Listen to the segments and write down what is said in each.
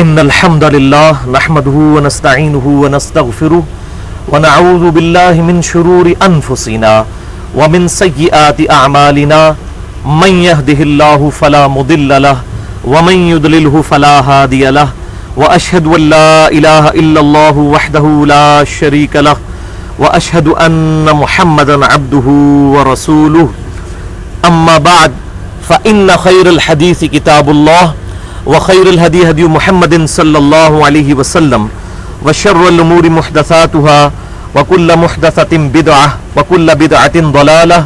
إن الحمد لله نحمده ونستعينه ونستغفره ونعوذ بالله من شرور أنفسنا ومن سيئات أعمالنا من يهده الله فلا مضل له ومن يضلله فلا هادي له وأشهد أن لا إله إلا الله وحده لا شريك له وأشهد أن محمدا عبده ورسوله أما بعد فإن خير الحديث كتاب الله وخير الهدي هدي محمد صلى الله عليه وسلم وشر الأمور محدثاتها وكل محدثة بدعة وكل بدعة ضلالة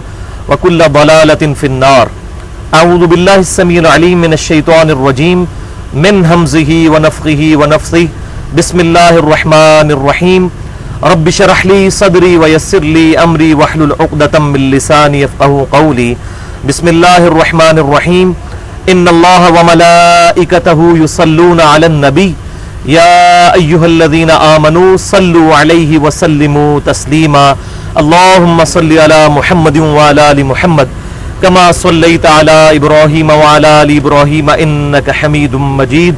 وكل ضلالة في النار. أعوذ بالله السميع العليم من الشيطان الرجيم من همزه ونفخه ونفثه. بسم الله الرحمن الرحيم. رب اشرح لي صدري ويسر لي أمري واحلل عقدة من لساني يفقهوا قولي. بسم الله الرحمن الرحيم. إن الله وملائكته يصلون على النبي يا أيها الذين آمنوا صلوا عليه وسلموا تسليما. اللهم صل على محمد وعلى آل محمد كما صليت على إبراهيم وعلى آل إبراهيم إنك حميد مجيد.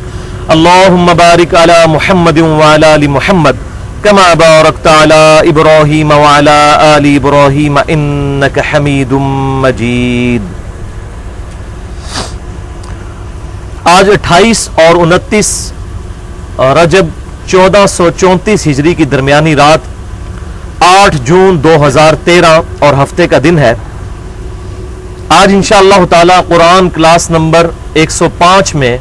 اللهم بارك على محمد وعلى آل محمد كما باركت على إبراهيم وعلى آل إبراهيم إنك حميد مجيد. آج 28 اور 29 رجب 1434 ہجری کی درمیانی رات 8 جون 2013 اور ہفتے کا دن ہے. آج انشاءاللہ تعالی قرآن کلاس نمبر 105 میں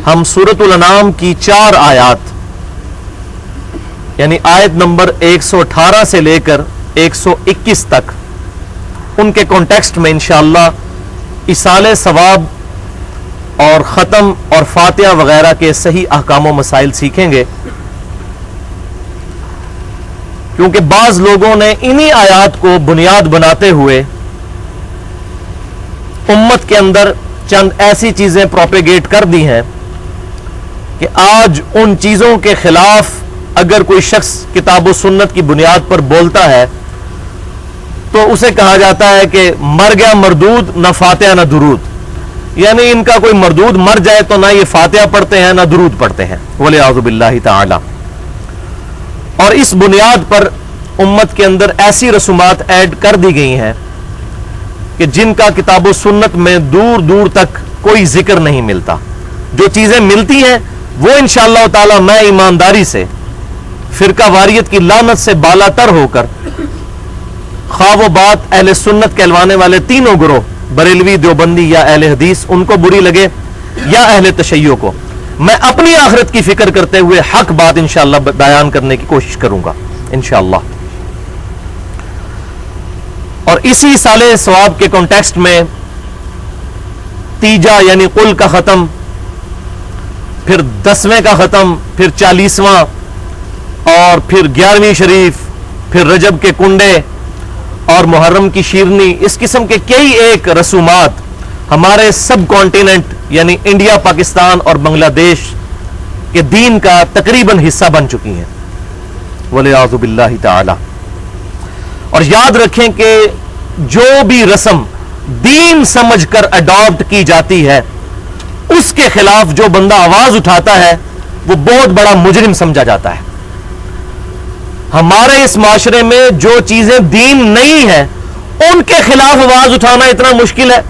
ہم سورۃ الانعام کی 4 آیات یعنی آیت نمبر 118 سے لے کر 121 تک ان کے کانٹیکسٹ میں انشاءاللہ ایصال ثواب اور ختم اور فاتحہ وغیرہ کے صحیح احکام و مسائل سیکھیں گے، کیونکہ بعض لوگوں نے انہی آیات کو بنیاد بناتے ہوئے امت کے اندر چند ایسی چیزیں پروپیگیٹ کر دی ہیں کہ آج ان چیزوں کے خلاف اگر کوئی شخص کتاب و سنت کی بنیاد پر بولتا ہے تو اسے کہا جاتا ہے کہ مر گیا مردود، نہ فاتحہ نہ درود، یعنی ان کا کوئی مردود مر جائے تو نہ یہ فاتحہ پڑھتے ہیں نہ درود پڑھتے ہیں، والعیاذ باللہ تعالی. اور اس بنیاد پر امت کے اندر ایسی رسومات ایڈ کر دی گئی ہیں کہ جن کا کتاب و سنت میں دور دور تک کوئی ذکر نہیں ملتا. جو چیزیں ملتی ہیں وہ انشاءاللہ تعالی میں ایمانداری سے فرقہ واریت کی لعنت سے بالا تر ہو کر خواہ و بات اہل سنت کہلوانے والے تینوں گروہ، بریلوی، دیوبندی یا اہل حدیث، ان کو بری لگے یا اہل تشیع کو، میں اپنی آخرت کی فکر کرتے ہوئے حق بات انشاءاللہ بیان کرنے کی کوشش کروں گا انشاءاللہ. اور اسی سال ثواب کے کانٹیکسٹ میں تیجا یعنی قل کا ختم، پھر 10ویں کا ختم، پھر 40واں، اور پھر 11ویں شریف، پھر رجب کے کنڈے اور محرم کی شیرنی، اس قسم کے کئی ایک رسومات ہمارے سب کانٹیننٹ یعنی انڈیا، پاکستان اور بنگلہ دیش کے دین کا تقریباً حصہ بن چکی ہیں، والعیاذ باللہ تعالی. اور یاد رکھیں کہ جو بھی رسم دین سمجھ کر اڈاپٹ کی جاتی ہے اس کے خلاف جو بندہ آواز اٹھاتا ہے وہ بہت بڑا مجرم سمجھا جاتا ہے. ہمارے اس معاشرے میں جو چیزیں دین نہیں ہیں ان کے خلاف آواز اٹھانا اتنا مشکل ہے.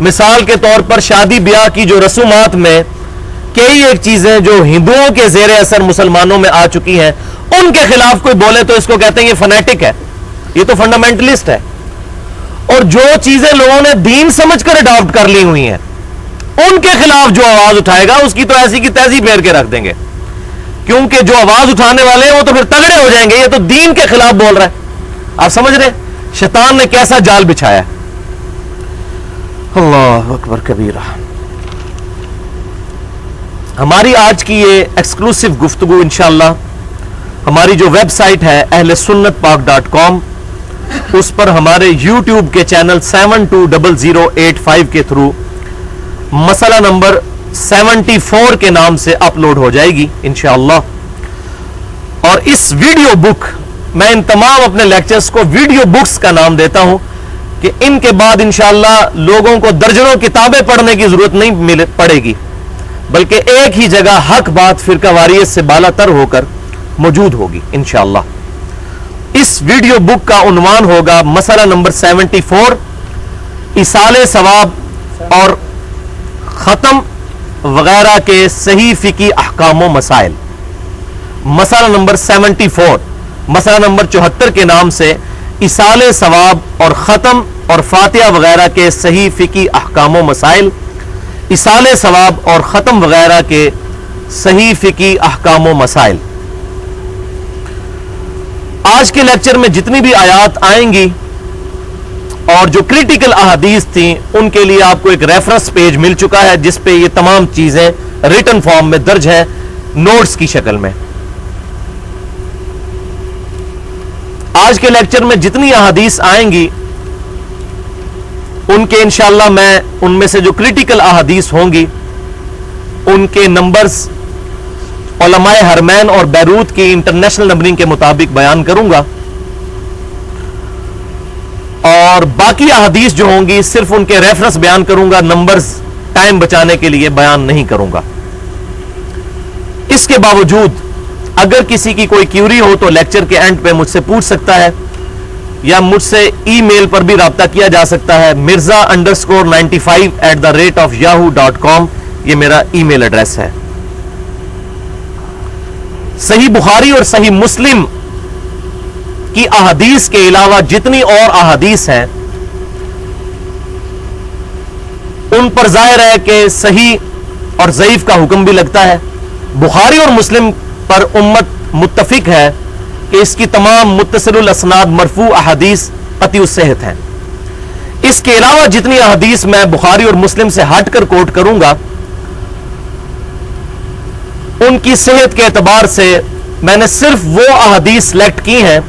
مثال کے طور پر شادی بیاہ کی جو رسومات میں کئی ایک چیزیں جو ہندوؤں کے زیر اثر مسلمانوں میں آ چکی ہیں ان کے خلاف کوئی بولے تو اس کو کہتے ہیں یہ فنیٹک ہے، یہ تو فنڈامنٹلسٹ ہے. اور جو چیزیں لوگوں نے دین سمجھ کر اڈاپٹ کر لی ہوئی ہیں ان کے خلاف جو آواز اٹھائے گا اس کی تو ایسی کی تیزی پھیر کے رکھ دیں گے، کیونکہ جو آواز اٹھانے والے ہیں وہ تو پھر تگڑے ہو جائیں گے، یہ تو دین کے خلاف بول رہا ہے. آپ سمجھ رہے شیطان نے کیسا جال بچھایا ہے. اللہ اکبر کبیرہ. ہماری آج کی یہ ایکسکلوسیو گفتگو انشاءاللہ ہماری جو ویب سائٹ ہے ahlsunnatpak.com، اس پر ہمارے یوٹیوب کے چینل 720085 کے تھرو مسئلہ نمبر 74 کے نام سے اپلوڈ ہو جائے گی انشاءاللہ. اور اس ویڈیو بک، میں ان تمام اپنے لیکچرز کو ویڈیو بکس کا نام دیتا ہوں کہ ان کے بعد انشاءاللہ لوگوں کو درجنوں کتابیں پڑھنے کی ضرورت نہیں پڑے گی. بلکہ ایک ہی جگہ حق بات فرقہ واریت سے بالا تر ہو کر موجود ہوگی انشاءاللہ۔ اس ویڈیو بک کا عنوان ہوگا مسئلہ نمبر 74، ایصال ثواب اور ختم وغیرہ کے صحیح فقہی احکام و مسائل۔ مسئلہ نمبر 74، مسئلہ نمبر 74 کے نام سے ایصال ثواب اور ختم اور فاتحہ وغیرہ کے صحیح فقہی احکام و مسائل، ایصال ثواب اور ختم وغیرہ کے صحیح فقہی احکام و مسائل۔ آج کے لیکچر میں جتنی بھی آیات آئیں گی اور جو کریٹیکل احادیث تھیں ان کے لیے آپ کو ایک ریفرنس پیج مل چکا ہے جس پہ یہ تمام چیزیں ریٹن فارم میں درج ہیں، نوٹس کی شکل میں۔ آج کے لیکچر میں جتنی احادیث آئیں گی ان کے انشاءاللہ میں ان میں سے جو کریٹیکل احادیث ہوں گی ان کے نمبرز علماء حرمین اور بیروت کی انٹرنیشنل نمبرنگ کے مطابق بیان کروں گا، اور باقی احادیث جو ہوں گی صرف ان کے ریفرنس بیان کروں گا، نمبرز ٹائم بچانے کے لیے بیان نہیں کروں گا۔ اس کے باوجود اگر کسی کی کوئی کیوری ہو تو لیکچر کے اینڈ پہ مجھ سے پوچھ سکتا ہے، یا مجھ سے ای میل پر بھی رابطہ کیا جا سکتا ہے، mirza_95@yahoo.com، یہ میرا ای میل ایڈریس ہے۔ صحیح بخاری اور صحیح مسلم کی احادیث کے علاوہ جتنی اور احادیث ہیں ان پر ظاہر ہے کہ صحیح اور ضعیف کا حکم بھی لگتا ہے۔ بخاری اور مسلم پر امت متفق ہے کہ اس کی تمام متصل الاسناد مرفوع احادیث قطعی الصحت ہیں۔ اس کے علاوہ جتنی احادیث میں بخاری اور مسلم سے ہٹ کر کوٹ کروں گا ان کی صحت کے اعتبار سے میں نے صرف وہ احادیث سلیکٹ کی ہیں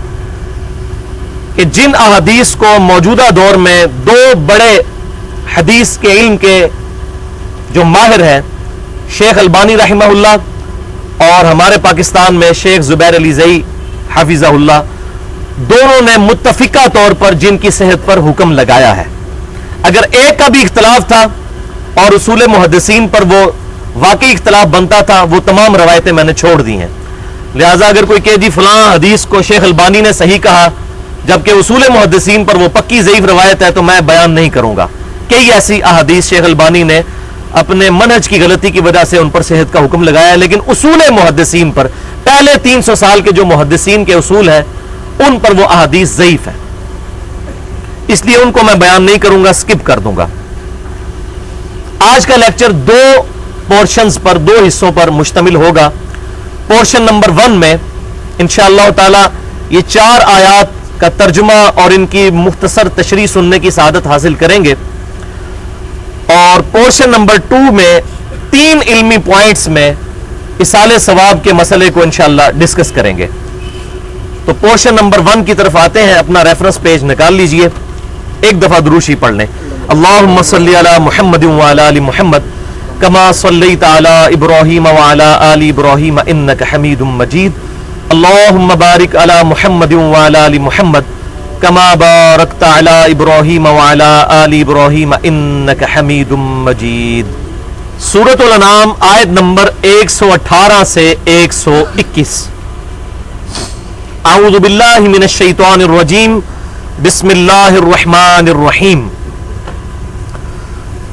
کہ جن احادیث کو موجودہ دور میں دو بڑے حدیث کے علم کے جو ماہر ہیں، شیخ البانی رحمہ اللہ اور ہمارے پاکستان میں شیخ زبیر علی زئی حفظہ اللہ، دونوں نے متفقہ طور پر جن کی صحت پر حکم لگایا ہے۔ اگر ایک کا بھی اختلاف تھا اور اصول محدثین پر وہ واقعی اختلاف بنتا تھا، وہ تمام روایتیں میں نے چھوڑ دی ہیں۔ لہٰذا اگر کوئی کہ جی فلاں حدیث کو شیخ البانی نے صحیح کہا جبکہ اصول محدثین پر وہ پکی ضعیف روایت ہے، تو میں بیان نہیں کروں گا۔ کئی ایسی احادیث شیخ البانی نے اپنے منہج کی غلطی کی وجہ سے ان پر صحت کا حکم لگایا ہے، لیکن اصول محدثین پر، پہلے 300 سال کے جو محدثین کے اصول ہیں ان پر وہ احادیث ضعیف ہیں، اس لیے ان کو میں بیان نہیں کروں گا، سکپ کر دوں گا۔ آج کا لیکچر دو پورشنز پر، دو حصوں پر مشتمل ہوگا۔ پورشن نمبر 1 میں انشاءاللہ تعالی یہ 4 آیات کا ترجمہ اور ان کی مختصر تشریح سننے کی سعادت حاصل کریں گے، اور پورشن نمبر 2 میں 3 علمی پوائنٹس میں ایصال ثواب کے مسئلے کو انشاءاللہ ڈسکس کریں گے۔ تو پورشن نمبر 1 کی طرف آتے ہیں، اپنا ریفرنس پیج نکال لیجئے، ایک دفعہ دروشی پڑھ لیں۔ اللہم صلی علی محمد وعلی آل محمد کما صلیت علی ابراہیم وعلی آل ابراہیم انک حمید مجید، اللہم بارک علی محمد وعلی آل محمد کما بارکت علی ابراہیم وعلی آل ابراہیم انک حمید مجید۔ سورۃ الانعام آیت نمبر 118 سے 121۔ اعوذ باللہ من الشیطان الرجیم، بسم اللہ الرحمن الرحیم۔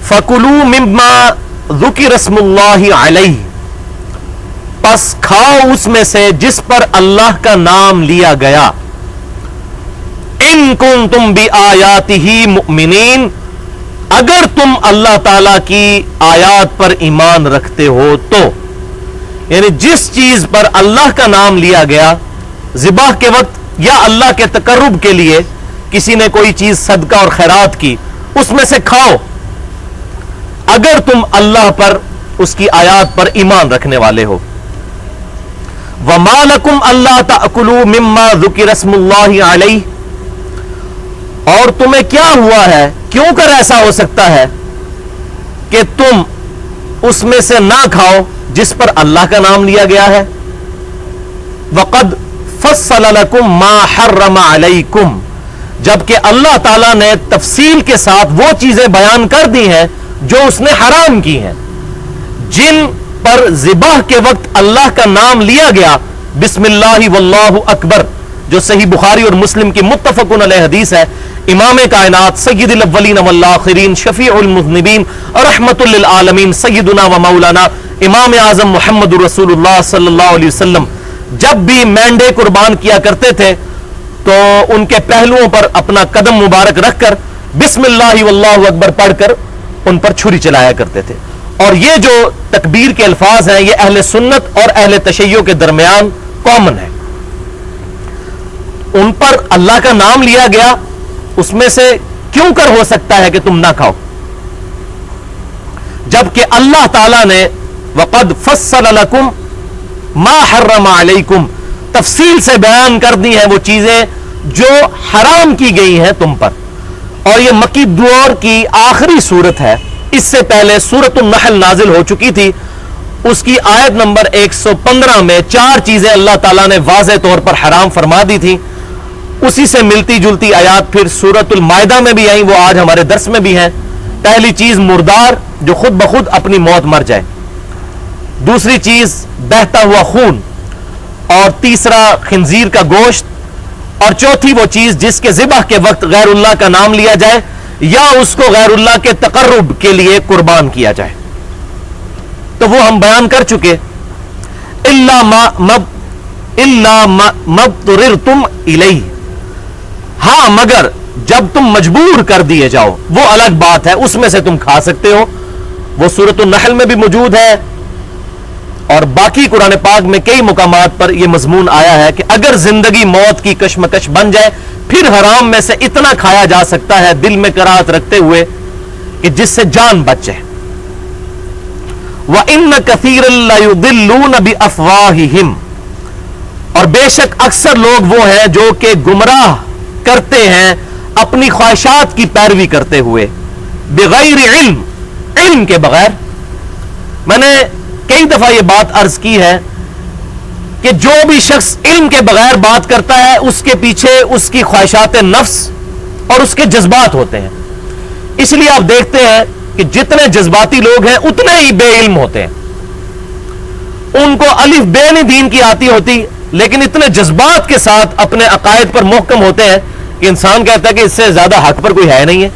فَكُلُوا مِمَّا ذُكِرَ اسْمُ اللَّهِ عَلَيْهِ، پس کھاؤ اس میں سے جس پر اللہ کا نام لیا گیا، ان کنتم بآیاتہ مؤمنین، اگر تم اللہ تعالی کی آیات پر ایمان رکھتے ہو تو، یعنی جس چیز پر اللہ کا نام لیا گیا ذبح کے وقت یا اللہ کے تقرب کے لیے کسی نے کوئی چیز صدقہ اور خیرات کی، اس میں سے کھاؤ اگر تم اللہ پر، اس کی آیات پر ایمان رکھنے والے ہو۔ وَمَا لَكُمْ أَلَّا تَأْكُلُوا مِمَّا ذُكِرَ اسْمُ اللَّهِ عَلَيْهِ، اور تمہیں کیا ہوا ہے، کیوں کر ایسا ہو سکتا ہے کہ تم اس میں سے نہ کھاؤ جس پر اللہ کا نام لیا گیا ہے۔ وَقَدْ فَصَّلَ لَكُمْ مَا حَرَّمَ عَلَيْكُمْ، جبکہ اللہ تعالیٰ نے تفصیل کے ساتھ وہ چیزیں بیان کر دی ہیں جو اس نے حرام کی ہیں، جن پر ذبح کے وقت اللہ کا نام لیا گیا، بسم اللہ واللہ اکبر، جو صحیح بخاری اور مسلم کی متفقن علیہ حدیث ہے، امام کائنات سید الاولین والآخرین شفیع المذنبین رحمت للعالمین سیدنا و مولانا امام اعظم محمد رسول اللہ صلی اللہ علیہ وسلم جب بھی مینڈے قربان کیا کرتے تھے تو ان کے پہلوؤں پر اپنا قدم مبارک رکھ کر بسم اللہ واللہ اکبر پڑھ کر ان پر چھری چلایا کرتے تھے. اور یہ جو تکبیر کے الفاظ ہیں یہ اہل سنت اور اہل تشیع کے درمیان کامن ہے. ان پر اللہ کا نام لیا گیا، اس میں سے کیوں کر ہو سکتا ہے کہ تم نہ کھاؤ، جبکہ اللہ تعالیٰ نے وَقَدْ فَصَّلَ لَكُمْ مَا حَرَّمَ عَلَيْكُمْ تفصیل سے بیان کر دی ہیں وہ چیزیں جو حرام کی گئی ہیں تم پر. اور یہ مکی دور کی آخری صورت ہے. اس سے پہلے سورۃ النحل نازل ہو چکی تھی، اس کی آیت نمبر 115 میں 4 چیزیں اللہ تعالیٰ نے واضح طور پر حرام فرما دی تھی. اسی سے ملتی جلتی آیات پھر سورۃ المائدہ میں بھی آئیں، وہ آج ہمارے درس میں بھی ہیں. پہلی چیز مردار جو خود بخود اپنی موت مر جائے، دوسری چیز بہتا ہوا خون، اور تیسرا خنزیر کا گوشت، اور چوتھی وہ چیز جس کے ذبح کے وقت غیر اللہ کا نام لیا جائے یا اس کو غیر اللہ کے تقرب کے لیے قربان کیا جائے. تو وہ ہم بیان کر چکے. الا ما اضطررتم الیہ، ہاں مگر جب تم مجبور کر دیے جاؤ وہ الگ بات ہے، اس میں سے تم کھا سکتے ہو. وہ سورۃ النحل میں بھی موجود ہے اور باقی قرآن پاک میں کئی مقامات پر یہ مضمون آیا ہے کہ اگر زندگی موت کی کشمکش بن جائے پھر حرام میں سے اتنا کھایا جا سکتا ہے دل میں کراہت رکھتے ہوئے کہ جس سے جان بچ جائے. وَإِنَّ كَثِيرًا لَيُضِلُّونَ بِأَفْوَاهِهِمْ، اور بے شک اکثر لوگ وہ ہیں جو کہ گمراہ کرتے ہیں اپنی خواہشات کی پیروی کرتے ہوئے، بغیر علم، علم کے بغیر. میں نے کئی دفعہ یہ بات عرض کی ہے کہ جو بھی شخص علم کے بغیر بات کرتا ہے اس کے پیچھے اس کی خواہشات نفس اور اس کے جذبات ہوتے ہیں. اس لیے آپ دیکھتے ہیں کہ جتنے جذباتی لوگ ہیں اتنے ہی بے علم ہوتے ہیں. ان کو الف بے نہیں دین کی آتی ہوتی، لیکن اتنے جذبات کے ساتھ اپنے عقائد پر محکم ہوتے ہیں کہ انسان کہتا ہے کہ اس سے زیادہ حق پر کوئی ہے نہیں ہے.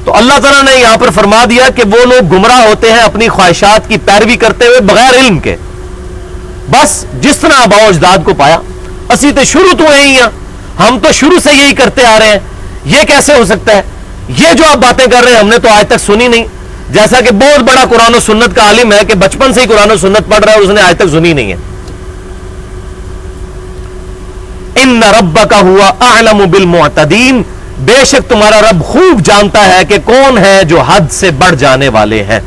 تو اللہ تعالیٰ نے یہاں پر فرما دیا کہ وہ لوگ گمراہ ہوتے ہیں اپنی خواہشات کی پیروی کرتے ہوئے بغیر علم کے. بس جس طرح آباء و اجداد کو پایا، اسی تو شروع تو ہیں ہی، ہم تو شروع سے یہی کرتے آ رہے ہیں. یہ کیسے ہو سکتا ہے؟ یہ جو آپ باتیں کر رہے ہیں ہم نے تو آج تک سنی نہیں. جیسا کہ بہت بڑا قرآن و سنت کا عالم ہے کہ بچپن سے ہی قرآن و سنت پڑھ رہا ہے، اس نے آج تک سنی نہیں ہے. ان ربک ھوا اعلم بالمعتدین، بے شک تمہارا رب خوب جانتا ہے کہ کون ہے جو حد سے بڑھ جانے والے ہیں،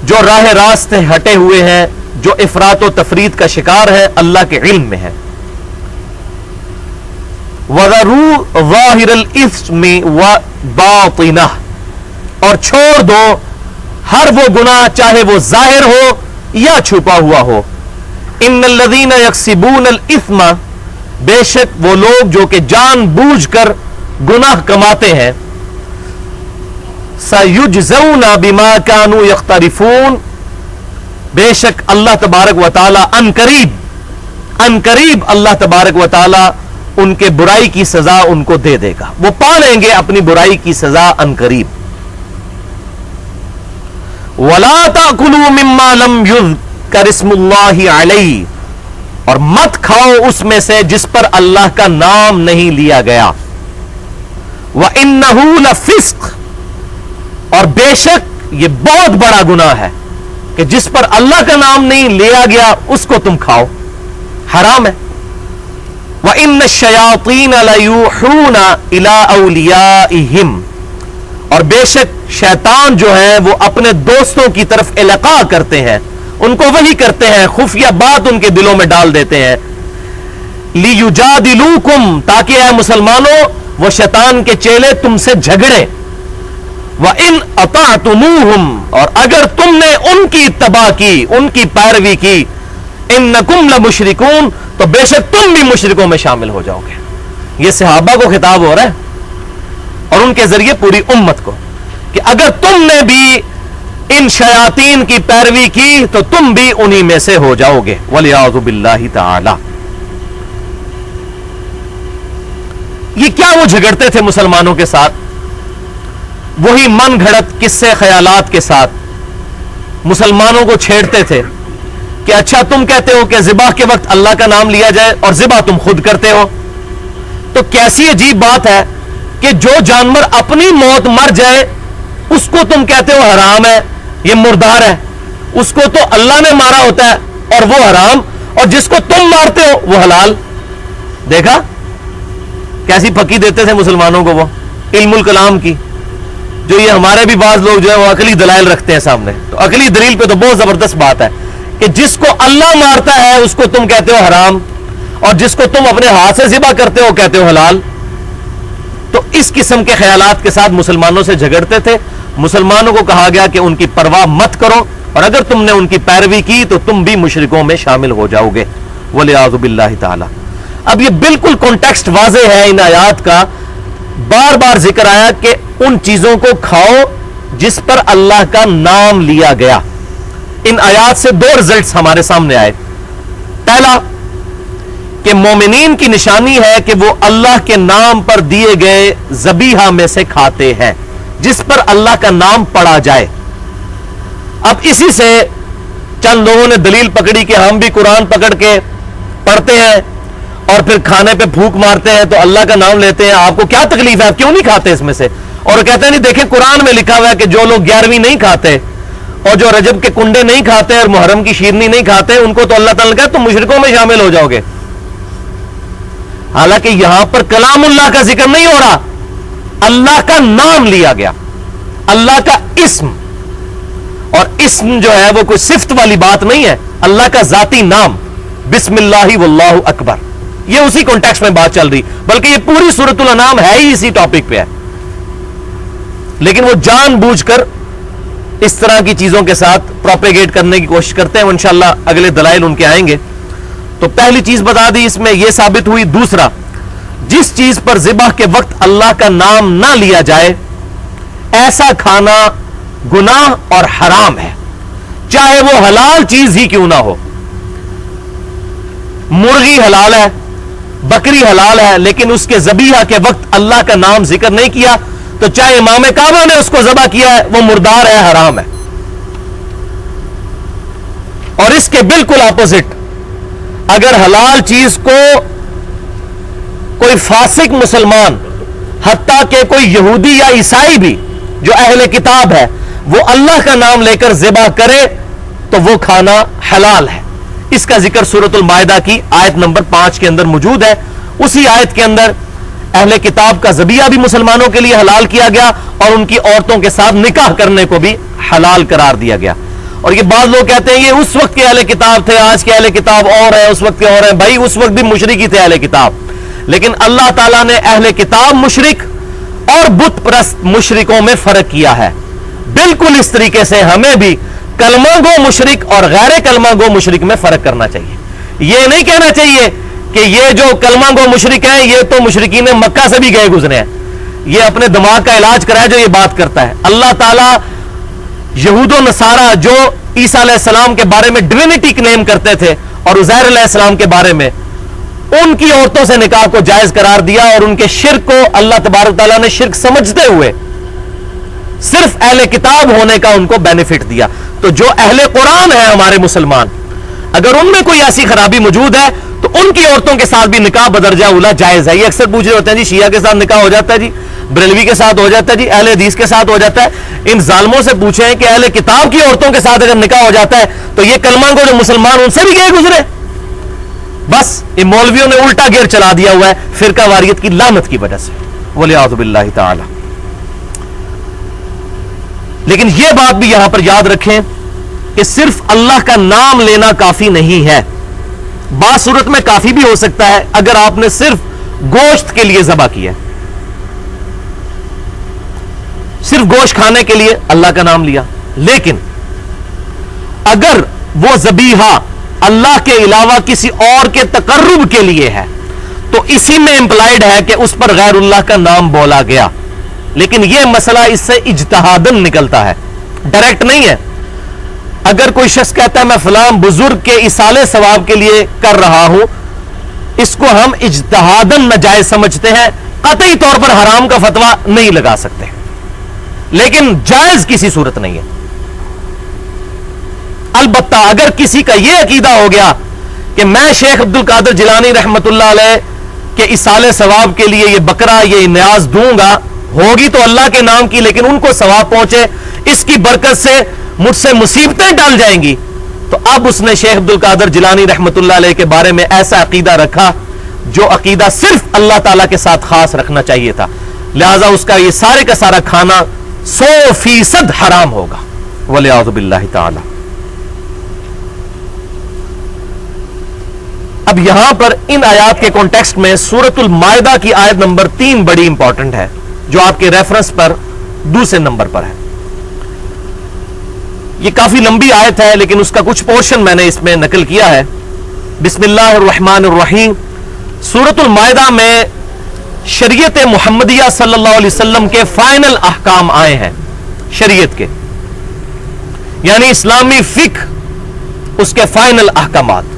جو راہ راست ہٹے ہوئے ہیں، جو افراط و تفرید کا شکار ہے، اللہ کے علم میں ہے. وَذَرُوا ظَاهِرَ الْإِثْمِ وَبَاطِنَهُ، اور چھوڑ دو ہر وہ گناہ چاہے وہ ظاہر ہو یا چھپا ہوا ہو. ان الذین یکسبون الاثم، بے شک وہ لوگ جو کہ جان بوجھ کر گناہ کماتے ہیں، سیجزون بما کانوا یقترفون، بے شک اللہ تبارک و تعالی ان قریب اللہ تبارک و تعالی ان کے برائی کی سزا ان کو دے دے گا. وہ پا لیں گے اپنی برائی کی سزا ان قریب. وَلَا تَأْكُلُوا مِمَّا لَمْ يُذْكَرِ اسْمُ اللَّهِ عَلَيْهِ، اور مت کھاؤ اس میں سے جس پر اللہ کا نام نہیں لیا گیا. وَإِنَّهُ لَفِسْقٌ، اور بے شک یہ بہت بڑا گناہ ہے کہ جس پر اللہ کا نام نہیں لیا گیا اس کو تم کھاؤ، حرام ہے. وَإِنَّ الشَّيَاطِينَ لَيُوحُونَ إِلَىٰ أَوْلِيَائِهِمْ، اور بے شک شیطان جو ہے وہ اپنے دوستوں کی طرف القاء کرتے ہیں، ان کو وحی کرتے ہیں، خفیہ بات ان کے دلوں میں ڈال دیتے ہیں. لِيُجَادِلُوكُمْ، تاکہ اے مسلمانوں وہ شیطان کے چیلے تم سے جھگڑیں. وَإِنْ أَطَعْتُمُوهُمْ، اور اگر تم نے ان کی اتباع کی، ان کی پیروی کی، اِنَّكُمْ لَمُشْرِكُونَ، تو بے شک تم بھی مشرکوں میں شامل ہو جاؤ گے. یہ صحابہ کو خطاب ہو رہا ہے اور ان کے ذریعے پوری امت کو. کہ اگر تم نے بھی ان شیاطین کی پیروی کی تو تم بھی انہی میں سے ہو جاؤ گے. وَلِعَاذُ بِاللَّهِ تَعَالَى. یہ کیا وہ جھگڑتے تھے مسلمانوں کے ساتھ؟ وہی من گھڑت قصے خیالات کے ساتھ مسلمانوں کو چھیڑتے تھے کہ اچھا تم کہتے ہو کہ ذبح کے وقت اللہ کا نام لیا جائے اور ذبح تم خود کرتے ہو، تو کیسی عجیب بات ہے کہ جو جانور اپنی موت مر جائے اس کو تم کہتے ہو حرام ہے، یہ مردار ہے، اس کو تو اللہ نے مارا ہوتا ہے اور وہ حرام، اور جس کو تم مارتے ہو وہ حلال. دیکھا کیسی پھکی دیتے تھے مسلمانوں کو وہ علم الکلام کی. جو یہ ہمارے بھی بعض لوگ جو ہے وہ عقلی دلائل رکھتے ہیں سامنے، تو عقلی دلیل پہ تو بہت زبردست بات ہے کہ جس کو اللہ مارتا ہے اس کو تم کہتے ہو حرام، اور جس کو تم اپنے ہاتھ سے ذبح کرتے ہو کہتے ہو حلال. تو اس قسم کے خیالات کے ساتھ مسلمانوں سے جھگڑتے تھے. مسلمانوں کو کہا گیا کہ ان کی پرواہ مت کرو، اور اگر تم نے ان کی پیروی کی تو تم بھی مشرکوں میں شامل ہو جاؤ گے. وَلِعَاذُ بِاللَّهِ تَعَالَى. اب یہ بالکل کانٹیکسٹ واضح ہے ان آیات کا. بار بار ذکر آیا کہ ان چیزوں کو کھاؤ جس پر اللہ کا نام لیا گیا. ان آیات سے دو رزلٹس ہمارے سامنے آئے. پہلا کہ مومنین کی نشانی ہے کہ وہ اللہ کے نام پر دیے گئے ذبیحہ میں سے کھاتے ہیں جس پر اللہ کا نام پڑا جائے. اب اسی سے چند لوگوں نے دلیل پکڑی کہ ہم بھی قرآن پکڑ کے پڑھتے ہیں اور پھر کھانے پہ پھونک مارتے ہیں تو اللہ کا نام لیتے ہیں. آپ کو کیا تکلیف ہے، آپ کیوں نہیں کھاتے اس میں سے؟ اور کہتے ہیں نہیں دیکھیں قرآن میں لکھا ہوا ہے کہ جو لوگ 11ویں نہیں کھاتے اور جو رجب کے کنڈے نہیں کھاتے اور محرم کی شیرنی نہیں کھاتے ان کو تو اللہ تعالیٰ نے کہا تم مشرکوں میں شامل ہو جاؤ گے. حالانکہ یہاں پر کلام اللہ کا ذکر نہیں ہو رہا، اللہ کا نام لیا گیا، اللہ کا اسم. اور اسم جو ہے وہ کوئی صفت والی بات نہیں ہے، اللہ کا ذاتی نام بسم اللہ واللہ اکبر. یہ اسی کانٹیکسٹ میں بات چل رہی، بلکہ یہ پوری سورۃ الانعام ہے ہی اسی ٹاپک پہ ہے. لیکن وہ جان بوجھ کر اس طرح کی چیزوں کے ساتھ پروپیگیٹ کرنے کی کوشش کرتے ہیں. انشاءاللہ اگلے دلائل ان کے آئیں گے. تو پہلی چیز بتا دی اس میں یہ ثابت ہوئی. دوسرا، جس چیز پر ذبح کے وقت اللہ کا نام نہ لیا جائے ایسا کھانا گناہ اور حرام ہے، چاہے وہ حلال چیز ہی کیوں نہ ہو. مرغی حلال ہے، بکری حلال ہے، لیکن اس کے ذبیحہ کے وقت اللہ کا نام ذکر نہیں کیا تو چاہے امام کعبہ نے اس کو ذبح کیا ہے وہ مردار ہے، حرام ہے. اور اس کے بالکل اپوزٹ، اگر حلال چیز کو کوئی فاسق مسلمان، حتیٰ کہ کوئی یہودی یا عیسائی بھی جو اہل کتاب ہے، وہ اللہ کا نام لے کر ذبح کرے تو وہ کھانا حلال ہے. اس کا ذکر سورۃ المائدہ کی آیت نمبر 5 کے اندر موجود ہے. اسی آیت کے اندر اہل کتاب کا ذبیحہ بھی مسلمانوں کے لیے حلال کیا گیا اور ان کی عورتوں کے ساتھ نکاح کرنے کو بھی حلال قرار دیا گیا. اور یہ بعض لوگ کہتے ہیں یہ اس وقت کے اہل کتاب تھے، آج کے اہل کتاب اور ہیں، اس وقت کے اور ہیں. بھائی اس وقت بھی مشرک ہی تھے اہل کتاب، لیکن اللہ تعالیٰ نے اہل کتاب مشرک اور بت پرست مشرکوں میں فرق کیا ہے. بالکل اس طریقے سے ہمیں بھی کلمہ گو مشرک اور غیر کلمہ گو مشرک میں فرق کرنا چاہیے. یہ نہیں کہنا چاہیے کہ یہ جو کلمہ گو مشرک ہیں یہ تو مشرکین مکہ سے بھی گئے گزرے ہیں. یہ اپنے دماغ کا علاج کرائے جو یہ بات کرتا ہے. اللہ تعالیٰ یہود و نصارہ جو عیسیٰ علیہ السلام کے بارے میں ڈوینٹی کلیم کرتے تھے اور عزیر علیہ السلام کے بارے میں، ان کی عورتوں سے نکاح کو جائز قرار دیا اور ان کے شرک کو اللہ تبارک تعالیٰ نے شرک سمجھتے ہوئے صرف اہل کتاب ہونے کا ان کو بینیفٹ دیا. تو جو اہل قرآن ہیں ہمارے مسلمان، اگر ان میں کوئی ایسی خرابی موجود ہے تو ان کی عورتوں کے ساتھ بھی نکاح بدرجہ اولا جائز ہے. یہ اکثر پوچھ رہے ہوتے ہیں جی شیعہ کے ساتھ نکاح ہو جاتا ہے، جی بریلوی کے ساتھ ہو جاتا ہے، جی اہل حدیث کے ساتھ ہو جاتا ہے. ان ظالموں سے پوچھیں کہ اہل کتاب کی عورتوں کے ساتھ اگر نکاح ہو جاتا ہے تو یہ کلمہ کو جو مسلمان ان سے بھی گئے گزرے. بس ان مولویوں نے الٹا گیئر چلا دیا ہوا ہے فرقہ واریت کی لعنت کی وجہ سے. وَلِعَاذُ بِاللَّهِ تَعَالَى. لیکن یہ بات بھی یہاں پر یاد رکھیں کہ صرف اللہ کا نام لینا کافی نہیں ہے. بعض صورت میں کافی بھی ہو سکتا ہے اگر آپ نے صرف گوشت کے لیے ذبح کیا، صرف گوشت کھانے کے لیے اللہ کا نام لیا. لیکن اگر وہ ذبیحہ اللہ کے علاوہ کسی اور کے تقرب کے لیے ہے تو اسی میں امپلائڈ ہے کہ اس پر غیر اللہ کا نام بولا گیا. لیکن یہ مسئلہ اس سے اجتہادن نکلتا ہے، ڈائریکٹ نہیں ہے۔ اگر کوئی شخص کہتا ہے میں فلاں بزرگ کے ایصال ثواب کے لیے کر رہا ہوں، اس کو ہم اجتہادن ناجائز سمجھتے ہیں، قطعی طور پر حرام کا فتویٰ نہیں لگا سکتے، لیکن جائز کسی صورت نہیں ہے۔ البتہ اگر کسی کا یہ عقیدہ ہو گیا کہ میں شیخ عبد القادر جیلانی رحمت اللہ علیہ کے ایصال ثواب کے لیے یہ بکرا یہ نیاز دوں گا، ہوگی تو اللہ کے نام کی، لیکن ان کو ثواب پہنچے، اس کی برکت سے مجھ سے مصیبتیں ٹل جائیں گی، تو اب اس نے شیخ عبد القادر جیلانی رحمت اللہ علیہ کے بارے میں ایسا عقیدہ رکھا جو عقیدہ صرف اللہ تعالیٰ کے ساتھ خاص رکھنا چاہیے تھا، لہذا اس کا یہ سارے کا سارا کھانا 100% حرام ہوگا، والعیاذ باللہ تعالی۔ اب یہاں پر ان آیات کے کانٹیکسٹ میں سورۃ المائدہ کی آیت نمبر 3 بڑی امپورٹنٹ ہے، جو آپ کے ریفرنس پر دوسرے نمبر پر ہے۔ یہ کافی لمبی آیت ہے، لیکن اس کا کچھ پورشن میں نے اس میں نقل کیا ہے۔ بسم اللہ الرحمن الرحیم۔ سورۃ المائدہ میں شریعت محمدیہ صلی اللہ علیہ وسلم کے فائنل احکام آئے ہیں، شریعت کے، یعنی اسلامی فقہ، اس کے فائنل احکامات۔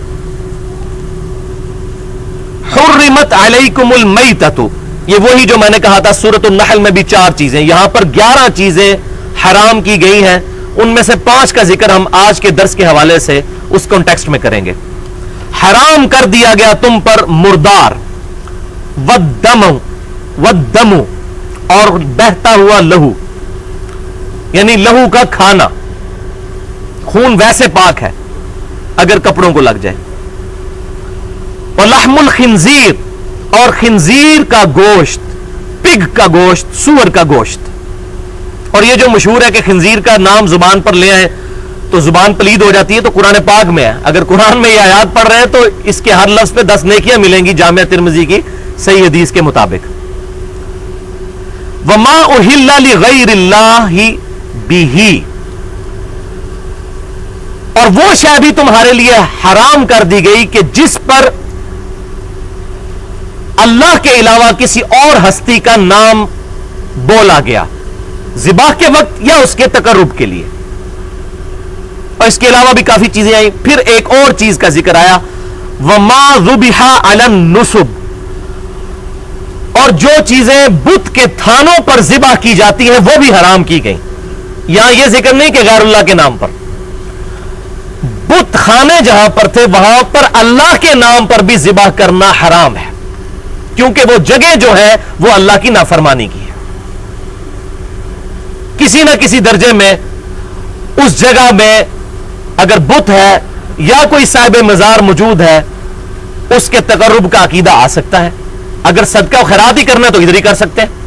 حرمت علیکم المیتۃ، یہ وہی جو میں نے کہا تھا سورۃ النحل میں بھی 4 چیزیں، یہاں پر 11 چیزیں حرام کی گئی ہیں، ان میں سے 5 کا ذکر ہم آج کے درس کے حوالے سے اس کانٹیکسٹ میں کریں گے۔ حرام کر دیا گیا تم پر مردار، والدم، اور بہتا ہوا لہو، یعنی لہو کا کھانا، خون ویسے پاک ہے اگر کپڑوں کو لگ جائے، ولحم الخنزیر، اور خنزیر کا گوشت، پگ کا گوشت، سور کا گوشت۔ اور یہ جو مشہور ہے کہ خنزیر کا نام زبان پر لے آئے تو زبان پلید ہو جاتی ہے، تو قرآن پاک میں ہے، اگر قرآن میں یہ آیات پڑھ رہے ہیں تو اس کے ہر لفظ پہ 10 نیکیاں ملیں گی، جامعہ ترمذی کی صحیح حدیث کے مطابق۔ وما اہل لغیر اللہ بہ، اور وہ شے بھی تمہارے لیے حرام کر دی گئی کہ جس پر اللہ کے علاوہ کسی اور ہستی کا نام بولا گیا، ذبح کے وقت یا اس کے تقرب کے لیے، اور اس کے علاوہ بھی کافی چیزیں آئیں۔ پھر ایک اور چیز کا ذکر آیا، وما ذبح علی النصب، اور جو چیزیں بت کے تھانوں پر ذبح کی جاتی ہیں وہ بھی حرام کی گئیں۔ یہاں یہ ذکر نہیں کہ غیر اللہ کے نام پر، بت خانے جہاں پر تھے وہاں پر اللہ کے نام پر بھی ذبح کرنا حرام ہے، کیونکہ وہ جگہ جو ہے وہ اللہ کی نافرمانی کی ہے۔ کسی نہ کسی درجے میں اس جگہ میں اگر بت ہے یا کوئی صاحب مزار موجود ہے، اس کے تقرب کا عقیدہ آ سکتا ہے۔ اگر صدقہ و خیرات ہی کرنا تو ادھر ہی کر سکتے ہیں۔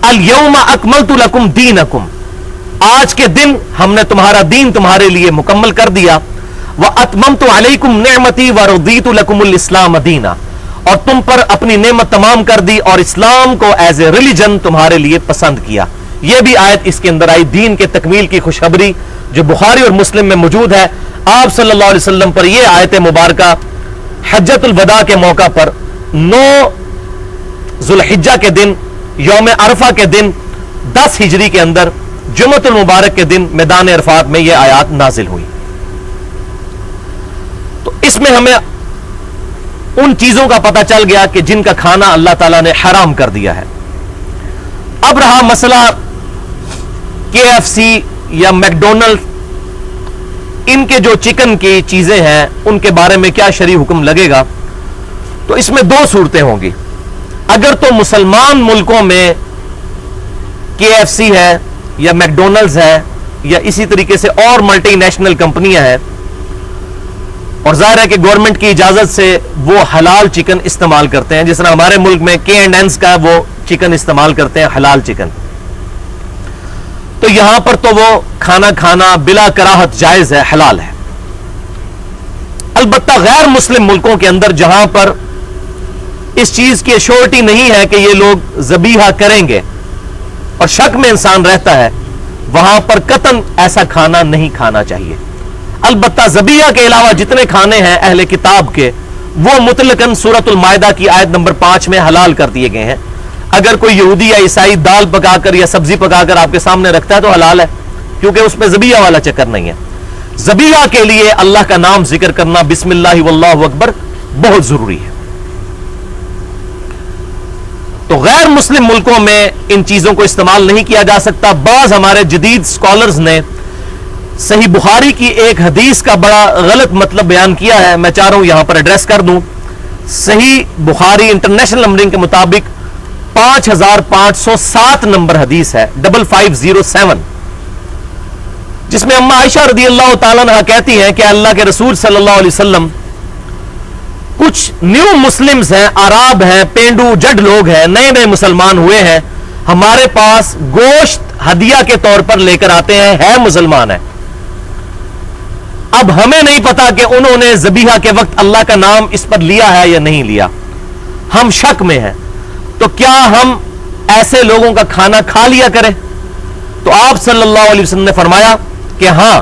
الیوم اکملت لکم دینکم، آج کے دن ہم نے تمہارا دین تمہارے لیے مکمل کر دیا۔ واتممت علیکم نعمتی ورضیت لکم الاسلام دینا، اور تم پر اپنی نعمت تمام کر دی اور اسلام کو ایز اے ریلیجن تمہارے لیے پسند کیا۔ یہ بھی آیت اس کے اندر آئی، دین کے تکمیل کی خوشخبری جو بخاری اور مسلم میں موجود ہے۔ آپ صلی اللہ علیہ وسلم پر یہ آیت مبارکہ حجۃ الوداع کے موقع پر 9 ذوالحجہ کے دن، یوم عرفہ کے دن 10 ہجری کے اندر جمعۃ المبارک کے دن میدان عرفات میں یہ آیات نازل ہوئی۔ تو اس میں ہمیں ان چیزوں کا پتہ چل گیا کہ جن کا کھانا اللہ تعالیٰ نے حرام کر دیا ہے۔ اب رہا مسئلہ KFC یا میکڈونلڈ، ان کے جو چکن کی چیزیں ہیں ان کے بارے میں کیا شرعی حکم لگے گا، تو اس میں 2 صورتیں ہوں گی۔ اگر تو مسلمان ملکوں میں KFC ہے یا میکڈونلڈز ہے یا اسی طریقے سے اور ملٹی نیشنل کمپنیاں ہیں، اور ظاہر ہے کہ گورنمنٹ کی اجازت سے وہ حلال چکن استعمال کرتے ہیں، جس طرح ہمارے ملک میں K&N's کا وہ چکن استعمال کرتے ہیں، حلال چکن، تو یہاں پر تو وہ کھانا بلا کراہت جائز ہے، حلال ہے۔ البتہ غیر مسلم ملکوں کے اندر جہاں پر اس چیز کی ایشورٹی نہیں ہے کہ یہ لوگ ذبیحہ کریں گے اور شک میں انسان رہتا ہے، وہاں پر قطعاً ایسا کھانا نہیں کھانا چاہیے۔ البتہ ذبیحہ کے علاوہ جتنے کھانے ہیں اہل کتاب کے، وہ مطلقاً سورۃ المائدہ کی آیت نمبر 5 میں حلال کر دیے گئے ہیں۔ اگر کوئی یہودی یا عیسائی دال پکا کر یا سبزی پکا کر آپ کے سامنے رکھتا ہے تو حلال ہے، کیونکہ اس میں ذبیحہ والا چکر نہیں ہے۔ ذبیحہ کے لیے اللہ کا نام ذکر کرنا، بسم اللہ واللہ اکبر، بہت ضروری ہے۔ تو غیر مسلم ملکوں میں ان چیزوں کو استعمال نہیں کیا جا سکتا۔ بعض ہمارے جدید سکولرز نے صحیح بخاری کی ایک حدیث کا بڑا غلط مطلب بیان کیا ہے، میں چاہ رہا ہوں یہاں پر ایڈریس کر دوں۔ صحیح بخاری انٹرنیشنل نمبرنگ کے مطابق 5507 نمبر حدیث ہے، 5507، جس میں اما عائشہ رضی اللہ تعالیٰ عنہ کہتی ہیں کہ اللہ کے رسول صلی اللہ علیہ وسلم، کچھ نیو مسلمز ہیں، عرب ہیں، پینڈو جڈ لوگ ہیں، نئے نئے مسلمان ہوئے ہیں، ہمارے پاس گوشت ہدیہ کے طور پر لے کر آتے ہیں، ہے مسلمان ہیں۔ اب ہمیں نہیں پتا کہ انہوں نے ذبیحہ کے وقت اللہ کا نام اس پر لیا ہے یا نہیں لیا، ہم شک میں ہیں، تو کیا ہم ایسے لوگوں کا کھانا کھا لیا کریں؟ تو آپ صلی اللہ علیہ وسلم نے فرمایا کہ ہاں،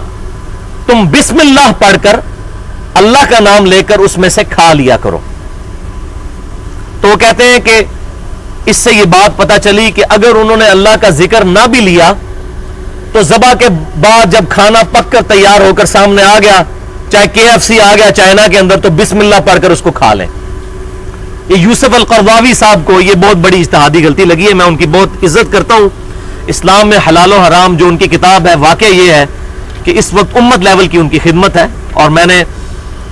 تم بسم اللہ پڑھ کر اللہ کا نام لے کر اس میں سے کھا لیا کرو۔ تو وہ کہتے ہیں کہ اس سے یہ بات پتا چلی کہ اگر انہوں نے اللہ کا ذکر نہ بھی لیا تو ذبح کے بعد جب کھانا پک کر تیار ہو کر سامنے آ گیا، چاہے KFC آ گیا چائنا کے اندر، تو بسم اللہ پڑھ کر اس کو کھا لیں۔ یہ یوسف القرضاوی صاحب کو یہ بہت بڑی اجتہادی غلطی لگی ہے، میں ان کی بہت عزت کرتا ہوں۔ اسلام میں حلال و حرام جو ان کی کتاب ہے، واقع یہ ہے کہ اس وقت امت لیول کی ان کی خدمت ہے، اور میں نے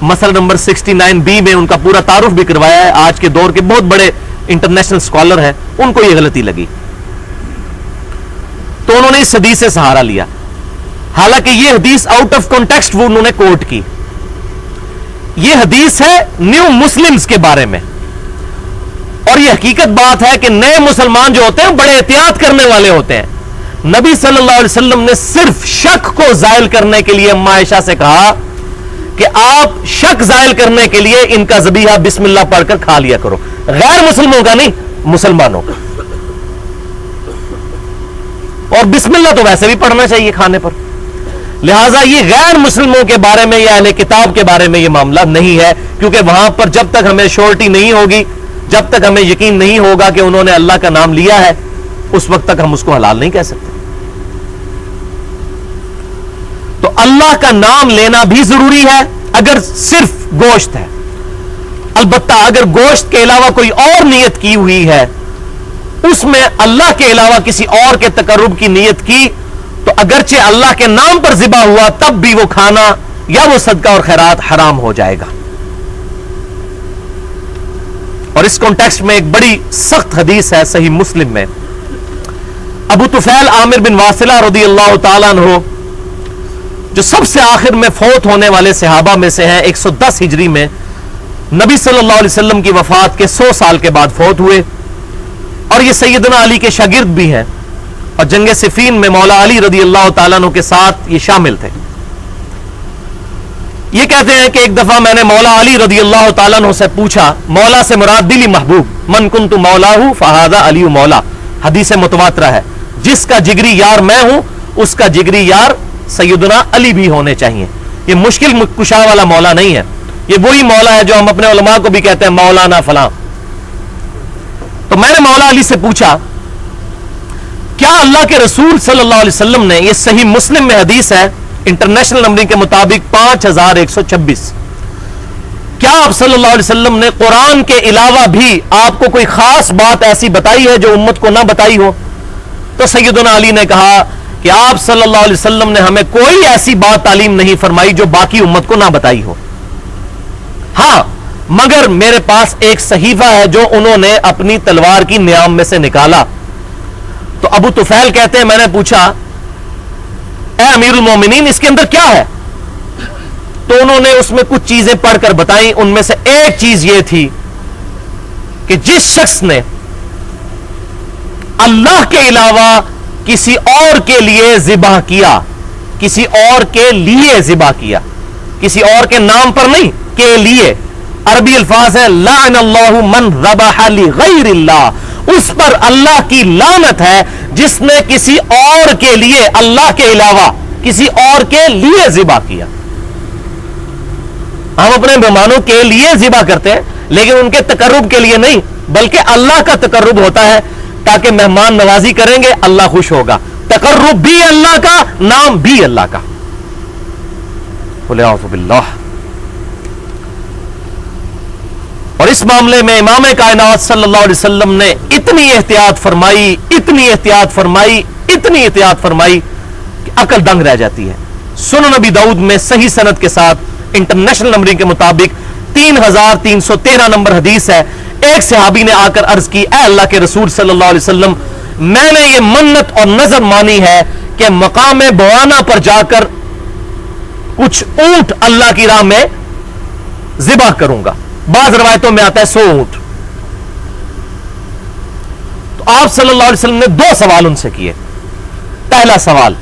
مسئلہ نمبر 69B میں ان کا پورا تعارف بھی کروایا ہے۔ آج کے دور کے بہت بڑے انٹرنیشنل سکولر ہیں، ان کو یہ غلطی لگی، تو انہوں نے اس حدیث سے سہارا لیا، حالانکہ یہ حدیث آؤٹ آف کانٹیکسٹ وہ انہوں نے کوٹ کی۔ یہ حدیث ہے نیو مسلمز کے بارے میں، اور یہ حقیقت بات ہے کہ نئے مسلمان جو ہوتے ہیں بڑے احتیاط کرنے والے ہوتے ہیں۔ نبی صلی اللہ علیہ وسلم نے صرف شک کو زائل کرنے کے لیے اما عائشہ سے کہا کہ آپ شک زائل کرنے کے لیے ان کا ذبیحہ بسم اللہ پڑھ کر کھا لیا کرو، غیر مسلموں کا نہیں، مسلمانوں کا۔ اور بسم اللہ تو ویسے بھی پڑھنا چاہیے کھانے پر، لہٰذا یہ غیر مسلموں کے بارے میں یا اہل کتاب کے بارے میں یہ معاملہ نہیں ہے، کیونکہ وہاں پر جب تک ہمیں شورٹی نہیں ہوگی، جب تک ہمیں یقین نہیں ہوگا کہ انہوں نے اللہ کا نام لیا ہے، اس وقت تک ہم اس کو حلال نہیں کہہ سکتے۔ تو اللہ کا نام لینا بھی ضروری ہے اگر صرف گوشت ہے۔ البتہ اگر گوشت کے علاوہ کوئی اور نیت کی ہوئی ہے، اس میں اللہ کے علاوہ کسی اور کے تقرب کی نیت کی، تو اگرچہ اللہ کے نام پر ذبح ہوا تب بھی وہ کھانا یا وہ صدقہ اور خیرات حرام ہو جائے گا۔ اور اس کانٹیکسٹ میں ایک بڑی سخت حدیث ہے صحیح مسلم میں، ابو طفیل عامر بن واصلہ رضی اللہ تعالیٰ عنہ، جو سب سے آخر میں فوت ہونے والے صحابہ میں سے ہیں، 110 ہجری میں نبی صلی اللہ علیہ وسلم کی وفات کے 100 سال کے بعد فوت ہوئے، اور یہ سیدنا علی کے شاگرد بھی ہیں، اور جنگ صفین میں مولا علی رضی اللہ تعالیٰ عنہ کے ساتھ یہ شامل تھے۔ یہ کہتے ہیں کہ ایک دفعہ میں نے مولا علی رضی اللہ تعالیٰ عنہ سے پوچھا، مولا سے مراد دلی محبوب، من کنت مولاہ فہذا علی مولا، حدیث متواترہ ہے، جس کا جگری یار میں ہوں اس کا جگری یار سیدنا علی بھی ہونے چاہیے۔ یہ مشکل کشا والا مولا نہیں ہے، یہ وہی مولا ہے جو ہم اپنے علماء کو بھی کہتے ہیں مولانا فلاں۔ تو میں نے مولا علی سے پوچھا، کیا اللہ کے رسول صلی اللہ علیہ وسلم نے، یہ صحیح مسلم میں حدیث ہے انٹرنیشنل نمبرنگ کے مطابق 5126، کیا آپ صلی اللہ علیہ وسلم نے قرآن کے علاوہ بھی آپ کو کوئی خاص بات ایسی بتائی ہے جو امت کو نہ بتائی ہو؟ تو سیدنا علی نے کہا کہ آپ صلی اللہ علیہ وسلم نے ہمیں کوئی ایسی بات تعلیم نہیں فرمائی جو باقی امت کو نہ بتائی ہو، ہاں مگر میرے پاس ایک صحیفہ ہے جو انہوں نے اپنی تلوار کی نیام میں سے نکالا۔ تو ابو طفیل کہتے ہیں میں نے پوچھا، اے امیر المومنین اس کے اندر کیا ہے؟ تو انہوں نے اس میں کچھ چیزیں پڑھ کر بتائیں، ان میں سے ایک چیز یہ تھی کہ جس شخص نے اللہ کے علاوہ کسی اور کے لیے ذبح کیا، کسی اور کے لیے ذبح کیا، کسی اور کے نام پر نہیں، کے لیے، عربی الفاظ ہے لعن اللہ من ذبح لغیر اللہ، اس پر اللہ کی لعنت ہے جس نے کسی اور کے لیے، اللہ کے علاوہ کسی اور کے لیے ذبح کیا۔ ہم اپنے مہمانوں کے لیے ذبح کرتے ہیں لیکن ان کے تقرب کے لیے نہیں، بلکہ اللہ کا تقرب ہوتا ہے تاکہ مہمان نوازی کریں گے اللہ خوش ہوگا، تقرب بھی اللہ کا، نام بھی اللہ کا. اعوذ باللہ. اور اس معاملے میں امام کائنات صلی اللہ علیہ وسلم نے اتنی احتیاط فرمائی، اتنی احتیاط فرمائی، اتنی احتیاط فرمائی کہ عقل دنگ رہ جاتی ہے. سنن نبی داؤد میں صحیح سند کے ساتھ انٹرنیشنل نمبرنگ کے مطابق 3313 نمبر حدیث ہے. ایک صحابی نے آ کر عرض کی، اے اللہ کے رسول صلی اللہ علیہ وسلم، میں نے یہ منت اور نظر مانی ہے کہ مقام بوانا پر جا کر کچھ اونٹ اللہ کی راہ میں ذبح کروں گا. بعض روایتوں میں آتا ہے 100 اونٹ. تو آپ صلی اللہ علیہ وسلم نے 2 سوال ان سے کیے. پہلا سوال،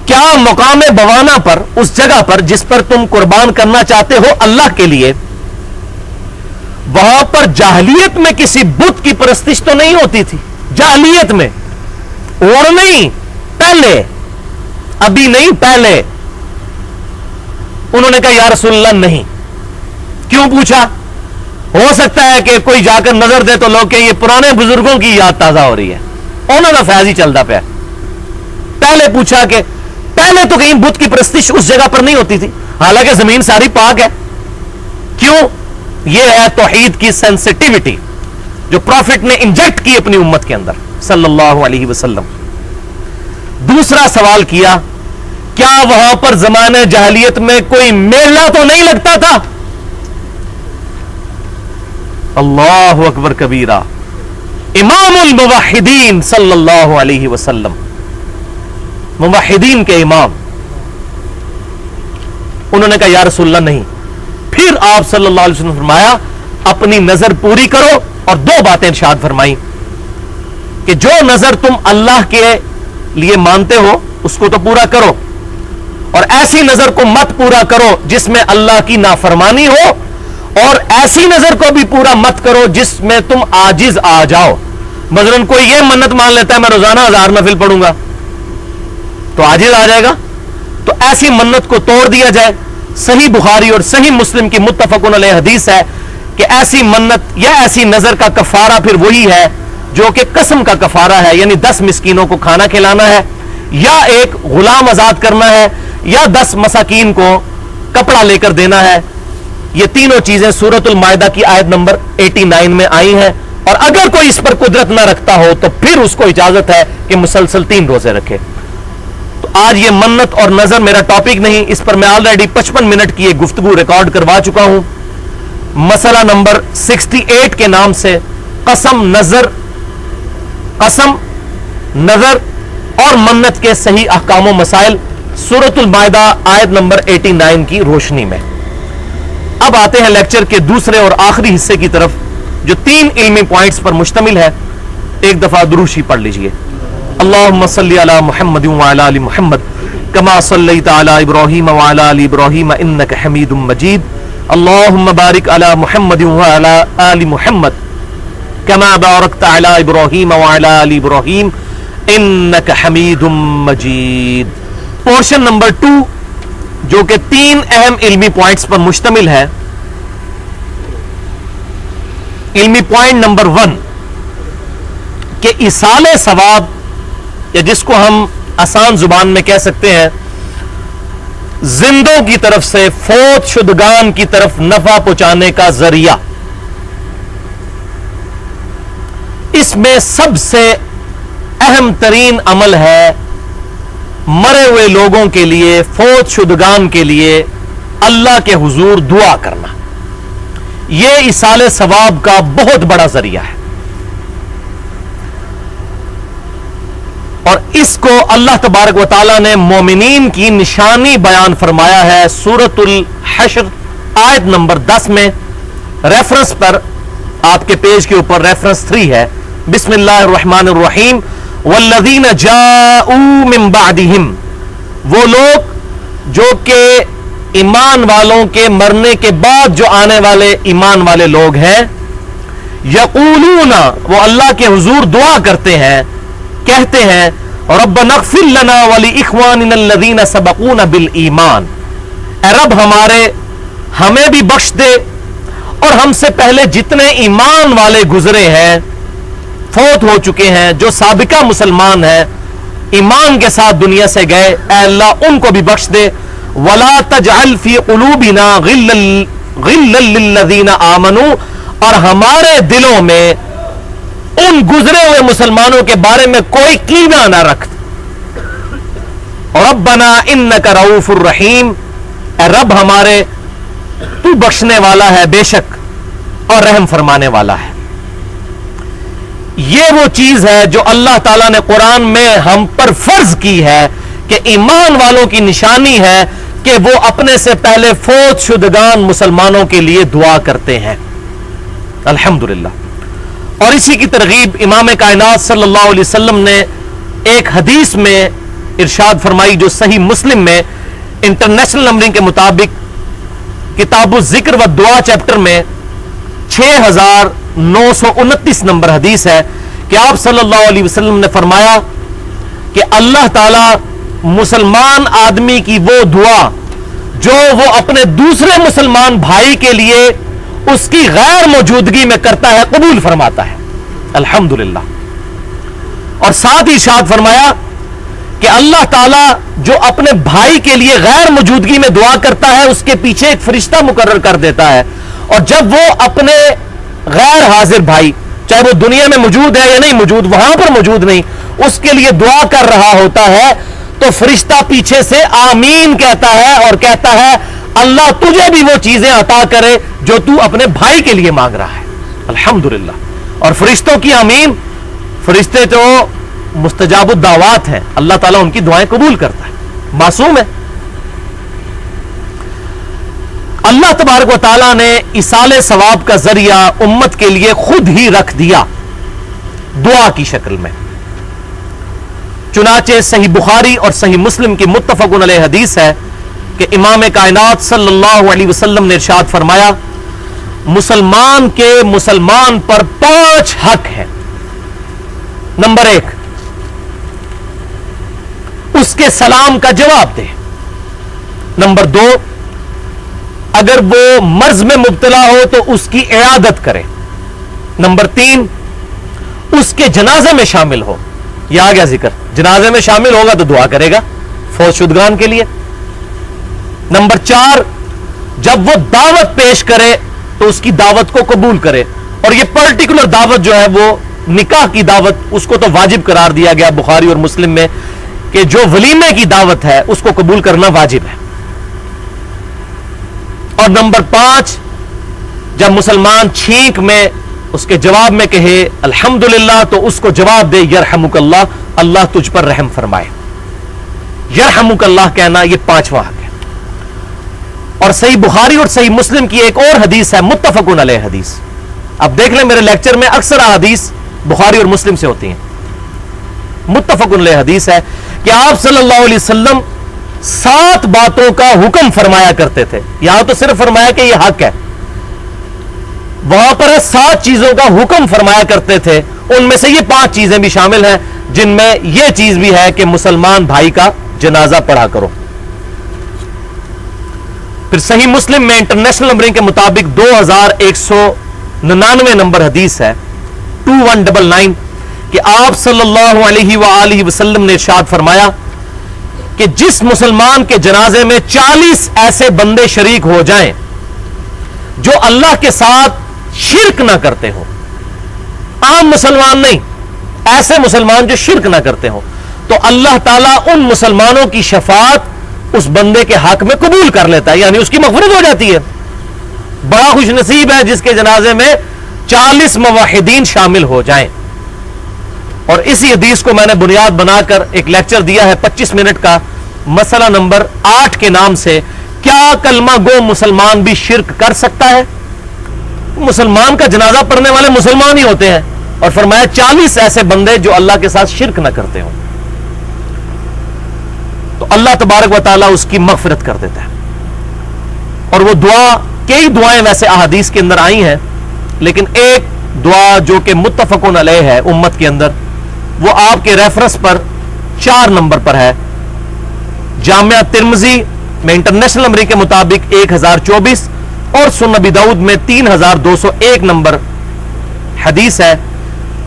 کیا مقام بوانا پر، اس جگہ پر جس پر تم قربان کرنا چاہتے ہو اللہ کے لیے، وہاں پر جاہلیت میں کسی بت کی پرستش تو نہیں ہوتی تھی؟ جاہلیت میں، اور نہیں، پہلے، ابھی نہیں، پہلے. انہوں نے کہا یا رسول اللہ نہیں. کیوں پوچھا؟ ہو سکتا ہے کہ کوئی جا کر نظر دے تو لوگ کہ یہ پرانے بزرگوں کی یاد تازہ ہو رہی ہے، انہوں نے فیض ہی چلتا پیا. پہلے پوچھا کہ پہلے تو کہیں بت کی پرستش اس جگہ پر نہیں ہوتی تھی، حالانکہ زمین ساری پاک ہے. کیوں؟ یہ ہے توحید کی سینسٹیوٹی جو پروفٹ نے انجیکٹ کی اپنی امت کے اندر صلی اللہ علیہ وسلم. دوسرا سوال کیا، کیا وہاں پر زمانے جاہلیت میں کوئی میلہ تو نہیں لگتا تھا؟ اللہ اکبر کبیرہ. امام الموحدین صلی اللہ علیہ وسلم، موحدین کے امام، انہوں نے کہا یا رسول اللہ نہیں. پھر آپ صلی اللہ علیہ وسلم فرمایا اپنی نظر پوری کرو، اور 2 باتیں ارشاد فرمائی کہ جو نظر تم اللہ کے لیے مانتے ہو اس کو تو پورا کرو، اور ایسی نظر کو مت پورا کرو جس میں اللہ کی نافرمانی ہو، اور ایسی نظر کو بھی پورا مت کرو جس میں تم عاجز آ جاؤ. مثلاً کوئی یہ منت مان لیتا ہے میں روزانہ 1000 نفل پڑھوں گا، تو عاجز آ جائے گا. تو ایسی منت کو توڑ دیا جائے. صحیح بخاری اور صحیح مسلم کی متفقن علیہ حدیث ہے کہ ایسی منت یا ایسی نظر کا کفارہ پھر وہی ہے جو کہ قسم کا کفارہ ہے، یعنی 10 مسکینوں کو کھانا کھلانا ہے، یا ایک غلام آزاد کرنا ہے، یا 10 مساکین کو کپڑا لے کر دینا ہے. یہ تینوں چیزیں سورۃ المائدہ کی آیت نمبر 89 میں آئی ہیں. اور اگر کوئی اس پر قدرت نہ رکھتا ہو تو پھر اس کو اجازت ہے کہ مسلسل 3 روزے رکھے. تو آج یہ منت اور نظر میرا ٹاپک نہیں، اس پر میں آلریڈی 55 منٹ کی ایک گفتگو ریکارڈ کروا چکا ہوں. مسئلہ نمبر 68 کے نام سے قسم، نظر اور منت کے صحیح احکام و مسائل، سورۃ المائدہ آیت نمبر 89 کی روشنی میں. اب آتے ہیں لیکچر کے دوسرے اور آخری حصے کی طرف جو 3 علمی پوائنٹس پر مشتمل ہے. ایک دفعہ دروشی پڑھ لیجئے. اللہم صلی علی محمد وعلی آل محمد کما صلیت علی ابراہیم وعلی آل ابراہیم انک حمید مجید. اللہم بارک علی محمد وعلی آل محمد کما بارکت علی ابراہیم وعلی آل ابراہیم انک حمید مجید. پورشن نمبر 2 جو کہ 3 اہم علمی پوائنٹس پر مشتمل ہے. علمی پوائنٹ نمبر 1 کہ ایصال ثواب، یا جس کو ہم آسان زبان میں کہہ سکتے ہیں زندوں کی طرف سے فوت شدگان کی طرف نفع پہنچانے کا ذریعہ. اس میں سب سے اہم ترین عمل ہے مرے ہوئے لوگوں کے لیے، فوت شدگان کے لیے اللہ کے حضور دعا کرنا. یہ ایصال ثواب کا بہت بڑا ذریعہ ہے، اور اس کو اللہ تبارک و تعالی نے مومنین کی نشانی بیان فرمایا ہے سورۃ الحشر آیت نمبر 10 میں. ریفرنس پر آپ کے پیج کے اوپر ریفرنس 3 ہے. بسم اللہ الرحمن الرحیم. والذین جاءوا من بعدہم، وہ لوگ جو کہ ایمان والوں کے مرنے کے بعد جو آنے والے ایمان والے لوگ ہیں، یقولون، وہ اللہ کے حضور دعا کرتے ہیں، کہتے ہیں ربنا اغفر لنا ولاخواننا الذین سبقونا بالایمان، اے رب ہمارے، ہمیں بھی بخش دے اور ہم سے پہلے جتنے ایمان والے گزرے ہیں، فوت ہو چکے ہیں، جو سابقہ مسلمان ہیں، ایمان کے ساتھ دنیا سے گئے، اے اللہ ان کو بھی بخش دے. وَلَا تَجْعَلْ فِي قُلُوبِنَا غِلًّا لِّلَّذِينَ آمَنُوا، اور ہمارے دلوں میں ان گزرے ہوئے مسلمانوں کے بارے میں کوئی کینہ نہ رکھ. ربنا انک رؤوف الرحیم، اے رب ہمارے تو بخشنے والا ہے بے شک اور رحم فرمانے والا ہے. یہ وہ چیز ہے جو اللہ تعالیٰ نے قرآن میں ہم پر فرض کی ہے کہ ایمان والوں کی نشانی ہے کہ وہ اپنے سے پہلے فوت شدگان مسلمانوں کے لیے دعا کرتے ہیں. الحمدللہ. اور اسی کی ترغیب امام کائنات صلی اللہ علیہ وسلم نے ایک حدیث میں ارشاد فرمائی جو صحیح مسلم میں انٹرنیشنل نمبرنگ کے مطابق کتاب الذکر و دعا چیپٹر میں 6929 نمبر حدیث ہے کہ آپ صلی اللہ علیہ وسلم نے فرمایا کہ اللہ تعالی مسلمان آدمی کی وہ دعا جو وہ اپنے دوسرے مسلمان بھائی کے لیے اس کی غیر موجودگی میں کرتا ہے قبول فرماتا ہے. الحمدللہ. اور ساتھ ہی ارشاد فرمایا کہ اللہ تعالیٰ جو اپنے بھائی کے لیے غیر موجودگی میں دعا کرتا ہے اس کے پیچھے ایک فرشتہ مقرر کر دیتا ہے، اور جب وہ اپنے غیر حاضر بھائی، چاہے وہ دنیا میں موجود ہے یا نہیں موجود، وہاں پر موجود نہیں، اس کے لیے دعا کر رہا ہوتا ہے تو فرشتہ پیچھے سے آمین کہتا ہے اور کہتا ہے اللہ تجھے بھی وہ چیزیں عطا کرے جو تو اپنے بھائی کے لیے مانگ رہا ہے. الحمدللہ. اور فرشتوں کی آمین، فرشتے تو مستجاب الدعوات ہیں، اللہ تعالیٰ ان کی دعائیں قبول کرتا ہے، معصوم ہے. اللہ تبارک و تعالیٰ نے ایصال ثواب کا ذریعہ امت کے لیے خود ہی رکھ دیا دعا کی شکل میں. چنانچہ صحیح بخاری اور صحیح مسلم کی متفق علیہ حدیث ہے کہ امام کائنات صلی اللہ علیہ وسلم نے ارشاد فرمایا مسلمان کے مسلمان پر 5 حق ہیں. نمبر 1، اس کے سلام کا جواب دے. نمبر 2، اگر وہ مرض میں مبتلا ہو تو اس کی عیادت کرے. نمبر 3، اس کے جنازے میں شامل ہو. یہ آ گیا ذکر، جنازے میں شامل ہوگا تو دعا کرے گا فوت شدگان کے لیے. نمبر 4، جب وہ دعوت پیش کرے تو اس کی دعوت کو قبول کرے. اور یہ پرٹیکولر دعوت جو ہے وہ نکاح کی دعوت، اس کو تو واجب قرار دیا گیا بخاری اور مسلم میں کہ جو ولیمے کی دعوت ہے اس کو قبول کرنا واجب ہے. اور نمبر 5، جب مسلمان چھینک میں اس کے جواب میں کہے الحمدللہ تو اس کو جواب دے یرحمک اللہ، اللہ تجھ پر رحم فرمائے. یرحمک اللہ کہنا یہ 5واں حق ہے. اور صحیح بخاری اور صحیح مسلم کی ایک اور حدیث ہے متفق علیہ حدیث. اب دیکھ لیں میرے لیکچر میں اکثر حدیث بخاری اور مسلم سے ہوتی ہیں. متفق علیہ حدیث ہے کہ آپ صلی اللہ علیہ وسلم 7 باتوں کا حکم فرمایا کرتے تھے. یہاں تو صرف فرمایا کہ یہ حق ہے، وہاں پر 7 چیزوں کا حکم فرمایا کرتے تھے. ان میں سے یہ 5 چیزیں بھی شامل ہیں جن میں یہ چیز بھی ہے کہ مسلمان بھائی کا جنازہ پڑھا کرو. پھر صحیح مسلم میں انٹرنیشنل نمبرنگ کے مطابق 2199 نمبر حدیث ہے 2199 کہ آپ صلی اللہ علیہ وآلہ وسلم نے ارشاد فرمایا کہ جس مسلمان کے جنازے میں 40 ایسے بندے شریک ہو جائیں جو اللہ کے ساتھ شرک نہ کرتے ہوں، عام مسلمان نہیں، ایسے مسلمان جو شرک نہ کرتے ہوں، تو اللہ تعالیٰ ان مسلمانوں کی شفاعت اس بندے کے حق میں قبول کر لیتا ہے، یعنی اس کی مغفرت ہو جاتی ہے. بڑا خوش نصیب ہے جس کے جنازے میں 40 موحدین شامل ہو جائیں. اور اسی حدیث کو میں نے بنیاد بنا کر ایک لیکچر دیا ہے 25 منٹ کا، مسئلہ نمبر 8 کے نام سے، کیا کلمہ گو مسلمان بھی شرک کر سکتا ہے؟ مسلمان کا جنازہ پڑھنے والے مسلمان ہی ہوتے ہیں، اور فرمایا 40 ایسے بندے جو اللہ کے ساتھ شرک نہ کرتے ہوں، تو اللہ تبارک و تعالیٰ اس کی مغفرت کر دیتا ہے. اور وہ دعا، کئی دعائیں ویسے احادیث کے اندر آئی ہیں، لیکن ایک دعا جو کہ متفق علیہ ہے امت کے اندر، وہ آپ کے ریفرنس پر 4 نمبر پر ہے. جامعہ ترمذی میں انٹرنیشنل نمبر کے مطابق 1024، اور سنن ابی داؤد میں 3201 نمبر حدیث ہے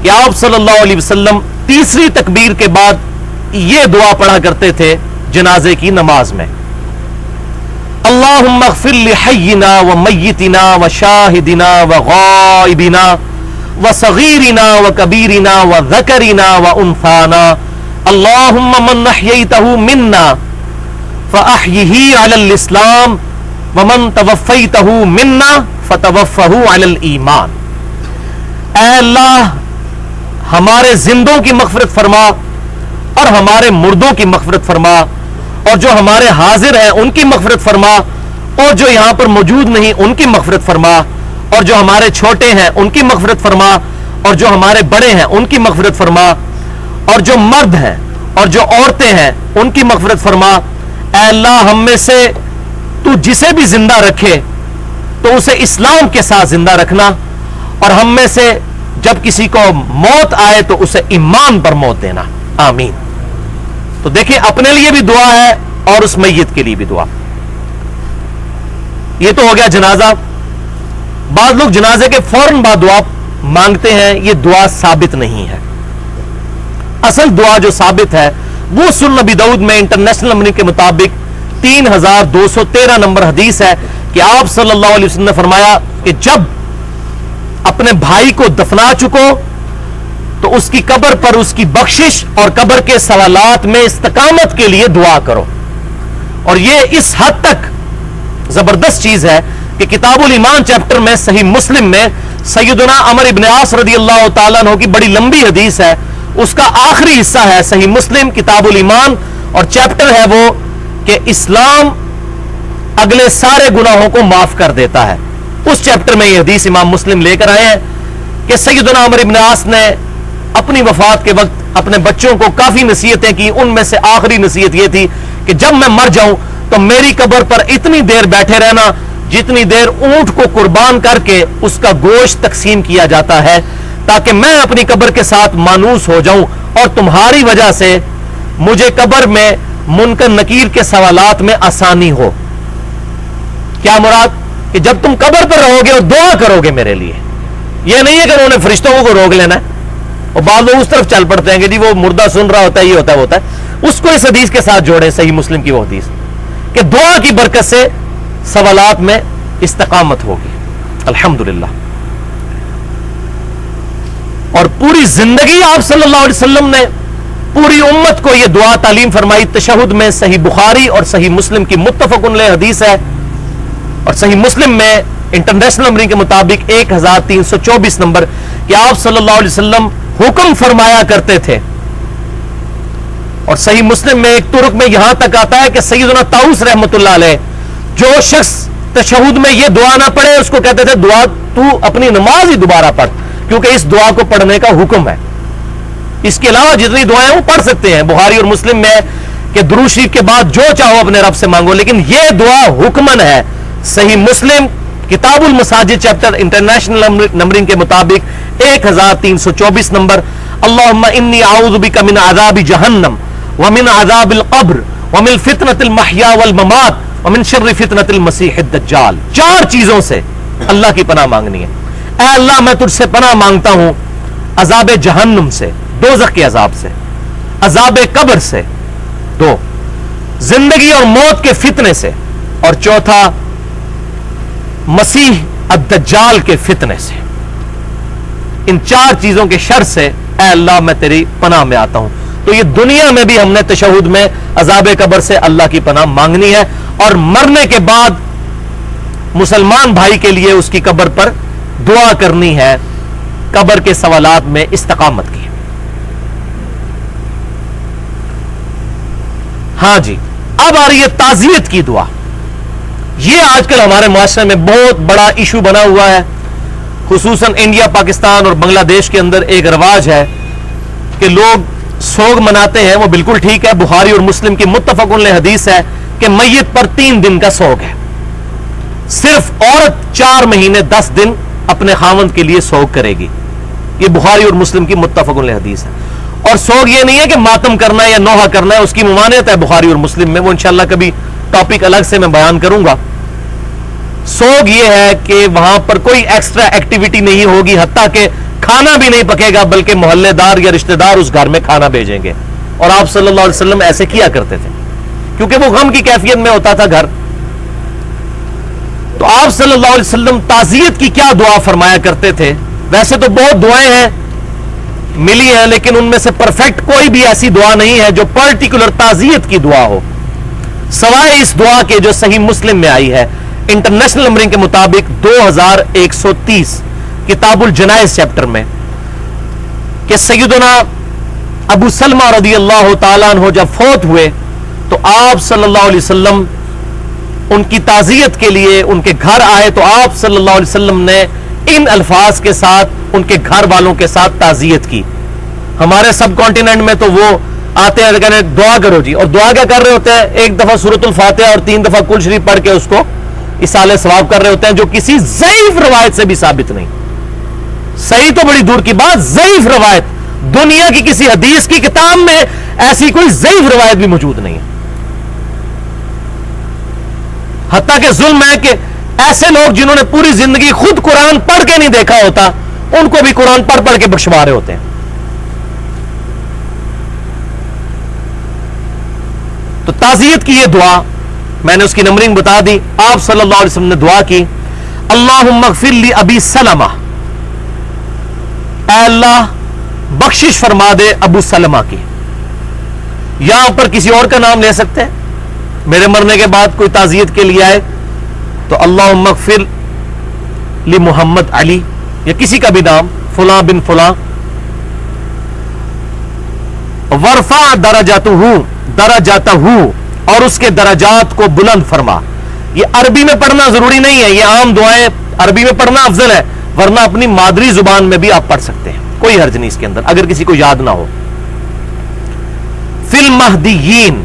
کہ آپ صلی اللہ علیہ وسلم تیسری تکبیر کے بعد یہ دعا پڑھا کرتے تھے جنازے کی نماز میں: اللہم اغفر لحینا و میتنا و شاہدنا و غائبنا و صغیرنا و کبیرنا و ذکرنا و انثانا اللہم من احییتہ منا فاحیہ علی الاسلام ومن توفیتہ منا فتوفہ علی الایمان. اے اللہ ہمارے زندوں کی مغفرت فرما اور ہمارے مردوں کی مغفرت فرما، اور جو ہمارے حاضر ہیں ان کی مغفرت فرما، اور جو یہاں پر موجود نہیں ان کی مغفرت فرما، اور جو ہمارے چھوٹے ہیں ان کی مغفرت فرما، اور جو ہمارے بڑے ہیں ان کی مغفرت فرما، اور جو مرد ہیں اور جو عورتیں ہیں ان کی مغفرت فرما. اے اللہ ہم میں سے تو جسے بھی زندہ رکھے تو اسے اسلام کے ساتھ زندہ رکھنا، اور ہم میں سے جب کسی کو موت آئے تو اسے ایمان پر موت دینا. آمین. تو دیکھیں اپنے لیے بھی دعا ہے اور اس میت کے لیے بھی دعا. یہ تو ہو گیا جنازہ. بعض لوگ جنازے کے فوراً بعد دعا مانگتے ہیں، یہ دعا ثابت نہیں ہے. اصل دعا جو ثابت ہے وہ سنن ابی داؤد میں انٹرنیشنل نمبر کے مطابق 3213 نمبر حدیث ہے کہ آپ صلی اللہ علیہ وسلم نے فرمایا کہ جب اپنے بھائی کو دفنا چکو تو اس کی قبر پر اس کی بخشش اور قبر کے سوالات میں استقامت کے لیے دعا کرو. اور یہ اس حد تک زبردست چیز ہے کہ کتاب الایمان چیپٹر میں صحیح مسلم میں سیدنا عمر ابن عاص رضی اللہ تعالیٰ عنہ کی بڑی لمبی حدیث ہے، اس کا آخری حصہ ہے صحیح مسلم کتاب الایمان، اور چیپٹر ہے وہ کہ اسلام اگلے سارے گناہوں کو معاف کر دیتا ہے. اس چیپٹر میں یہ حدیث امام مسلم لے کر آئے ہیں کہ سیدنا عمر ابن عاص نے اپنی وفات کے وقت اپنے بچوں کو کافی نصیحتیں کی. ان میں سے آخری نصیحت یہ تھی کہ جب میں مر جاؤں تو میری قبر پر اتنی دیر بیٹھے رہنا جتنی دیر اونٹ کو قربان کر کے اس کا گوشت تقسیم کیا جاتا ہے، تاکہ میں اپنی قبر کے ساتھ مانوس ہو جاؤں اور تمہاری وجہ سے مجھے قبر میں منکر نکیر کے سوالات میں آسانی ہو. کیا مراد؟ کہ جب تم قبر پر رہو گے اور دعا کرو گے میرے لیے. یہ نہیں ہے کہ انہوں نے فرشتوں کو روک لینا ہے، اور بعض لوگ اس طرف چل پڑتے ہیں کہ جی وہ مردہ سن رہا ہوتا ہے، یہ ہوتا ہے وہ ہوتا ہے. اس کو اس حدیث کے ساتھ جوڑے، صحیح مسلم کی وہ حدیث کہ دعا کی برکت سے سوالات میں استقامت ہوگی. الحمدللہ. اور پوری زندگی آپ صلی اللہ علیہ وسلم نے پوری امت کو یہ دعا تعلیم فرمائی. تشہد میں صحیح بخاری اور صحیح مسلم کی متفق علیہ حدیث ہے، اور صحیح مسلم میں انٹرنیشنل نمبرنگ کے مطابق 1324 نمبر کہ آپ صلی اللہ علیہ وسلم حکم فرمایا کرتے تھے. اور صحیح مسلم میں ایک ترک میں یہاں تک آتا ہے کہ سیدنا طاؤس رحمۃ اللہ علیہ جو شخص تشہد میں یہ دعا نہ پڑھے اس کو کہتے تھے دعا تو اپنی نماز ہی دوبارہ پڑھ، کیونکہ اس دعا کو پڑھنے کا حکم ہے. اس کے علاوہ جتنی دعائیں وہ پڑھ سکتے ہیں. بخاری اور مسلم میں کہ درود شریف کے بعد جو چاہو اپنے رب سے مانگو، لیکن یہ دعا حکمن ہے. صحیح مسلم کتاب المساجد چیپٹر انٹرنیشنل نمبرنگ کے مطابق 1324 نمبر: اللہم انی اعوذ بک من عذاب جہنم ومن عذاب القبر ومن فتنة المحیا والممات ومن شر فتنة المسیح الدجال. 4 چیزوں سے اللہ کی پناہ مانگنی ہے. اے اللہ میں تجھ سے پناہ مانگتا ہوں عذاب جہنم سے، دوزخ کے عذاب سے، عذاب قبر سے، 2 زندگی اور موت کے فتنے سے، اور چوتھا مسیح الدجال کے فتنے سے. ان 4 چیزوں کے شر سے اے اللہ میں تیری پناہ میں آتا ہوں. تو یہ دنیا میں بھی ہم نے تشہد میں عذاب قبر سے اللہ کی پناہ مانگنی ہے، اور مرنے کے بعد مسلمان بھائی کے لیے اس کی قبر پر دعا کرنی ہے، قبر کے سوالات میں استقامت کی. ہاں جی، اب آ رہی ہے تعزیت کی دعا. یہ آج کل ہمارے معاشرے میں بہت بڑا ایشو بنا ہوا ہے. خصوصاً انڈیا، پاکستان اور بنگلہ دیش کے اندر ایک رواج ہے کہ لوگ سوگ مناتے ہیں. وہ بالکل ٹھیک ہے. بخاری اور مسلم کی متفق علیہ حدیث ہے کہ میت پر 3 دن کا سوگ ہے. صرف عورت 4 مہینے 10 دن اپنے خاوند کے لیے سوگ کرے گی. یہ بخاری اور مسلم کی متفق علیہ حدیث ہے. اور سوگ یہ نہیں ہے کہ ماتم کرنا ہے یا نوحہ کرنا ہے، اس کی ممانعت ہے بخاری اور مسلم میں. وہ انشاءاللہ کبھی ٹاپک الگ سے میں بیان کروں گا. سوگ یہ ہے کہ وہاں پر کوئی ایکسٹرا ایکٹیویٹی نہیں ہوگی، حتیٰ کہ کھانا بھی نہیں پکے گا، بلکہ محلے دار یا رشتہ دار اس گھر میں کھانا بھیجیں گے. اور آپ صلی اللہ علیہ وسلم ایسے کیا کرتے تھے کیونکہ وہ غم کی کیفیت میں ہوتا تھا گھر. تو آپ صلی اللہ علیہ وسلم تعزیت کی کیا دعا فرمایا کرتے تھے؟ ویسے تو بہت دعائیں ہیں ملی ہیں، لیکن ان میں سے پرفیکٹ کوئی بھی ایسی دعا نہیں ہے جو پرٹیکولر تعزیت کی دعا ہو، سوائے اس دعا کے جو صحیح مسلم میں آئی ہے انٹرنیشنل نمبرنگ کے مطابق 2130 کتاب الجنائز چیپٹر میں، کہ سیدنا ابو سلمہ رضی اللہ تعالیٰ عنہ جب فوت ہوئے تو آپ صلی اللہ علیہ وسلم ان کی تعزیت کے لیے ان کے گھر آئے، تو آپ صلی اللہ علیہ وسلم نے ان الفاظ کے ساتھ ان کے گھر والوں کے ساتھ تعزیت کی. ہمارے سب کانٹیننٹ میں تو وہ آتے ہیں کہنے دعا کرو جی، اور دعا کیا کر رہے ہوتے ہیں؟ ایک دفعہ سورۃ الفاتحہ اور 3 دفعہ کل شریف پڑھ کے اس کو ایصال ثواب کر رہے ہوتے ہیں، جو کسی ضعیف روایت سے بھی ثابت نہیں. صحیح تو بڑی دور کی بات، ضعیف روایت دنیا کی کسی حدیث کی کتاب میں ایسی کوئی ضعیف روایت بھی موجود نہیں ہے. حتیٰ کہ ظلم ہے کہ ایسے لوگ جنہوں نے پوری زندگی خود قرآن پڑھ کے نہیں دیکھا ہوتا، ان کو بھی قرآن پڑھ پڑھ کے بخشوا رہے ہوتے ہیں. تو تعزیت کی یہ دعا میں نے اس کی نمبرنگ بتا دی. آپ صلی اللہ علیہ وسلم نے دعا کی، اللہم اغفر لی ابی سلمہ، اے اللہ بخشش فرما دے ابو سلمہ کی. یہاں پر کسی اور کا نام لے سکتے ہیں، میرے مرنے کے بعد کوئی تعزیت کے لیے آئے تو اللہم اغفر لی محمد علی، یا کسی کا بھی نام، فلاں بن فلاں. ورفع درجاتہ، اور اس کے درجات کو بلند فرما. یہ عربی میں پڑھنا ضروری نہیں ہے، یہ عام دعائیں عربی میں پڑھنا افضل ہے، ورنہ اپنی مادری زبان میں بھی آپ پڑھ سکتے ہیں، کوئی حرج نہیں اس کے اندر اگر کسی کو یاد نہ ہو. فی المہدیین،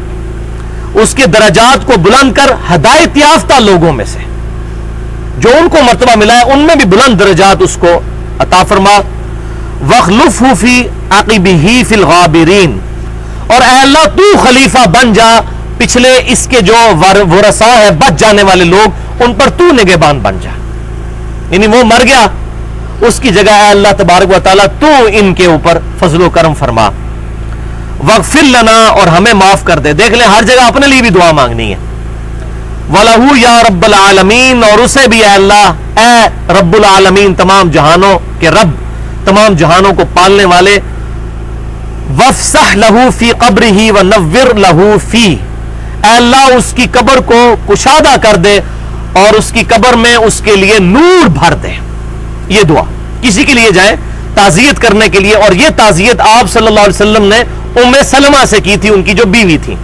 اس کے درجات کو بلند کر ہدایت یافتہ لوگوں میں سے جو ان کو مرتبہ ملا ہے ان میں بھی بلند درجات اس کو عطا فرما. وَخْلُفْهُ فِي عَقِبِهِ فِي الْغَابِرِينَ، اور اے اللہ تو خلیفہ بن جا پچھلے اس کے جو ورثاء ہے بچ جانے والے لوگ، ان پر تو نگہبان بن جا. یعنی وہ مر گیا، اس کی جگہ اے اللہ تبارک و تعالیٰ تو ان کے اوپر فضل و کرم فرما. وَاغْفِرْ لَنَا، اور ہمیں معاف کر دے. دیکھ لیں ہر جگہ اپنے لیے بھی دعا مانگنی ہے. وَلَهُ يَا رَبَّ الْعَالَمِينَ، اور اسے بھی اے اللہ، اے رب العالمین، تمام جہانوں کے رب، تمام جہانوں کو پالنے والے. وَافْسَحْ لَهُ فِي قَبْرِهِ وَنَوِّرْ لَهُ فِيهِ، اے اللہ اس کی قبر کو کشادہ کر دے اور اس کی قبر میں اس کے لیے نور بھر دے. یہ دعا کسی کے لیے جائے تعزیت کرنے کے لیے، اور یہ تعزیت آپ صلی اللہ علیہ وسلم نے ام سلمہ سے کی تھی، ان کی جو بیوی تھی،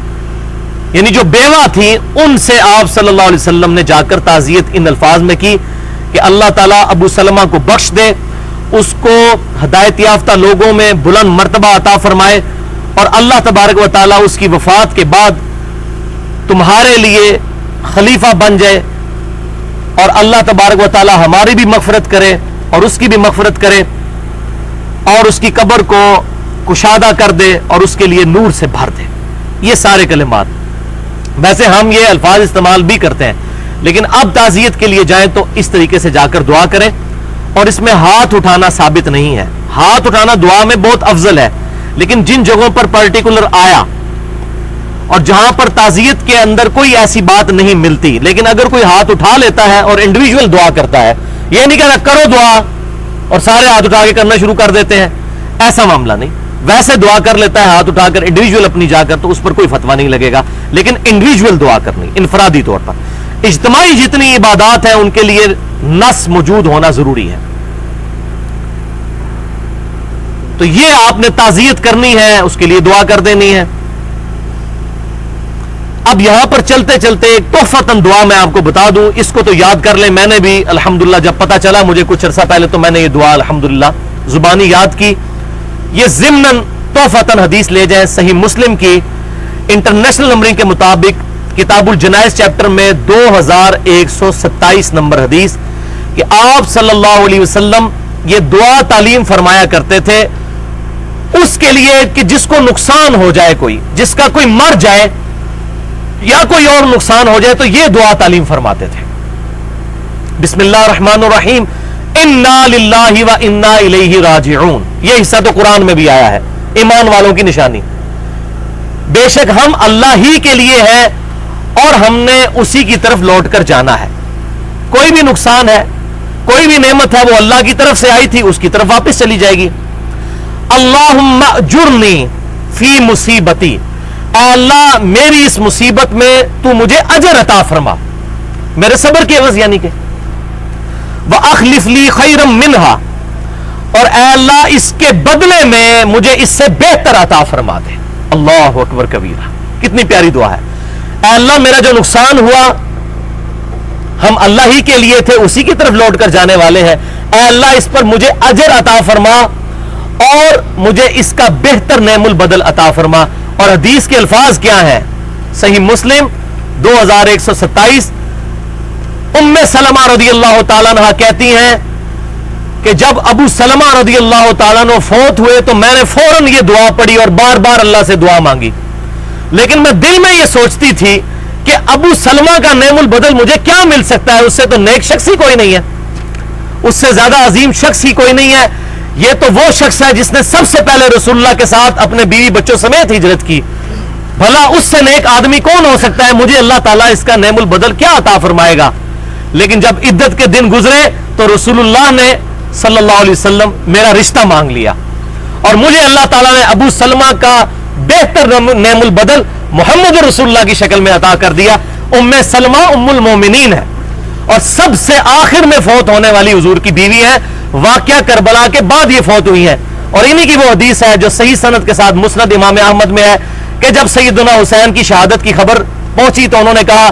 یعنی جو بیوہ تھی، ان سے آپ صلی اللہ علیہ وسلم نے جا کر تعزیت ان الفاظ میں کی کہ اللہ تعالیٰ ابو سلمہ کو بخش دے، اس کو ہدایت یافتہ لوگوں میں بلند مرتبہ عطا فرمائے، اور اللہ تبارک و تعالیٰ اس کی وفات کے بعد تمہارے لیے خلیفہ بن جائے، اور اللہ تبارک و تعالیٰ ہماری بھی مغفرت کرے اور اس کی بھی مغفرت کرے، اور اس کی قبر کو کشادہ کر دے اور اس کے لیے نور سے بھر دے. یہ سارے کلمات ویسے ہم یہ الفاظ استعمال بھی کرتے ہیں، لیکن اب تعزیت کے لیے جائیں تو اس طریقے سے جا کر دعا کریں. اور اس میں ہاتھ اٹھانا ثابت نہیں ہے. ہاتھ اٹھانا دعا میں بہت افضل ہے، لیکن جن جگہوں پر پرٹیکولر آیا اور جہاں پر تعزیت کے اندر کوئی ایسی بات نہیں ملتی، لیکن اگر کوئی ہاتھ اٹھا لیتا ہے اور انڈیویجول دعا کرتا ہے، یہ نہیں کہنا کرو دعا اور سارے ہاتھ اٹھا کے کرنا شروع کر دیتے ہیں، ایسا معاملہ نہیں. ویسے دعا کر لیتا ہے ہاتھ اٹھا کر انڈیویجول اپنی جا کر، تو اس پر کوئی فتویٰ نہیں لگے گا، لیکن انڈیویجول دعا کرنی انفرادی طور پر. اجتماعی جتنی عبادات ہیں ان کے لیے نص موجود ہونا ضروری ہے. تو یہ آپ نے تعزیت کرنی ہے، اس کے لیے دعا کر دینی ہے. اب یہاں پر چلتے چلتے ایک تحفتاً دعا میں آپ کو بتا دوں، اس کو تو یاد کر لیں. میں نے بھی الحمدللہ جب پتا چلا مجھے کچھ عرصہ پہلے، تو میں نے یہ دعا الحمدللہ زبانی یاد کی. یہ ضمناً تحفتاً حدیث لے جائیں صحیح مسلم کی انٹرنیشنل نمبرنگ کے مطابق کتاب الجنائز چیپٹر میں 2127 نمبر حدیث، کہ آپ صلی اللہ علیہ وسلم یہ دعا تعلیم فرمایا کرتے تھے اس کے لیے کہ جس کو نقصان ہو جائے، کوئی جس کا کوئی مر جائے یا کوئی اور نقصان ہو جائے، تو یہ دعا تعلیم فرماتے تھے. بسم اللہ الرحمن الرحیم انا للہ و انا الیہ راجعون، یہ حصہ تو قرآن میں بھی آیا ہے، ایمان والوں کی نشانی۔ بے شک ہم اللہ ہی کے لیے ہیں اور ہم نے اسی کی طرف لوٹ کر جانا ہے۔ کوئی بھی نقصان ہے، کوئی بھی نعمت ہے، وہ اللہ کی طرف سے آئی تھی، اس کی طرف واپس چلی جائے گی۔ اللہم اجرنی فی مصیبتی، اے اللہ میری اس مصیبت میں تو مجھے اجر عطا فرما، میرے صبر کی عوض، یعنی کہ وَأَخْلِفْ لِي خَيْرًا مِّنْهَا، اور اے اللہ اس کے بدلے میں مجھے اس سے بہتر عطا فرما دے۔ اللہ اکبر کبیرہ، کتنی پیاری دعا ہے۔ اے اللہ میرا جو نقصان ہوا، ہم اللہ ہی کے لیے تھے، اسی کی طرف لوٹ کر جانے والے ہیں، اے اللہ اس پر مجھے اجر عطا فرما اور مجھے اس کا بہتر نعم البدل عطا فرما۔ اور حدیث کے الفاظ کیا ہیں؟ صحیح مسلم 2127، ام سلمہ رضی اللہ تعالیٰ عنہ کہتی ہیں کہ جب ابو سلمہ رضی اللہ تعالیٰ عنہ فوت ہوئے تو میں نے فوراً یہ دعا پڑھی اور بار بار اللہ سے دعا مانگی، لیکن میں دل میں یہ سوچتی تھی کہ ابو سلمہ کا نعم البدل مجھے کیا مل سکتا ہے؟ اس سے تو نیک شخص ہی کوئی نہیں ہے، اس سے زیادہ عظیم شخص ہی کوئی نہیں ہے، یہ تو وہ شخص ہے جس نے سب سے پہلے رسول اللہ کے ساتھ اپنے بیوی بچوں سمیت ہجرت کی، بھلا اس سے نیک آدمی کون ہو سکتا ہے؟ مجھے اللہ تعالیٰ اس کا نعم البدل کیا عطا فرمائے گا؟ لیکن جب عدت کے دن گزرے تو رسول اللہ نے صلی اللہ علیہ وسلم میرا رشتہ مانگ لیا اور مجھے اللہ تعالیٰ نے ابو سلمہ کا بہتر نعم البدل محمد رسول اللہ کی شکل میں عطا کر دیا۔ ام سلمہ ام المومنین ہے اور سب سے آخر میں فوت ہونے والی حضور کی بیوی ہے، واقعہ کربلا کے بعد یہ فوت ہوئی ہے، اور انہی کی وہ حدیث ہے جو صحیح سند کے ساتھ مسند امام احمد میں ہے کہ جب سیدنا حسین کی شہادت کی خبر پہنچی تو انہوں نے کہا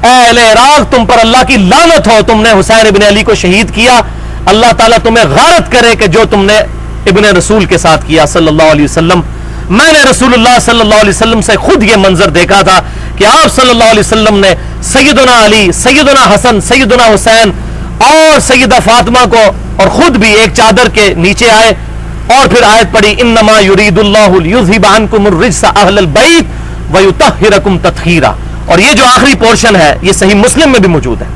اے اہل عراق تم پر اللہ کی لعنت ہو، تم نے حسین ابن علی کو شہید کیا، اللہ تعالیٰ تمہیں غارت کرے کہ جو تم نے ابن رسول کے ساتھ کیا صلی اللہ علیہ وسلم۔ میں نے رسول اللہ صلی اللہ علیہ وسلم سے خود یہ منظر دیکھا تھا کہ آپ صلی اللہ علیہ وسلم نے سیدنا علی، سیدنا حسن، سیدنا حسین اور سیدہ فاطمہ کو اور خود بھی ایک چادر کے نیچے آئے اور پھر آیت پڑھی انما یرید اللہ لیذھب عنکم الرجس اہل البیت ویطہرکم تطہیرا، اور یہ جو آخری پورشن ہے یہ صحیح مسلم میں بھی موجود ہے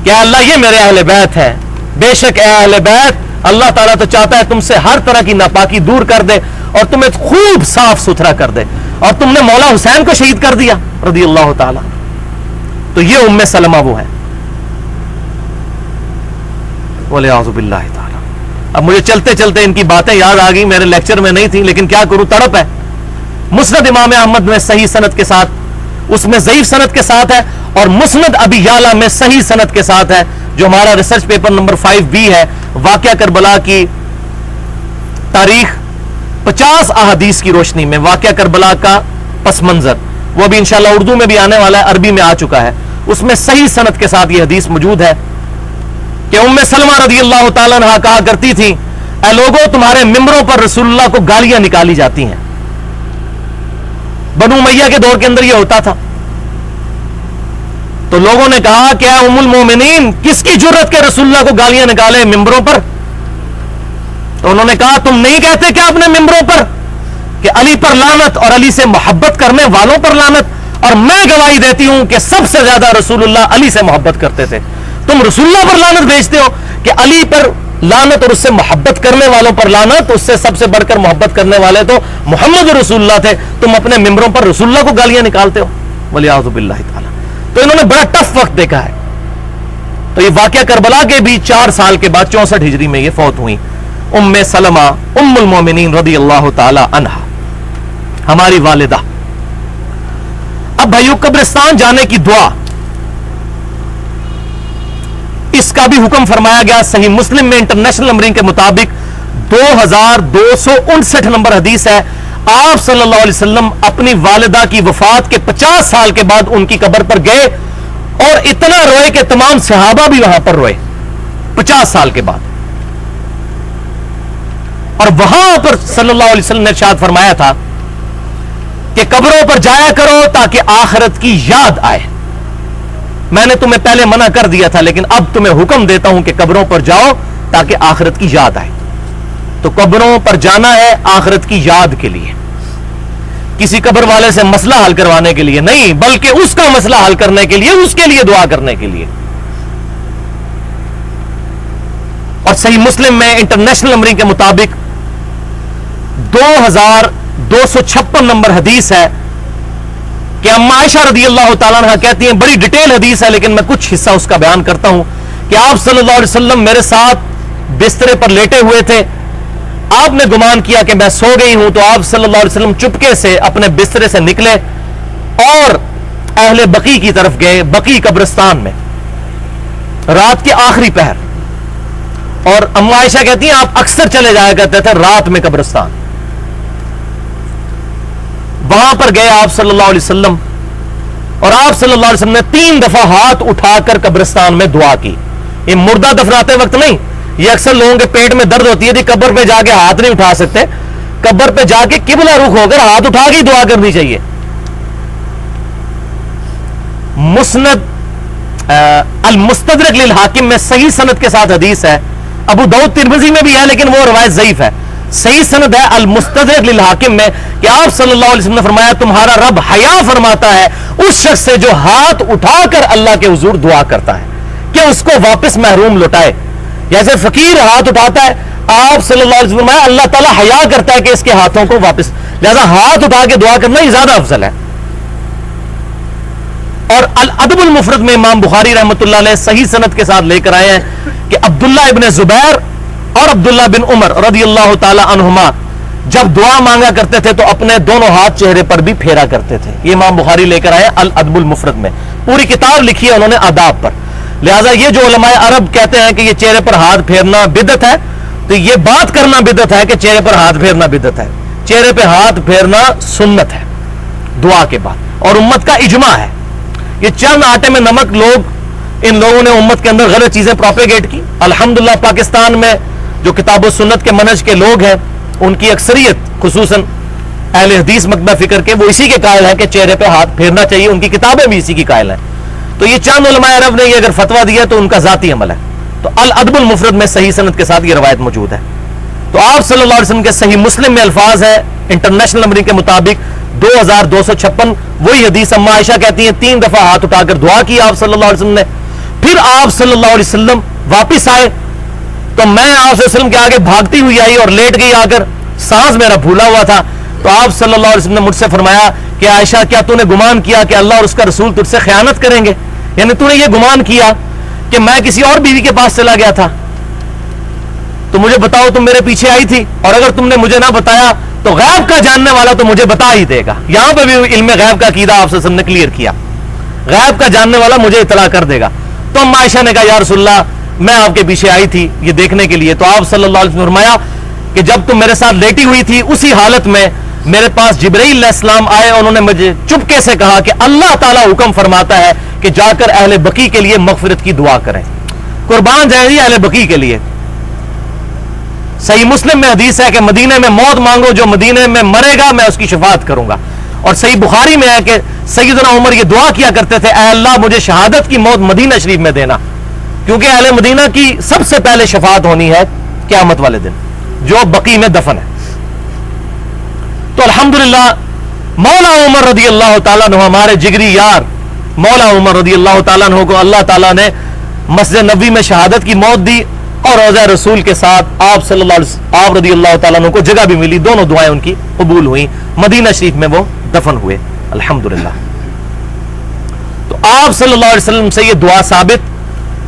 کہ اللہ یہ میرے اہل بیت ہے، بے شک اے اہل بیت اللہ تعالیٰ تو چاہتا ہے تم سے ہر طرح کی ناپاکی دور کر دے اور تمہیں خوب صاف ستھرا کر دے، اور تم نے مولا حسین کو شہید کر دیا رضی اللہ تعالیٰ۔ تو یہ ام سلمہ وہ ہے، والعیاذ باللہ تعالیٰ۔ اب مجھے چلتے چلتے ان کی باتیں یاد آ گئی، میرے لیکچر میں نہیں تھی لیکن کیا کروں، تڑپ ہے۔ مسند امام احمد میں صحیح سند کے ساتھ، اس میں ضعیف سند کے ساتھ ہے، اور مسند ابی یعلا میں صحیح سند کے ساتھ ہے، جو ہمارا ریسرچ پیپر نمبر 5B ہے، واقعہ کربلا کی تاریخ 50 احادیث کی روشنی میں واقعہ کربلا کا پس منظر، وہ بھی انشاءاللہ اردو میں بھی آنے والا ہے، عربی میں آ چکا ہے، اس میں صحیح سند کے ساتھ یہ حدیث موجود ہے کہ ام سلمہ رضی اللہ تعالیٰ عنہ کہا کرتی تھی اے لوگوں تمہارے ممبروں پر رسول اللہ کو گالیاں نکالی جاتی ہیں۔ بنو امیہ کے دور کے اندر یہ ہوتا تھا، تو لوگوں نے کہا کہ اے ام المومنین کس کی جرت کے رسول اللہ کو گالیاں نکالے ممبروں پر؟ تو انہوں نے کہا تم نہیں کہتے کیا اپنے ممبروں پر کہ علی پر لعنت اور علی سے محبت کرنے والوں پر لعنت؟ اور میں گواہی دیتی ہوں کہ سب سے زیادہ رسول اللہ علی سے محبت کرتے تھے، تم رسول اللہ پر لعنت بھیجتے ہو کہ علی پر لعنت اور اس سے محبت کرنے والوں پر لعنت، اس سے سب سے بڑھ کر محبت کرنے والے تو محمد رسول اللہ تھے، تم اپنے ممبروں پر رسول اللہ کو گالیاں نکالتے ہو، والعیاذ باللہ تعالی۔ تو انہوں نے بڑا ٹف وقت دیکھا ہے۔ تو یہ واقعہ کربلا کے بھی 4 سال کے بعد 64 ہجری میں یہ فوت ہوئی ام سلمہ ام المومنین رضی اللہ تعالی عنہا، ہماری والدہ۔ اب بھائیو قبرستان جانے کی دعا، اس کا بھی حکم فرمایا گیا صحیح مسلم میں انٹرنیشنل نمبرنگ کے مطابق 2259 نمبر حدیث ہے۔ آپ صلی اللہ علیہ وسلم اپنی والدہ کی وفات کے 50 سال کے بعد ان کی قبر پر گئے اور اتنا روئے کہ تمام صحابہ بھی وہاں پر روئے 50 سال کے بعد، اور وہاں پر صلی اللہ علیہ وسلم نے ارشاد فرمایا تھا کہ قبروں پر جایا کرو تاکہ آخرت کی یاد آئے۔ میں نے تمہیں پہلے منع کر دیا تھا لیکن اب تمہیں حکم دیتا ہوں کہ قبروں پر جاؤ تاکہ آخرت کی یاد آئے۔ تو قبروں پر جانا ہے آخرت کی یاد کے لیے، کسی قبر والے سے مسئلہ حل کروانے کے لیے نہیں، بلکہ اس کا مسئلہ حل کرنے کے لیے، اس کے لیے دعا کرنے کے لیے۔ اور صحیح مسلم میں انٹرنیشنل نمبرنگ کے مطابق 2256 نمبر حدیث ہے کہ اما عائشہ رضی اللہ تعالیٰ عنہ کہتی ہیں، بڑی ڈیٹیل حدیث ہے لیکن میں کچھ حصہ اس کا بیان کرتا ہوں، کہ آپ صلی اللہ علیہ وسلم میرے ساتھ بسترے پر لیٹے ہوئے تھے، آپ نے گمان کیا کہ میں سو گئی ہوں، تو آپ صلی اللہ علیہ وسلم چپکے سے اپنے بسترے سے نکلے اور اہل بقی کی طرف گئے، بقی قبرستان میں رات کے آخری پہر. اور اما عائشہ کہتی ہیں آپ اکثر چلے جایا کرتے تھے رات میں قبرستان. وہاں پر گئے آپ صلی اللہ علیہ وسلم، اور آپ صلی اللہ علیہ وسلم نے 3 دفعہ ہاتھ اٹھا کر قبرستان میں دعا کی. یہ مردہ دفناتے وقت نہیں، یہ اکثر لوگوں کے پیٹ میں درد ہوتی ہے کہ قبر پہ جا کے ہاتھ نہیں اٹھا سکتے، قبر پہ جا کے قبلہ رخ ہو کر ہاتھ اٹھا کے دعا کرنی چاہیے. مسند المستدرک للحاکم میں صحیح سند کے ساتھ حدیث ہے، ابو داؤد ترمذی میں بھی ہے لیکن وہ روایت ضعیف ہے. صحیح سند ہے المستدرک للحاکم میں کہ آپ صلی اللہ علیہ وسلم نے فرمایا تمہارا رب حیا فرماتا ہے اس شخص سے جو ہاتھ اٹھا کر اللہ کے حضور دعا کرتا ہے کہ اس کو واپس محروم لوٹائے. جیسے فقیر ہاتھ اٹھاتا ہے، آپ صلی اللہ علیہ وسلم فرمایا اللہ تعالیٰ حیا کرتا ہے کہ اس کے ہاتھوں کو واپس، لہذا ہاتھ اٹھا کے دعا کرنا یہ زیادہ افضل ہے. اور الادب المفرد میں امام بخاری رحمۃ اللہ علیہ صحیح سند کے ساتھ لے کر آئے ہیں کہ عبداللہ ابن زبیر اور عبداللہ بن عمر رضی اللہ تعالی عنہما جب دعا مانگا کرتے تھے تو اپنے دونوں ہاتھ چہرے پر بھی پھیرا کرتے تھے. یہ امام بخاری لے کر آئے الادب المفرد میں، پوری کتاب لکھی ہے انہوں نے آداب پر. لہذا یہ جو علماء عرب کہتے ہیں کہ یہ چہرے پر ہاتھ پھیرنا بدعت ہے، تو یہ بات کرنا بدعت ہے کہ چہرے پر ہاتھ پھیرنا بدعت ہے. چہرے پہ ہاتھ پھیرنا سنت ہے دعا کے بعد، اور امت کا اجماع ہے. یہ چند آٹے میں نمک لوگ، ان لوگوں نے امت کے اندر غلط چیزیں پروپیگیٹ کی. الحمدللہ پاکستان میں جو کتاب و سنت کے منہج کے لوگ ہیں ان کی اکثریت خصوصاً اہل حدیث مکتبہ فکر کے وہ اسی کے قائل ہیں کہ چہرے پہ ہاتھ پھیرنا چاہیے، ان کی کتابیں بھی اسی کی قائل ہیں. تو یہ چند علماء عرب نے یہ اگر فتویٰ دیا تو ان کا ذاتی عمل ہے. تو الادب المفرد میں صحیح سند کے ساتھ یہ روایت موجود ہے. تو آپ صلی اللہ علیہ وسلم کے صحیح مسلم میں الفاظ ہیں انٹرنیشنل نمبرنگ کے مطابق 2256، وہی حدیث اما عائشہ کہتی ہیں 3 دفعہ ہاتھ اٹھا کر دعا کی آپ صلی اللہ علیہ وسلم نے. پھر آپ صلی اللہ علیہ وسلم واپس آئے تو میں آپ صلی اللہ علیہ وسلم کے آگے بھاگتی ہوئی آئی اور لیٹ گئی آ کر، سانس میرا بھولا ہوا تھا. تو آپ صلی اللہ علیہ وسلم نے مجھ سے فرمایا کہ عائشہ کیا تو نے گمان کیا کہ اللہ اور اس کا رسول تجھ سے خیانت کریں گے؟ یعنی تو نے یہ گمان کیا کہ میں کسی اور بیوی کے پاس چلا گیا تھا؟ تو مجھے بتاؤ تم میرے پیچھے آئی تھی، اور اگر تم نے مجھے نہ بتایا تو غیب کا جاننے والا تو مجھے بتا ہی دے گا. یہاں پہ بھی علم غیب کا عقیدہ آپ صلی اللہ علیہ وسلم نے کلیئر کیا، غیب کا جاننے والا مجھے اطلاع کر دے گا. تو ام عائشہ نے کہا یا رسول اللہ میں آپ کے پیچھے آئی تھی یہ دیکھنے کے لیے. تو آپ صلی اللہ علیہ وسلم نے فرمایا کہ جب تم میرے ساتھ لیٹی ہوئی تھی اسی حالت میں میرے پاس جبرائیل علیہ السلام آئے، انہوں نے مجھے چپکے سے کہا کہ اللہ تعالیٰ حکم فرماتا ہے کہ جا کر اہل بقی کے لیے مغفرت کی دعا کریں. قربان جائیں گی اہل بقی کے لیے. صحیح مسلم میں حدیث ہے کہ مدینے میں موت مانگو، جو مدینے میں مرے گا میں اس کی شفاعت کروں گا. اور صحیح بخاری میں ہے کہ سیدنا عمر یہ دعا کیا کرتے تھے اے اللہ مجھے شہادت کی موت مدینہ شریف میں دینا، کیونکہ اہل مدینہ کی سب سے پہلے شفاعت ہونی ہے قیامت والے دن جو بقی میں دفن ہے. تو الحمدللہ مولا عمر رضی اللہ تعالیٰ عنہ ہمارے جگری یار مولا عمر رضی اللہ تعالیٰ عنہ کو اللہ تعالیٰ نے مسجد نبوی میں شہادت کی موت دی، اور روضہ رسول کے ساتھ آپ صلی اللہ علیہ وسلم آپ رضی اللہ تعالیٰ عنہ کو جگہ بھی ملی، دونوں دعائیں ان کی قبول ہوئیں، مدینہ شریف میں وہ دفن ہوئے الحمدللہ. تو آپ صلی اللہ علیہ وسلم سے یہ دعا ثابت.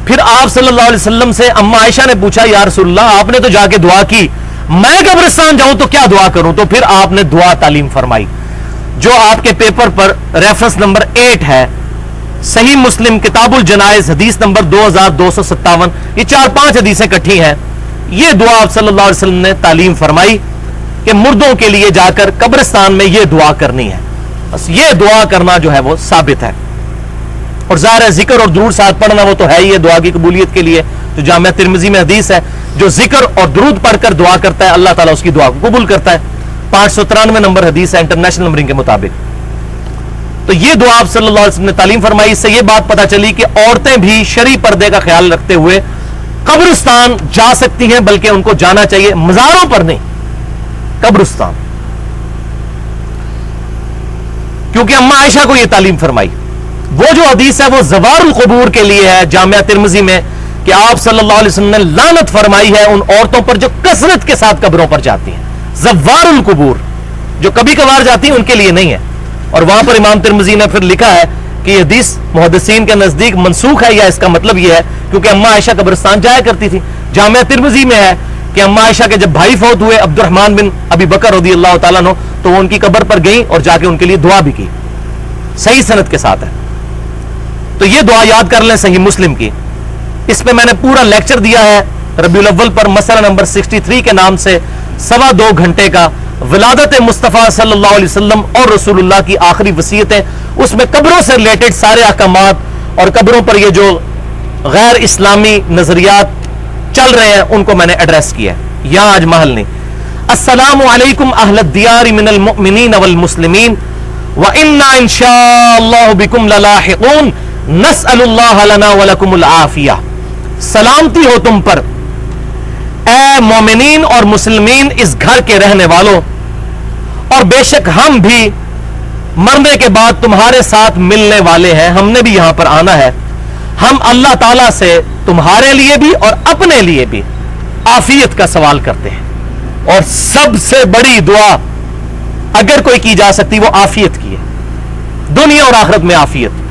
پھر آپ صلی اللہ علیہ وسلم سے اما عائشہ نے پوچھا یا رسول اللہ آپ نے تو جا کے دعا کی، میں قبرستان جاؤں تو کیا دعا کروں؟ تو پھر آپ نے دعا تعلیم فرمائی جو آپ کے پیپر پر ریفرنس نمبر 8 ہے، صحیح مسلم کتاب الجنائز حدیث نمبر 2257. یہ 4-5 حدیثیں کٹھی ہیں. یہ دعا آپ صلی اللہ علیہ وسلم نے تعلیم فرمائی کہ مردوں کے لیے جا کر قبرستان میں یہ دعا کرنی ہے. بس یہ دعا کرنا جو ہے وہ ثابت ہے. اور ظاہر ہے ذکر اور درود ساتھ پڑھنا وہ تو ہے ہی ہے دعا کی قبولیت کے لیے. جو جامعہ ترمذی میں حدیث ہے جو ذکر اور درود پڑھ کر دعا کرتا ہے اللہ تعالیٰ اس کی دعا کو قبول کرتا ہے. 593 نمبر حدیث ہے انٹرنیشنل نمبرنگ کے مطابق. تو یہ دعا آپ صلی اللہ علیہ وسلم نے تعلیم فرمائی. اس سے یہ بات پتہ چلی کہ عورتیں بھی شرعی پردے کا خیال رکھتے ہوئے قبرستان جا سکتی ہیں، بلکہ ان کو جانا چاہیے، مزاروں پر نہیں، قبرستان. کیونکہ اما عائشہ کو یہ تعلیم فرمائی. وہ جو حدیث ہے وہ زوار القبور کے لیے ہے جامعہ ترمذی میں کہ آپ صلی اللہ علیہ وسلم نے لعنت فرمائی ہے ان عورتوں پر جو کثرت کے ساتھ قبروں پر جاتی ہیں. زوار القبور، جو کبھی کبھار جاتی ہیں ان کے لیے نہیں ہے. اور وہاں پر امام ترمذی نے پھر لکھا ہے کہ یہ حدیث محدثین کے نزدیک منسوخ ہے، یا اس کا مطلب یہ ہے کیونکہ اما عائشہ قبرستان جایا کرتی تھی. جامعہ ترمذی میں ہے کہ اما عائشہ کے جب بھائی فوت ہوئے عبد الرحمن بن ابی بکر رضی اللہ تعالیٰ عنہ، تو وہ ان کی قبر پر گئیں اور جا کے ان کے لیے دعا بھی کی. صحیح سند کے ساتھ ہے. تو یہ دعا یاد کر لیں صحیح مسلم کی. اس پہ میں نے پورا لیکچر دیا ہے ربیع الاول پر، مسئلہ نمبر 63 کے نام سے، 2.25 گھنٹے کا، ولادت مصطفیٰ صلی اللہ علیہ وسلم اور رسول اللہ کی آخری وصیتیں. اس میں قبروں سے ریلیٹڈ سارے احکامات اور قبروں پر یہ جو غیر اسلامی نظریات چل رہے ہیں ان کو میں نے ایڈریس کیا ہے. یہاں آج محل نہیں. السلام علیکم اہل الدیار من المؤمنین والمسلمین وَإِنَّا إِن شَاءَ اللَّهُ بِكُمْ لَلَاحِقُونَ نَسْأَلُ اللَّهَ لَنَا وَلَكُمُ الْعَافِيَةَ. سلامتی ہو تم پر اے مومنین اور مسلمین اس گھر کے رہنے والوں، اور بے شک ہم بھی مرنے کے بعد تمہارے ساتھ ملنے والے ہیں، ہم نے بھی یہاں پر آنا ہے. ہم اللہ تعالیٰ سے تمہارے لیے بھی اور اپنے لیے بھی عافیت کا سوال کرتے ہیں. اور سب سے بڑی دعا اگر کوئی کی جا سکتی وہ عافیت کی ہے، دنیا اور آخرت میں عافیت.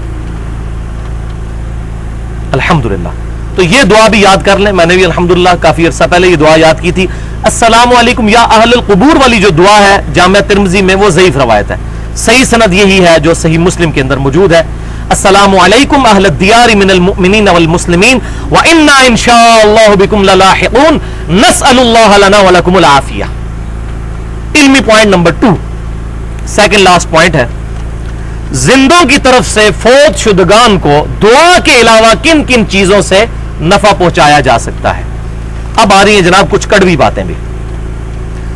الحمدللہ. تو یہ دعا بھی یاد کر لیں. میں نے بھی الحمدللہ کافی عرصہ پہلے یہ دعا یاد کی تھی. السلام علیکم یا اہل القبور والی جو دعا ہے جامعہ ترمذی میں وہ ضعیف روایت ہے. صحیح سند یہی ہے جو صحیح مسلم کے اندر موجود ہے. السلام علیکم اہل الدیار من المؤمنین والمسلمین وَإِنَّا إِن شَاءَ اللَّهُ بِكُمْ لَلَاحِقُونَ نَسْأَلُ اللَّهَ لَنَا وَلَكُمُ الْعَافِيَةَ. علمی point number 2، second last point ہے، زندوں کی طرف سے فوت شدگان کو دعا کے علاوہ کن کن چیزوں سے نفع پہنچایا جا سکتا ہے. اب آ رہی ہیں جناب کچھ کڑوی باتیں بھی.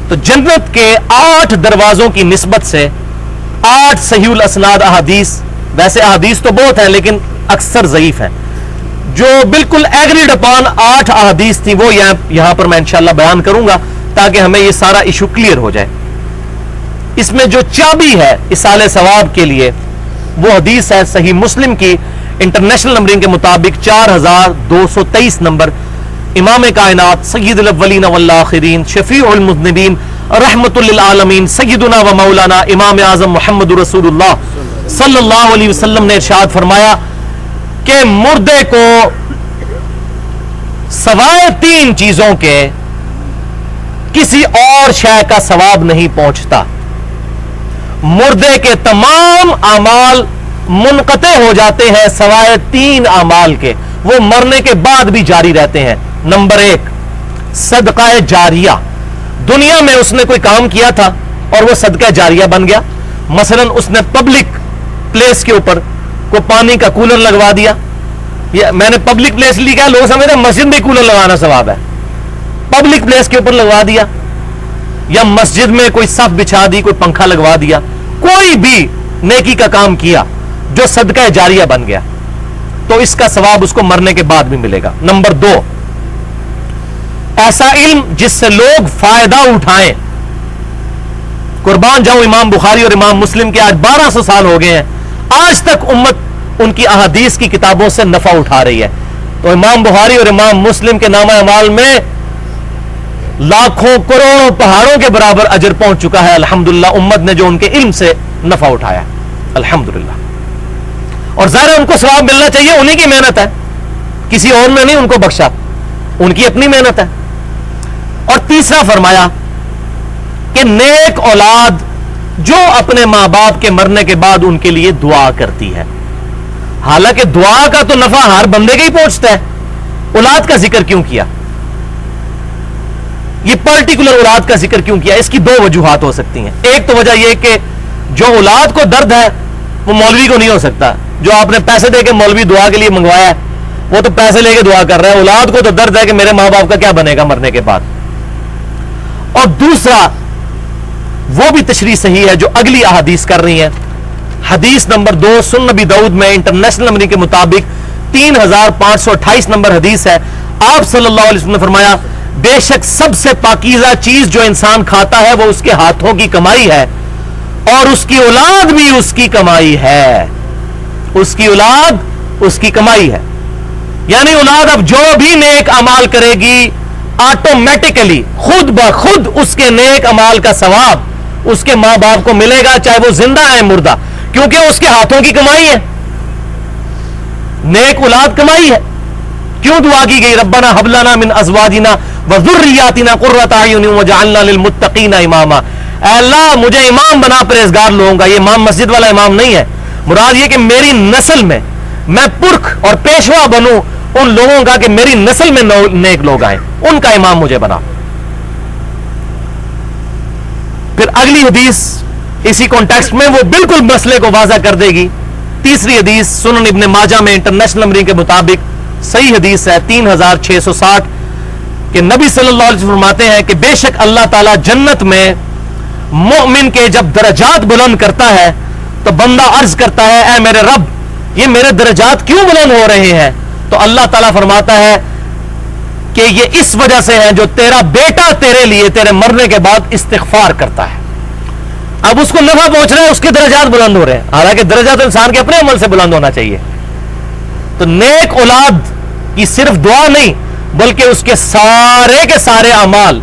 تو جنت کے 8 دروازوں کی نسبت سے 8 صحیح الاسناد احادیث، ویسے احادیث تو بہت ہیں لیکن اکثر ضعیف ہیں، جو بالکل ایگریڈ اپان 8 احادیث تھی وہ یہاں پر میں انشاءاللہ بیان کروں گا تاکہ ہمیں یہ سارا ایشو کلیئر ہو جائے. اس میں جو چابی ہے اصالہ ثواب کے لیے وہ حدیث ہے صحیح مسلم کی انٹرنیشنل نمبرنگ کے مطابق 4223 نمبر. امام کائنات سید الاولین والآخرین شفیع المذنبین رحمت للعالمین سیدنا و مولانا امام اعظم محمد رسول اللہ صلی اللہ علیہ وسلم نے ارشاد فرمایا کہ مردے کو سوائے 3 چیزوں کے کسی اور شے کا ثواب نہیں پہنچتا. مردے کے تمام اعمال منقطع ہو جاتے ہیں سوائے 3 اعمال کے، وہ مرنے کے بعد بھی جاری رہتے ہیں. نمبر 1 صدقہ جاریہ. دنیا میں اس نے کوئی کام کیا تھا اور وہ صدقہ جاریہ بن گیا. مثلا اس نے پبلک پلیس کے اوپر کوئی پانی کا کولر لگوا دیا. میں نے پبلک پلیس لکھا، لوگ سمجھتے ہیں مسجد میں کولر لگانا ثواب ہے. پبلک پلیس کے اوپر لگوا دیا، یا مسجد میں کوئی صف بچھا دی، کوئی پنکھا لگوا دیا، کوئی بھی نیکی کا کام کیا جو صدقہ جاریہ بن گیا تو اس کا ثواب اس کو مرنے کے بعد بھی ملے گا. نمبر 2 ایسا علم جس سے لوگ فائدہ اٹھائیں. قربان جاؤں امام بخاری اور امام مسلم کے آج 1200 سال ہو گئے ہیں، آج تک امت ان کی احادیث کی کتابوں سے نفع اٹھا رہی ہے. تو امام بخاری اور امام مسلم کے نامہ اعمال میں لاکھوں کروڑوں پہاڑوں کے برابر اجر پہنچ چکا ہے الحمدللہ، امت نے جو ان کے علم سے نفع اٹھایا الحمدللہ. اور ظاہر ان کو ثواب ملنا چاہیے، انہی کی محنت ہے، کسی اور نے نہیں ان کو بخشا، ان کی اپنی محنت ہے. اور تیسرا فرمایا کہ نیک اولاد جو اپنے ماں باپ کے مرنے کے بعد ان کے لیے دعا کرتی ہے. حالانکہ دعا کا تو نفع ہر بندے کے ہی پہنچتا ہے، اولاد کا ذکر کیوں کیا؟ یہ پرٹیکولر اولاد کا ذکر کیوں کیا؟ اس کی 2 وجوہات ہو سکتی ہیں. ایک تو وجہ یہ کہ جو اولاد کو درد ہے وہ مولوی کو نہیں ہو سکتا. جو آپ نے پیسے دے کے مولوی دعا کے لیے منگوایا ہے وہ تو پیسے لے کے دعا کر رہا ہے، اولاد کو تو درد ہے کہ میرے ماں باپ کا کیا بنے گا مرنے کے بعد. اور دوسرا وہ بھی تشریح صحیح ہے جو اگلی احادیث کر رہی ہیں. حدیث نمبر 2 سنن نبی داؤد میں انٹرنیشنل نمبرنگ کے مطابق 3528 نمبر حدیث ہے. آپ صلی اللہ علیہ وسلم نے فرمایا بے شک سب سے پاکیزہ چیز جو انسان کھاتا ہے وہ اس کے ہاتھوں کی کمائی ہے، اور اس کی اولاد بھی اس کی کمائی ہے. اس کی اولاد اس کی کمائی ہے. یعنی اولاد اب جو بھی نیک امال کرے گی آٹومیٹکلی خود بخود اس کے نیک امال کا ثواب اس کے ماں باپ کو ملے گا، چاہے وہ زندہ ہے مردہ، کیونکہ اس کے ہاتھوں کی کمائی ہے، نیک اولاد کمائی ہے۔ کیوں دعا کی گئی ربنا ہب لنا من ازواجنا وذریاتنا قرۃ اعین وجعلنا للمتقین اماما، اے اللہ مجھے امام بنا پرہیزگار لوگوں کا۔ یہ امام مسجد والا امام نہیں ہے، مراد یہ کہ میری نسل میں میں پرکھ اور پیشوا بنوں ان لوگوں کا کہ میری نسل میں نیک لوگ آئیں، ان کا امام مجھے بنا۔ پھر اگلی حدیث اسی کانٹیکسٹ میں وہ بالکل مسئلے کو واضح کر دے گی۔ تیسری حدیث سنن ابن ماجہ میں انٹرنیشنل نمبرنگ کے مطابق صحیح حدیث ہے 3660 کہ نبی صلی اللہ علیہ وسلم فرماتے ہیں کہ بے شک اللہ تعالیٰ جنت میں مومن کے جب درجات بلند کرتا ہے تو بندہ عرض کرتا ہے اے میرے رب یہ میرے درجات کیوں بلند ہو رہے ہیں؟ تو اللہ تعالیٰ فرماتا ہے کہ یہ اس وجہ سے ہے جو تیرا بیٹا تیرے لیے تیرے مرنے کے بعد استغفار کرتا ہے۔ اب اس کو نفع پہنچ رہا ہے، اس کے درجات بلند ہو رہے ہیں، حالانکہ درجات انسان کے اپنے عمل سے بلند ہونا چاہیے۔ تو نیک اولاد کی صرف دعا نہیں بلکہ اس کے سارے اعمال،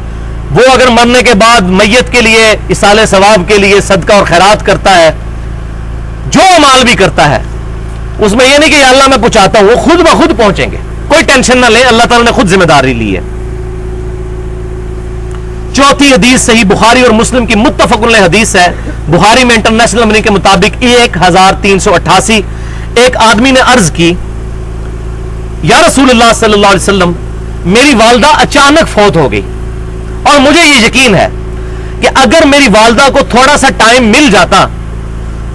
وہ اگر مرنے کے بعد میت کے لیے ایصال ثواب کے لیے صدقہ اور خیرات کرتا ہے، جو اعمال بھی کرتا ہے اس میں یہ نہیں کہ یا اللہ میں پہنچاتا ہوں، وہ خود بخود پہنچیں گے، کوئی ٹینشن نہ لیں، اللہ تعالیٰ نے خود ذمہ داری لی ہے۔ چوتھی حدیث صحیح بخاری اور مسلم کی متفق علیہ حدیث ہے، بخاری میں انٹرنیشنل نمبر کے مطابق 1388، ایک آدمی نے عرض کی یا رسول اللہ صلی اللہ علیہ وسلم میری والدہ اچانک فوت ہو گئی اور مجھے یہ یقین ہے کہ اگر میری والدہ کو تھوڑا سا ٹائم مل جاتا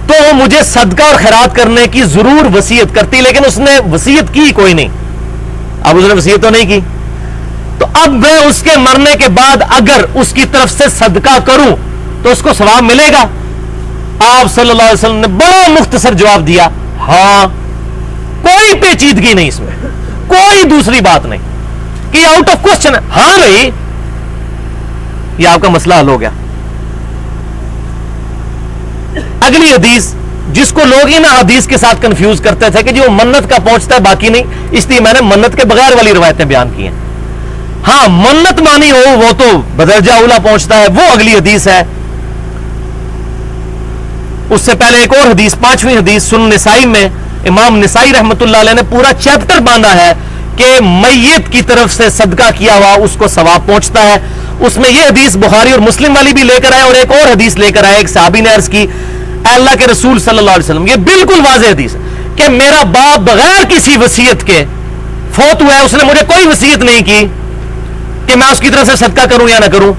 تو وہ مجھے صدقہ اور خیرات کرنے کی ضرور وصیت کرتی، لیکن اس نے وصیت کی کوئی نہیں۔ اب اس نے وصیت تو نہیں کی، تو اب میں اس کے مرنے کے بعد اگر اس کی طرف سے صدقہ کروں تو اس کو ثواب ملے گا؟ آپ صلی اللہ علیہ وسلم نے بڑا مختصر جواب دیا، ہاں، کوئی پیچیدگی نہیں اس میں، کوئی دوسری بات نہیں کہ آؤٹ آف کوسچن ہے، ہاں بھائی یہ آپ کا مسئلہ حل ہو گیا۔ اگلی حدیث جس کو لوگ ان حدیث کے ساتھ کنفیوز کرتے تھے کہ جو منت کا پہنچتا ہے باقی نہیں، اس لیے میں نے منت کے بغیر والی روایتیں بیان کی ہیں۔ ہاں منت مانی ہو وہ تو بدرجہ اولا پہنچتا ہے، وہ اگلی حدیث ہے۔ اس سے پہلے ایک اور حدیث، پانچویں حدیث سنن نسائی میں امام نسائی رحمت اللہ علیہ نے پورا چیپٹر باندھا ہے کہ میت کی طرف سے صدقہ کیا ہوا اس کو ثواب پہنچتا ہے۔ اس میں یہ حدیث بخاری اور مسلم والی بھی لے کر آئے اور ایک اور حدیث لے کر آئے، ایک صحابی نے عرض کی اے اللہ کے رسول صلی اللہ علیہ وسلم، یہ بالکل واضح حدیث ہے کہ میرا باپ بغیر کسی وصیت کے فوت ہوا ہے، اس نے مجھے کوئی وصیت نہیں کی کہ میں اس کی طرف سے صدقہ کروں یا نہ کروں۔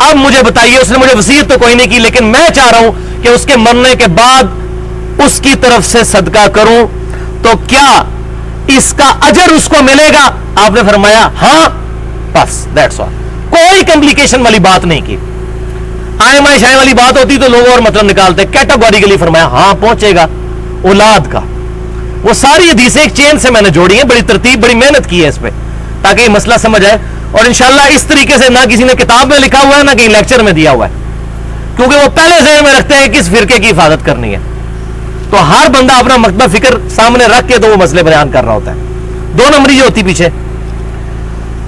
اب مجھے بتائیے، اس نے مجھے وصیت تو کوئی نہیں کی لیکن میں چاہ رہا ہوں کہ اس کے مرنے کے بعد اس کی طرف سے صدقہ کروں، تو کیا اس کا اجر اس کو ملے گا؟ آپ نے فرمایا ہاں، بس دیٹس آل، کوئی کمپلیکیشن والی بات نہیں کی۔ آئے مائے شائے والی بات ہوتی تو لوگ اور مطلب نکالتے، کیٹاگوریکلی فرمایا ہاں پہنچے گا اولاد کا۔ وہ ساری حدیثیں ایک چین سے میں نے جوڑی ہیں، بڑی ترتیب، بڑی محنت کی ہے اس پہ تاکہ یہ مسئلہ سمجھ آئے، اور انشاءاللہ اس طریقے سے نہ کسی نے کتاب میں لکھا ہوا ہے نہ کہیں لیکچر میں دیا ہوا ہے، کیونکہ وہ پہلے ذہن میں رکھتے ہیں کس فرقے کی حفاظت کرنی ہے، تو ہر بندہ اپنا مکتبہ فکر سامنے رکھ کے تو وہ مسئلے بیان کر رہا ہوتا ہے، دو نمبری جو ہوتی پیچھے۔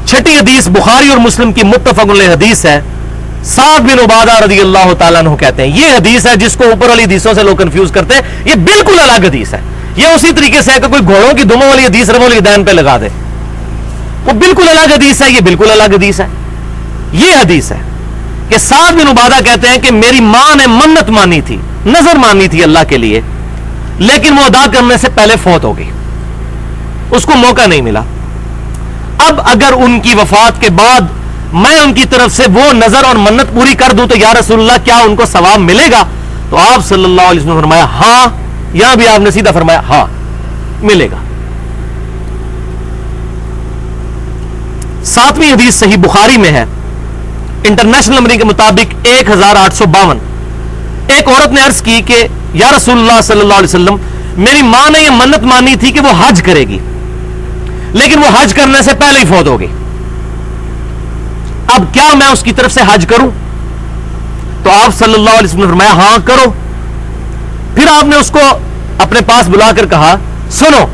چھٹی حدیث بخاری اور مسلم کی متفق علیہ حدیث ہے، سعد بن عبادہ رضی اللہ تعالیٰ عنہ کہتے ہیں، یہ حدیث ہے جس کو اوپر والی حدیثوں سے لوگ کنفیوز کرتے ہیں، یہ بالکل الگ حدیث ہے۔ یہ اسی طریقے سے ہے کہ کوئی گھوڑوں کی دموں والی حدیث رمول الیدین پہ لگا دے، وہ بالکل الگ حدیث ہے، یہ بالکل الگ حدیث ہے۔ یہ حدیث ہے کہ سعد بن عبادہ کہتے ہیں کہ میری ماں نے منت مانی تھی، نظر مانی تھی اللہ کے لیے، لیکن وہ ادا کرنے سے پہلے فوت ہو گئی، اس کو موقع نہیں ملا۔ اب اگر ان کی وفات کے بعد میں ان کی طرف سے وہ نظر اور منت پوری کر دوں تو یا رسول اللہ کیا ان کو ثواب ملے گا؟ تو آپ صلی اللہ علیہ وسلم نے فرمایا ہاں، یہاں بھی آپ نے سیدھا فرمایا ہاں ملے گا۔ ساتویں حدیث صحیح بخاری میں ہے، انٹرنیشنل نمبر کے مطابق 1852، ایک عورت نے عرض کی کہ یا رسول اللہ صلی اللہ علیہ وسلم میری ماں نے یہ منت مانی تھی کہ وہ حج کرے گی، لیکن وہ حج کرنے سے پہلے ہی فوت ہو گئی، اب کیا میں اس کی طرف سے حج کروں؟ تو آپ صلی اللہ علیہ وسلم نے فرمایا ہاں کرو۔ پھر آپ نے اس کو اپنے پاس بلا کر کہا سنو،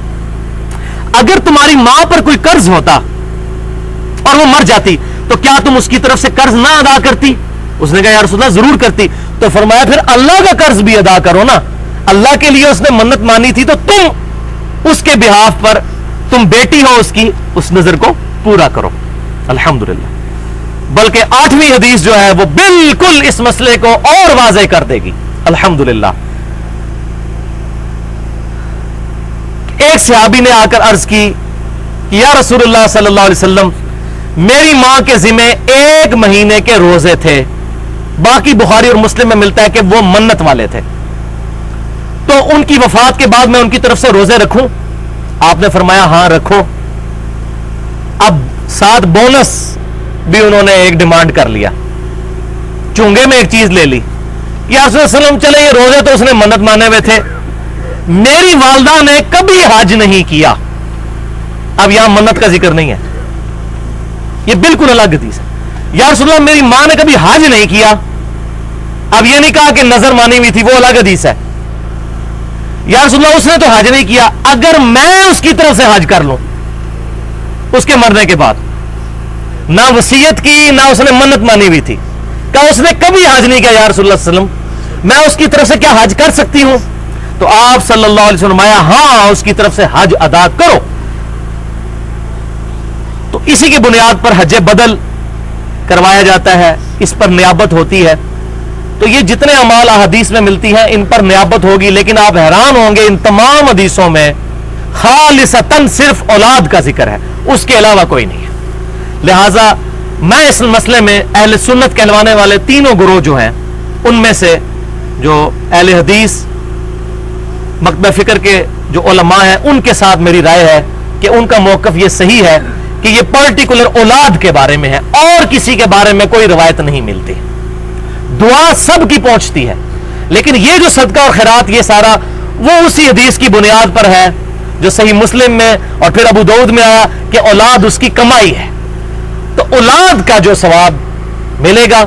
اگر تمہاری ماں پر کوئی قرض ہوتا اور وہ مر جاتی تو کیا تم اس کی طرف سے قرض نہ ادا کرتی؟ اس نے کہا یا رسول اللہ ضرور کرتی. تو فرمایا پھر اللہ کا قرض بھی ادا کرو نا. اللہ کے لیے اس نے منت مانی تھی تو تم اس کے بہاف پر، تم بیٹی ہو اس کی، اس نظر کو پورا کرو. الحمدللہ. بلکہ 8ویں حدیث جو ہے وہ بالکل اس مسئلے کو اور واضح کر دے گی. الحمدللہ. ایک صحابی نے آ کر عرض کی کہ یا رسول اللہ صلی اللہ علیہ وسلم، میری ماں کے ذمہ 1 مہینے کے روزے تھے. باقی بخاری اور مسلم میں ملتا ہے کہ وہ منت والے تھے. تو ان کی وفات کے بعد میں ان کی طرف سے روزے رکھوں؟ آپ نے فرمایا ہاں رکھو. اب ساتھ بونس بھی انہوں نے ایک ڈیمانڈ کر لیا، چونگے میں ایک چیز لے لی. یا رسول اللہ صلی اللہ علیہ وسلم چلے یہ روزے تو اس نے منت مانے ہوئے تھے، میری والدہ نے کبھی حج نہیں کیا. اب یہاں منت کا ذکر نہیں ہے، یہ بالکل الگ حدیث ہے. یا رسول اللہ میری ماں نے کبھی حج نہیں کیا. اب یہ نہیں کہا کہ نظر مانی ہوئی تھی، وہ الگ حدیث ہے. یا رسول اللہ اس نے تو حج نہیں کیا، اگر میں اس کی طرف سے حج کر لوں اس کے مرنے کے بعد، نہ وصیت کی نہ اس نے منت مانی ہوئی تھی، کہا اس نے کبھی حج نہیں کیا یا رسول اللہ صلی اللہ علیہ وسلم، میں اس کی طرف سے کیا حج کر سکتی ہوں؟ تو آپ صلی اللہ علیہ وسلم فرمایا ہاں اس کی طرف سے حج ادا کرو. تو اسی کی بنیاد پر حج بدل کروایا جاتا ہے، اس پر نیابت ہوتی ہے. تو یہ جتنے اعمال احادیث میں ملتی ہیں ان پر نیابت ہوگی، لیکن آپ حیران ہوں گے ان تمام حدیثوں میں خالصتاً صرف اولاد کا ذکر ہے، اس کے علاوہ کوئی نہیں ہے. لہٰذا میں اس مسئلے میں اہل سنت کہلوانے والے تینوں گروہ جو ہیں ان میں سے جو اہل حدیث مکتبہ فکر کے جو علماء ہیں ان کے ساتھ میری رائے ہے کہ ان کا موقف یہ صحیح ہے کہ یہ پرٹیکولر اولاد کے بارے میں ہے، اور کسی کے بارے میں کوئی روایت نہیں ملتی. دعا سب کی پہنچتی ہے، لیکن یہ جو صدقہ اور خیرات یہ سارا وہ اسی حدیث کی بنیاد پر ہے جو صحیح مسلم میں اور پھر ابو داؤد میں آیا کہ اولاد اس کی کمائی ہے. تو اولاد کا جو ثواب ملے گا،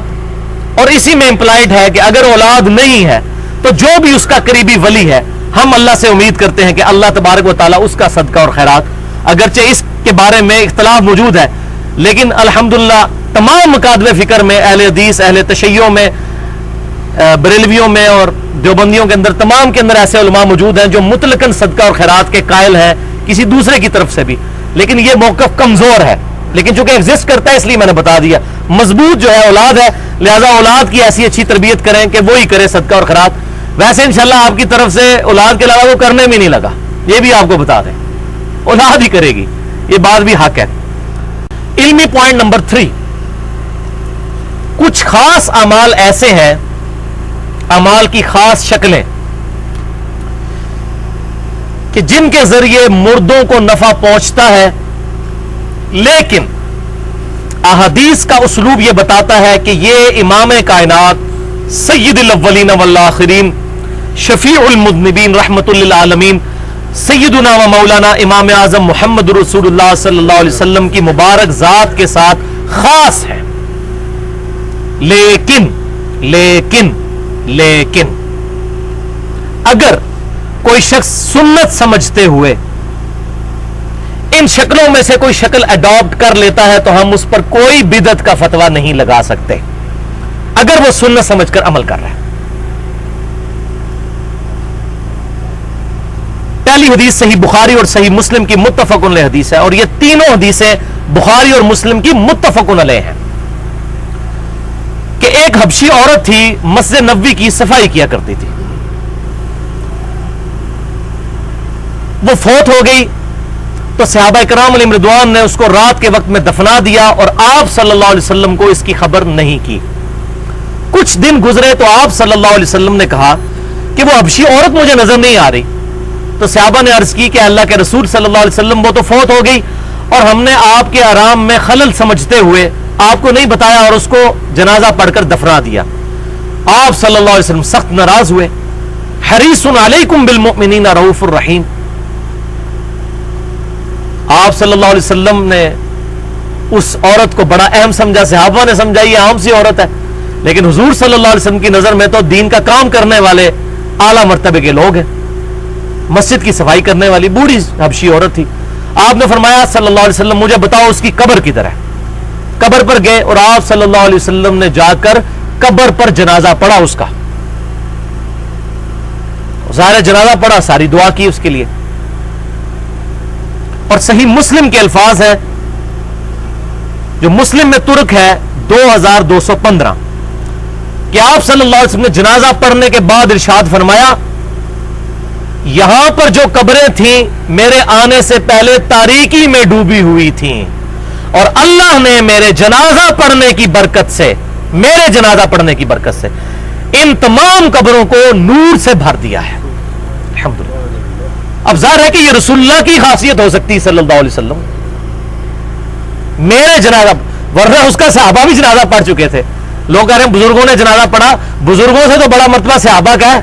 اور اسی میں امپلائڈ ہے کہ اگر اولاد نہیں ہے تو جو بھی اس کا قریبی ولی ہے ہم اللہ سے امید کرتے ہیں کہ اللہ تبارک و تعالیٰ اس کا صدقہ اور خیرات، اگرچہ اس کے بارے میں اختلاف موجود ہے لیکن الحمدللہ تمام مکاتب فکر میں، اہل حدیث، اہل تشیع میں، بریلویوں میں اور دیوبندیوں کے اندر، تمام کے اندر ایسے علماء موجود ہیں جو مطلقاً صدقہ اور خیرات کے قائل ہیں کسی دوسرے کی طرف سے بھی. لیکن یہ موقف کمزور ہے، لیکن چونکہ ایگزسٹ کرتا ہے اس لیے میں نے بتا دیا. مضبوط جو ہے اولاد ہے، لہذا اولاد کی ایسی اچھی تربیت کریں کہ وہی کرے صدقہ اور خیرات. ویسے انشاءاللہ آپ کی طرف سے اولاد کے علاوہ وہ کرنے بھی نہیں لگا، یہ بھی آپ کو بتا دیں، اولاد ہی کرے گی، یہ بات بھی حق ہے. علمی پوائنٹ نمبر 3، کچھ خاص اعمال ایسے ہیں، اعمال کی خاص شکلیں کہ جن کے ذریعے مردوں کو نفع پہنچتا ہے، لیکن احادیث کا اسلوب یہ بتاتا ہے کہ یہ امام کائنات سید الاولین والآخرین شفیع المذنبین رحمت للعالمین سیدنا و مولانا امام اعظم محمد رسول اللہ صلی اللہ علیہ وسلم کی مبارک ذات کے ساتھ خاص ہے. لیکن اگر کوئی شخص سنت سمجھتے ہوئے ان شکلوں میں سے کوئی شکل اڈاپٹ کر لیتا ہے تو ہم اس پر کوئی بدعت کا فتویٰ نہیں لگا سکتے اگر وہ سنت سمجھ کر عمل کر رہا ہے. پہلی حدیث صحیح بخاری اور صحیح مسلم کی متفق علیہ حدیث ہے، اور یہ تینوں حدیثیں بخاری اور مسلم کی متفق علیہ ہیں کہ ایک حبشی عورت تھی، مسجد نبوی کی صفائی کیا کرتی تھی. وہ فوت ہو گئی تو صحابہ کرام علیہم رضوان نے اس کو رات کے وقت میں دفنا دیا اور آپ صلی اللہ علیہ وسلم کو اس کی خبر نہیں کی. کچھ دن گزرے تو آپ صلی اللہ علیہ وسلم نے کہا کہ وہ حبشی عورت مجھے نظر نہیں آ رہی. تو صحابہ نے عرض کی کہ اللہ کے رسول صلی اللہ علیہ وسلم وہ تو فوت ہو گئی اور ہم نے آپ کے آرام میں خلل سمجھتے ہوئے آپ کو نہیں بتایا اور اس کو جنازہ پڑھ کر دفنا دیا. آپ صلی اللہ علیہ وسلم سخت ناراض ہوئے. حریص علیکم بالمؤمنین رؤوف الرحیم. آپ صلی اللہ علیہ وسلم نے اس عورت کو بڑا اہم سمجھا، صحابہ نے سمجھا یہ عام سی عورت ہے، لیکن حضور صلی اللہ علیہ وسلم کی نظر میں تو دین کا کام کرنے والے اعلیٰ مرتبے کے لوگ ہیں. مسجد کی صفائی کرنے والی بوڑھی حبشی عورت تھی. آپ نے فرمایا صلی اللہ علیہ وسلم مجھے بتاؤ اس کی قبر کدھر ہے. قبر پر گئے اور آپ صلی اللہ علیہ وسلم نے جا کر قبر پر جنازہ پڑھا اس کا. ظاہر جنازہ پڑھا, ساری دعا کی اس کے لیے. اور صحیح مسلم کے الفاظ ہیں, جو مسلم میں ترک ہے 2215, کہ آپ صلی اللہ علیہ وسلم نے جنازہ پڑھنے کے بعد ارشاد فرمایا یہاں پر جو قبریں تھیں میرے آنے سے پہلے تاریکی میں ڈوبی ہوئی تھیں, اور اللہ نے میرے جنازہ پڑھنے کی برکت سے, میرے جنازہ پڑھنے کی برکت سے ان تمام قبروں کو نور سے بھر دیا ہے. الحمدللہ. اب ظاہر ہے کہ یہ رسول اللہ کی خاصیت ہو سکتی صلی اللہ علیہ وسلم. میرے جنازہ, ورنہ اس کا صحابہ بھی جنازہ پڑھ چکے تھے. لوگ کہہ رہے ہیں بزرگوں نے جنازہ پڑھا, بزرگوں سے تو بڑا مرتبہ صحابہ کا ہے.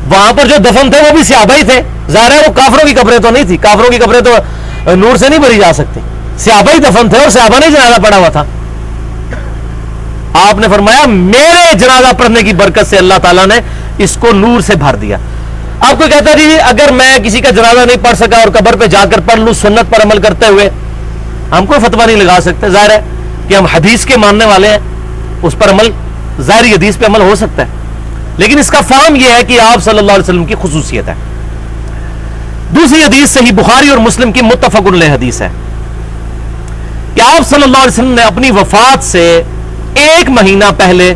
وہاں پر جو دفن تھے وہ بھی صحابہ ہی تھے. ظاہر ہے وہ کافروں کی قبریں تو نہیں تھی, کافروں کی قبریں تو نور سے نہیں بھری جا سکتی. صحابہ ہی دفن تھے اور صحابہ نے جنازہ پڑھا ہوا تھا. آپ نے فرمایا میرے جنازہ پڑھنے کی برکت سے اللہ تعالیٰ نے اس کو نور سے بھر دیا. آپ کو کہتا جی اگر میں کسی کا جنازہ نہیں پڑھ سکا اور قبر پہ جا کر پڑھ لوں سنت پر عمل کرتے ہوئے, ہم کوئی فتویٰ نہیں لگا سکتے. ظاہر ہے کہ ہم حدیث کے ماننے والے ہیں, اس پر عمل, ظاہری حدیث پہ عمل ہو سکتا ہے, لیکن اس کا فہم یہ ہے کہ آپ صلی اللہ علیہ وسلم کی خصوصیت ہے. دوسری حدیث صحیح بخاری اور مسلم کی متفق علیہ حدیث ہے کہ آپ صلی اللہ علیہ وسلم نے اپنی وفات سے 1 مہینہ پہلے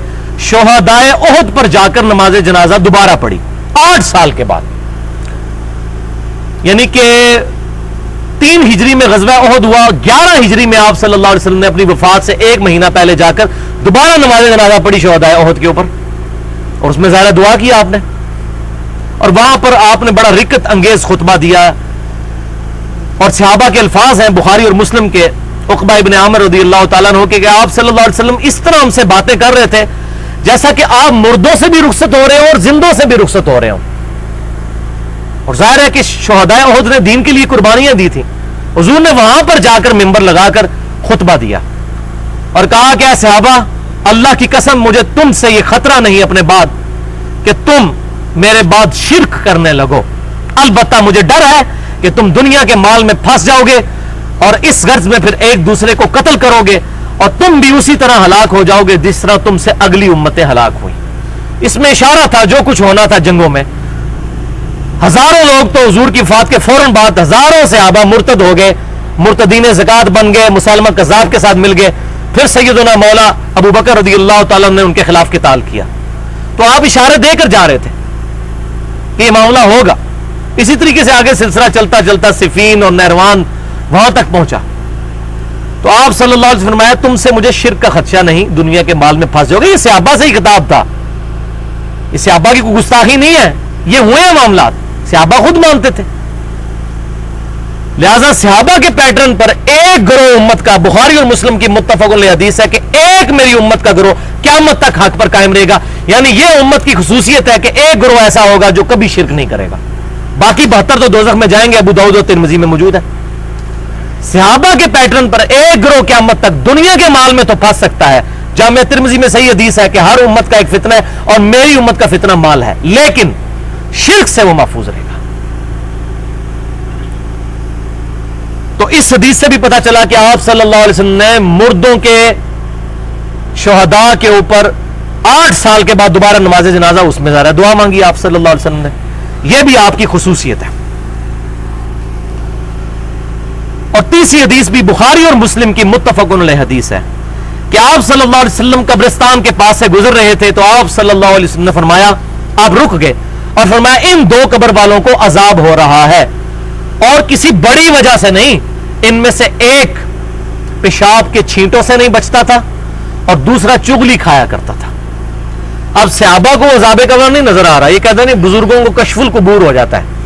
شہدائے احد پر جا کر نماز جنازہ دوبارہ پڑھی 8 سال کے بعد. یعنی کہ 3 ہجری میں غزوہ احد ہوا, 11 ہجری میں آپ صلی اللہ علیہ وسلم نے اپنی وفات سے 1 مہینہ پہلے جا کر دوبارہ نماز جنازہ پڑھی شہدائے احد کے اوپر, اور اس میں ظاہر دعا کی آپ نے, اور وہاں پر آپ نے بڑا رکت انگیز خطبہ دیا. اور صحابہ کے الفاظ ہیں بخاری اور مسلم کے, عقبہ ابن عامر رضی اللہ تعالیٰ عنہ کہ آپ صلی اللہ علیہ وسلم اس طرح ہم سے باتیں کر رہے تھے جیسا کہ آپ مردوں سے بھی رخصت ہو رہے ہوں اور زندوں سے بھی رخصت ہو رہے ہوں. اور ظاہر ہے کہ شہدائے احد نے دین کے لیے قربانیاں دی تھیں. حضور نے وہاں پر جا کر ممبر لگا کر خطبہ دیا اور کہا کہ اے صحابہ, اللہ کی قسم مجھے تم سے یہ خطرہ نہیں اپنے بعد کہ تم میرے بعد شرک کرنے لگو. البتہ مجھے ڈر ہے کہ تم دنیا کے مال میں پھنس جاؤ گے اور اس غرض میں پھر ایک دوسرے کو قتل کرو گے, اور تم بھی اسی طرح ہلاک ہو جاؤ گے جس طرح تم سے اگلی امتیں ہلاک ہوئی. اس میں اشارہ تھا جو کچھ ہونا تھا جنگوں میں. ہزاروں لوگ تو حضور کی وفات کے فوراً بعد ہزاروں صحابہ مرتد ہو گئے, مرتدین زکات بن گئے, مسلمہ کذاب کے ساتھ مل گئے. پھر سیدنا مولا ابو بکر رضی اللہ تعالیٰ نے ان کے خلاف قتال کیا. تو آپ اشارے دے کر جا رہے تھے کہ یہ معاملہ ہوگا. اسی طریقے سے آگے سلسلہ چلتا چلتا صفین اور نہروان وہاں تک پہنچا. تو آپ صلی اللہ علیہ وسلم نے فرمایا تم سے مجھے شرک کا خدشہ نہیں, دنیا کے مال میں پھنس جاؤ گے. یہ صحابہ سے ہی خطاب تھا, یہ صحابہ کی کوئی گستاخی نہیں ہے, یہ ہوئے ہیں معاملات, صحابہ خود مانتے تھے. لہذا صحابہ کے پیٹرن پر ایک گروہ امت کا, بخاری اور مسلم کی متفق علیہ حدیث ہے کہ ایک میری امت کا گروہ قیامت تک حق پر قائم رہے گا. یعنی یہ امت کی خصوصیت ہے کہ ایک گروہ ایسا ہوگا جو کبھی شرک نہیں کرے گا. باقی 72 تو دوزخ میں جائیں گے, ابو داؤد اور ترمذی میں موجود ہے. صحابہ کے پیٹرن پر ایک گروہ قیامت تک دنیا کے مال میں تو پھنس سکتا ہے. جامع ترمذی میں صحیح حدیث ہے کہ ہر امت کا ایک فتنہ ہے اور میری امت کا فتنہ مال ہے, لیکن شرک سے وہ محفوظ رہے گا. تو اس حدیث سے بھی پتا چلا کہ آپ صلی اللہ علیہ وسلم نے مردوں کے شہداء کے اوپر 8 سال کے بعد دوبارہ نماز جنازہ, اس میں ذرا دعا مانگی آپ صلی اللہ علیہ وسلم نے. یہ بھی آپ کی خصوصیت ہے. اور تیسری حدیث بھی بخاری اور مسلم کی متفق علیہ حدیث ہے کہ آپ صلی اللہ علیہ وسلم قبرستان کے پاس سے گزر رہے تھے تو آپ صلی اللہ علیہ وسلم نے فرمایا, آپ رک گئے اور فرمایا ان 2 قبر والوں کو عذاب ہو رہا ہے, اور کسی بڑی وجہ سے نہیں. ان میں سے ایک پیشاب کے چھینٹوں سے نہیں بچتا تھا اور دوسرا چغلی کھایا کرتا تھا. اب صحابہ کو عذاب قبر نہیں نظر آ رہا, یہ کہتے ہیں بزرگوں کو کشف القبور ہو جاتا ہے.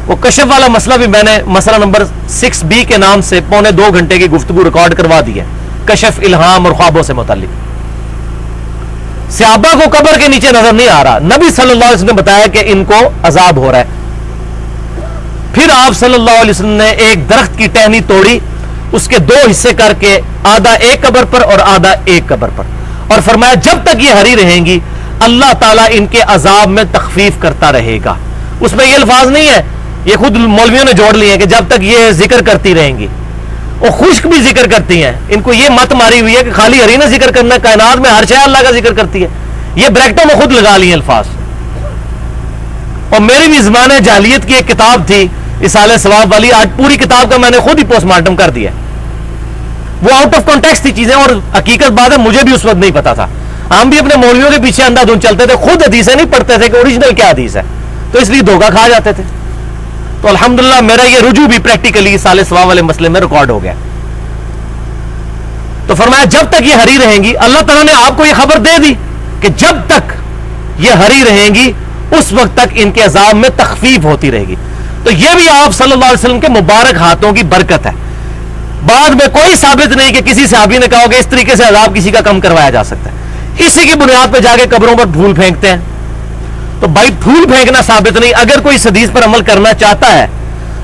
وہ کشف والا مسئلہ بھی میں نے مسئلہ نمبر 6B کے نام سے 2.25 گھنٹے کی گفتگو ریکارڈ کروا دی ہے, کشف الہام اور خوابوں سے متعلق. صحابہ کو قبر کے نیچے نظر نہیں آ رہا, نبی صلی اللہ علیہ وسلم نے بتایا کہ ان کو عذاب ہو رہا ہے. پھر آپ صلی اللہ علیہ وسلم نے ایک درخت کی ٹہنی توڑی, اس کے 2 حصے کر کے آدھا ایک قبر پر اور آدھا ایک قبر پر, اور فرمایا جب تک یہ ہری رہیں گی اللہ تعالیٰ ان کے عذاب میں تخفیف کرتا رہے گا. اس میں یہ الفاظ نہیں ہے یہ خود مولویوں نے جوڑ لیے ہیں کہ جب تک یہ ذکر کرتی رہیں گی، وہ خشک بھی ذکر کرتی ہیں، ان کو یہ مت ماری ہوئی ہے کہ خالی ہری نہ ذکر کرنا، کائنات میں ہر شے اللہ کا ذکر کرتی ہے، یہ بریکٹوں میں خود لگا لیے الفاظ. اور میری بھی زمانہ جاہلیت کی ایک کتاب تھی اصالہ ثواب والی، آج پوری کتاب کا میں نے خود ہی پوسٹ مارٹم کر دیا. وہ آؤٹ آف کانٹیکسٹ تھی چیزیں، اور حقیقت بات ہے مجھے بھی اس وقت نہیں پتا تھا. ہم بھی اپنے مولویوں کے پیچھے اندھا دھند چلتے تھے، خود حدیثیں نہیں پڑھتے تھے کہ اوریجنل کیا حدیث ہے، تو اس لیے دھوکہ کھا جاتے تھے. تو الحمدللہ میرا یہ رجوع بھی پریکٹیکلی اصالہ ثواب والے مسئلے میں ریکارڈ ہو گیا. تو فرمایا جب تک یہ ہری رہیں گی، اللہ تعالیٰ نے آپ کو یہ خبر دے دی کہ جب تک یہ ہری رہیں گی اس وقت تک ان کے عذاب میں تخفیف ہوتی رہے گی. تو یہ بھی آپ صلی اللہ علیہ وسلم کے مبارک ہاتھوں کی برکت ہے. بعد میں کوئی ثابت نہیں کہ کسی صحابی نے کہا کہ اس طریقے سے عذاب کسی کا کم کروایا جا سکتا ہے. اسی کی بنیاد پہ جا کے قبروں پر پھول پھینکتے ہیں. تو بھائی پھول پھینکنا ثابت نہیں. اگر کوئی اس حدیث پر عمل کرنا چاہتا ہے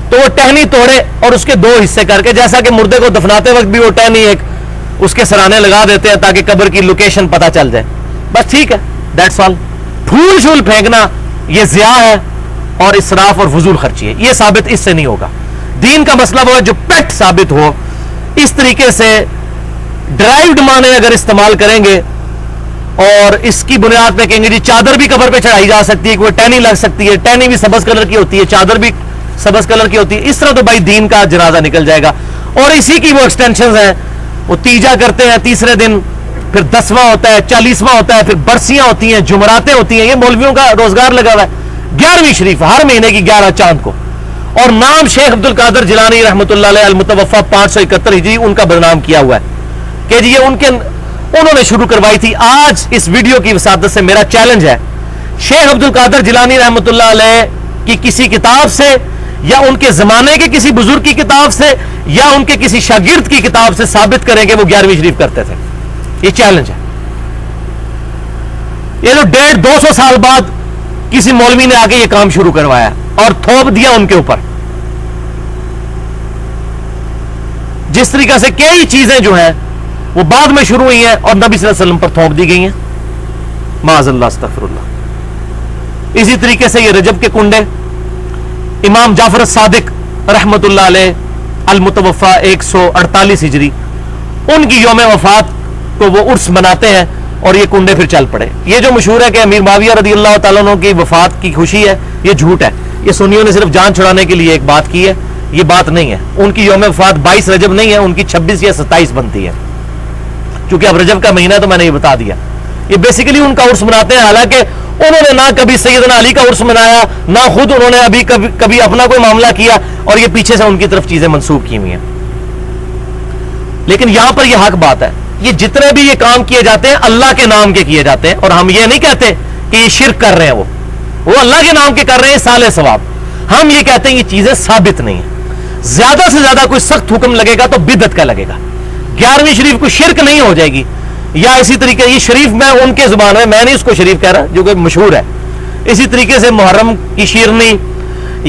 تو وہ ٹہنی توڑے اور اس کے دو حصے کر کے، جیسا کہ مردے کو دفناتے وقت بھی وہ ٹہنی ایک اس کے سرانے لگا دیتے ہیں تاکہ قبر کی لوکیشن پتہ چل جائے، بس ٹھیک ہے، دیٹس آل. پھول شول پھینکنا یہ ضیاء ہے اور اسراف اور فضول خرچی ہے، یہ ثابت اس سے نہیں ہوگا. دین کا مسئلہ وہ ہے جو پیٹ ثابت ہو. اس طریقے سے ڈرائیوڈ معنی اگر استعمال کریں گے اور اس کی بنیاد پہ کہیں گے جی چادر بھی قبر پہ چڑھائی جا سکتی ہے، کوئی ٹہنی لگ سکتی ہے، ٹہنی بھی سبز کلر کی ہوتی ہے، چادر بھی سبز کلر کی ہوتی ہے، اس طرح تو بھائی دین کا جنازہ نکل جائے گا. اور اسی کی وہ ایکسٹینشنز ہیں. وہ تیجا کرتے ہیں تیسرے دن، پھر 10واں ہوتا ہے، 40واں ہوتا ہے، پھر برسیاں ہوتی ہیں، جمعراتیں ہوتی ہیں. یہ مولویوں کا روزگار لگا ہوا ہے. 11ویں شریف ہر مہینے کی 11 چاند کو، اور نام شیخ عبد القادر جیلانی رحمۃ اللہ علیہ المتوفا 571 ہجری ان کا بدنام کیا ہوا ہے کہ جی یہ انہوں نے شروع کروائی تھی. آج اس ویڈیو کی وسادت سے میرا چیلنج ہے، شیخ عبد القادر جیلانی رحمۃ اللہ علیہ کی کسی کتاب سے یا ان کے زمانے کے کسی بزرگ کی کتاب سے یا ان کے کسی شاگرد کی کتاب سے ثابت کریں کہ وہ 11ویں شریف کرتے تھے. یہ چیلنج ہے. یہ جو 150-200 سال بعد کسی مولوی نے آگے یہ کام شروع کروایا اور تھوپ دیا ان کے اوپر. جس طریقے سے کئی چیزیں جو ہیں وہ بعد میں شروع ہوئی ہیں اور نبی صلی اللہ علیہ وسلم پر تھوپ دی گئی ہیں، معاذ اللہ استغفر اللہ. اسی طریقے سے یہ رجب کے کنڈے، امام جعفر الصادق رحمت اللہ علیہ المتوفا 148 ہجری، ان کی یوم وفات کو وہ عرس مناتے ہیں اور یہ کنڈے پھر چل پڑے. یہ جو مشہور ہے کہ امیر معاویہ رضی اللہ تعالیٰ عنہ کی وفات کی خوشی ہے، یہ جھوٹ ہے. یہ سنیوں نے صرف جان چھڑانے کے لیے ایک بات کی ہے، یہ بات نہیں ہے. ان کی یوم وفات 22 رجب نہیں ہے، ان کی 26 یا 27 بنتی ہے. چونکہ اب رجب کا مہینہ ہے تو میں نے یہ بتا دیا. یہ بیسیکلی ان کا عرس مناتے ہیں، حالانکہ انہوں نے نہ کبھی سیدنا علی کا عرس منایا، نہ خود انہوں نے کبھی اپنا کوئی معاملہ کیا، اور یہ پیچھے سے ان کی طرف چیزیں منسوب کی ہوئی ہیں. لیکن یہاں پر یہ حق بات ہے، یہ جتنے بھی یہ کام کیے جاتے ہیں اللہ کے نام کے کیے جاتے ہیں، اور ہم یہ نہیں کہتے کہ یہ شرک کر رہے ہیں، وہ اللہ کے نام کے کر رہے ہیں سالے ثواب. ہم یہ کہتے ہیں یہ چیزیں ثابت نہیں ہیں. زیادہ سے زیادہ کوئی سخت حکم لگے گا تو بدعت کا لگے گا. 11ویں شریف کو شرک نہیں ہو جائے گی. یا اسی طریقے یہ شریف میں ان کے زبان میں نہیں اس کو شریف کہہ رہا جو کہ مشہور ہے. اسی طریقے سے محرم کی شیرنی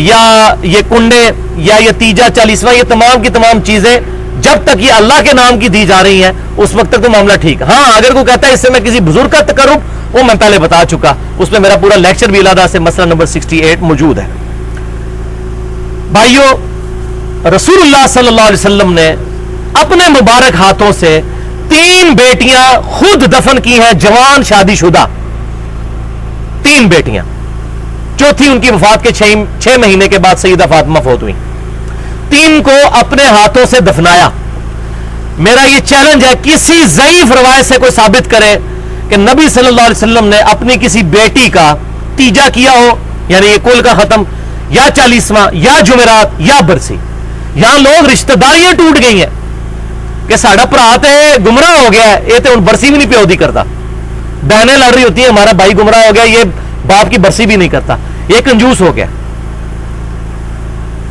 یا یہ کنڈے یا یہ تیجا 40واں، یہ تمام کی تمام چیزیں جب تک یہ اللہ کے نام کی دی جا رہی ہیں اس وقت تک تو معاملہ ٹھیک. ہاں اگر کوئی کہتا ہے اس سے میں کسی بزرگ کا تقرب، وہ میں پہلے بتا چکا، اس میں میرا پورا لیکچر بھی علیحدہ سے مسئلہ نمبر 68 موجود ہے. بھائیو، رسول اللہ صلی اللہ علیہ وسلم نے اپنے مبارک ہاتھوں سے 3 بیٹیاں خود دفن کی ہیں، جوان شادی شدہ 3 بیٹیاں. چوتھی ان کی وفات کے 6 مہینے کے بعد سیدہ فاطمہ فوت ہوئی. 3 کو اپنے ہاتھوں سے دفنایا. میرا یہ چیلنج ہے، کسی ضعیف روایت سے کوئی ثابت کرے کہ نبی صلی اللہ علیہ وسلم نے اپنی کسی بیٹی کا تیجا کیا ہو، یعنی یہ کل کا ختم، یا 40واں یا جمعرات یا برسی. یہاں لوگ رشتہ داریاں ٹوٹ گئی ہیں کہ ساڑھا پرا تے گمراہ ہو گیا ہے، یہ تو ان برسی بھی نہیں پیودی کرتا. بہنیں لڑ رہی ہوتی ہیں ہمارا بھائی گمراہ ہو گیا، یہ باپ کی برسی بھی نہیں کرتا، یہ کنجوس ہو گیا.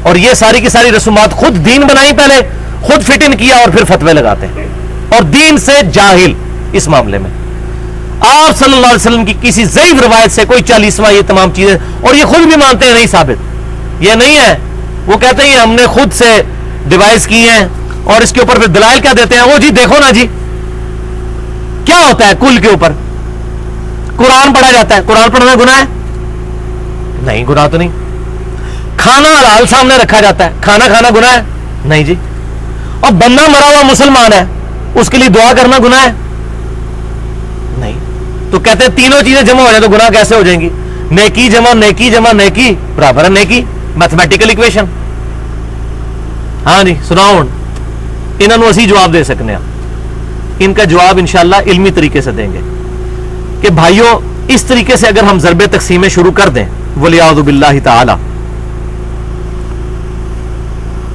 اور یہ ساری کی ساری رسومات خود دین بنائی، پہلے خود فٹ ان کیا اور پھر فتوے لگاتے ہیں، اور دین سے جاہل اس معاملے میں. آپ صلی اللہ علیہ وسلم کی کسی ضعیف روایت سے کوئی 40واں یہ تمام چیزیں، اور یہ خود بھی مانتے ہیں نہیں ثابت. یہ نہیں ہے، وہ کہتے ہیں ہم نے خود سے ڈیوائس کی ہیں، اور اس کے اوپر پھر دلائل کیا دیتے ہیں، وہ جی دیکھو نا جی کیا ہوتا ہے کل کے اوپر قرآن پڑھا جاتا ہے. قرآن پڑھنا گناہ ہے؟ نہیں، گناہ تو نہیں. کھانا حلال سامنے رکھا جاتا ہے، کھانا کھانا گناہ ہے؟ نہیں جی. اور بندہ مرا ہوا مسلمان ہے، اس کے لیے دعا کرنا گناہ ہے؟ نہیں. تو کہتے ہیں تینوں چیزیں جمع ہو جائیں تو گناہ کیسے ہو جائیں گی؟ نیکی جمع نیکی جمع نیکی برابر ہے نیکی، میتھمیٹیکل ایکویشن. ہاں جی سناؤ. انہوں اسی جواب دے سکنے ہیں. ان کا جواب انشاءاللہ علمی طریقے سے دیں گے کہ بھائیوں اس طریقے سے اگر ہم ضرب تقسیمیں شروع کر دیں وَلِعَوْذُ بِاللَّهِ تعالی،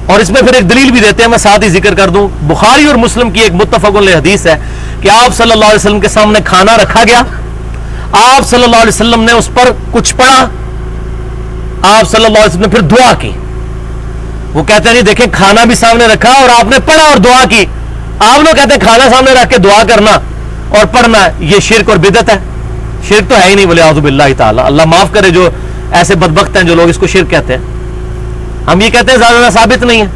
اور اس میں پھر ایک دلیل بھی دیتے ہیں، میں ساتھ ہی ذکر کر دوں. بخاری اور مسلم کی ایک متفق علیہ حدیث ہے کہ آپ صلی اللہ علیہ وسلم کے سامنے کھانا رکھا گیا، آپ صلی اللہ علیہ وسلم نے اس پر کچھ پڑھا، آپ صلی اللہ علیہ وسلم نے پھر دعا کی. وہ کہتے ہیں نہیں دیکھیں کھانا بھی سامنے رکھا اور آپ نے پڑھا اور دعا کی. آپ لوگ کہتے ہیں کھانا سامنے رکھ کے دعا کرنا اور پڑھنا یہ شرک اور بدعت ہے. شرک تو ہے ہی نہیں، وَلِعَوْذُ بِاللَّهِ تعالی. اللہ معاف کرے جو ایسے بدبخت ہیں جو لوگ اس کو شرک کہتے ہیں. ہم یہ کہتے ہیں زیادہ ثابت نہیں ہے،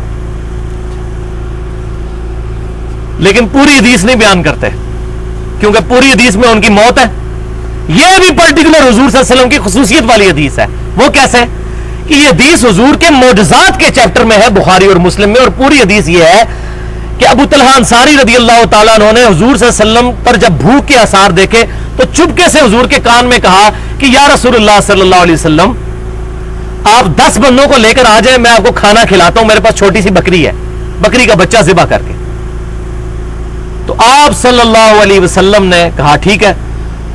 لیکن پوری حدیث نہیں بیان کرتے کیونکہ پوری حدیث میں ان کی موت ہے. یہ بھی پرٹیکولر حضور صلی اللہ علیہ وسلم کی خصوصیت والی حدیث ہے. وہ کیسے کہ یہ حدیث حضور کے معجزات کے چیپٹر میں ہے بخاری اور مسلم میں، اور پوری حدیث یہ ہے کہ ابو طلحہ انصاری رضی اللہ تعالیٰ عنہ نے حضور صلی اللہ علیہ وسلم پر جب بھوک کے آثار دیکھے تو چپکے سے حضور کے کان میں کہا کہ یا رسول اللہ صلی اللہ علیہ وسلم آپ 10 بندوں کو لے کر آ جائیں، میں آپ کو کھانا کھلاتا ہوں، میرے پاس چھوٹی سی بکری ہے، بکری کا بچہ ذبح کر کے. تو آپ صلی اللہ علیہ وسلم نے کہا ٹھیک ہے،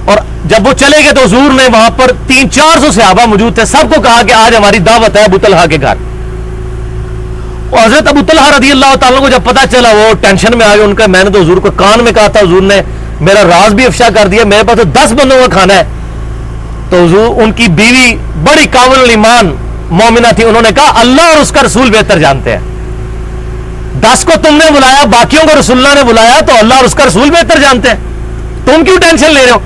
اور جب وہ چلے گئے تو حضور نے وہاں پر 300-400 صحابہ موجود تھے، سب کو کہا کہ آج ہماری دعوت ہے ابو طلحہ کے گھر. اور حضرت ابو طلحہ رضی اللہ تعالیٰ کو جب پتا چلا وہ ٹینشن میں آ گئے. ان کا میں نے تو حضور کو کان میں کہا تھا، حضور نے میرا راز بھی افشا کر دیا، میرے پاس تو 10 بندوں کا کھانا ہے. تو حضور ان کی بیوی بڑی کامل الایمان مومنہ تھی، انہوں نے کہا اللہ اور اس کا رسول بہتر جانتے ہیں. 10 کو تم نے بلایا، باقیوں کو رسول اللہ نے بلایا، تو اللہ اور اس کا رسول بہتر جانتے ہیں، تم کیوں ٹینشن لے رہے ہو؟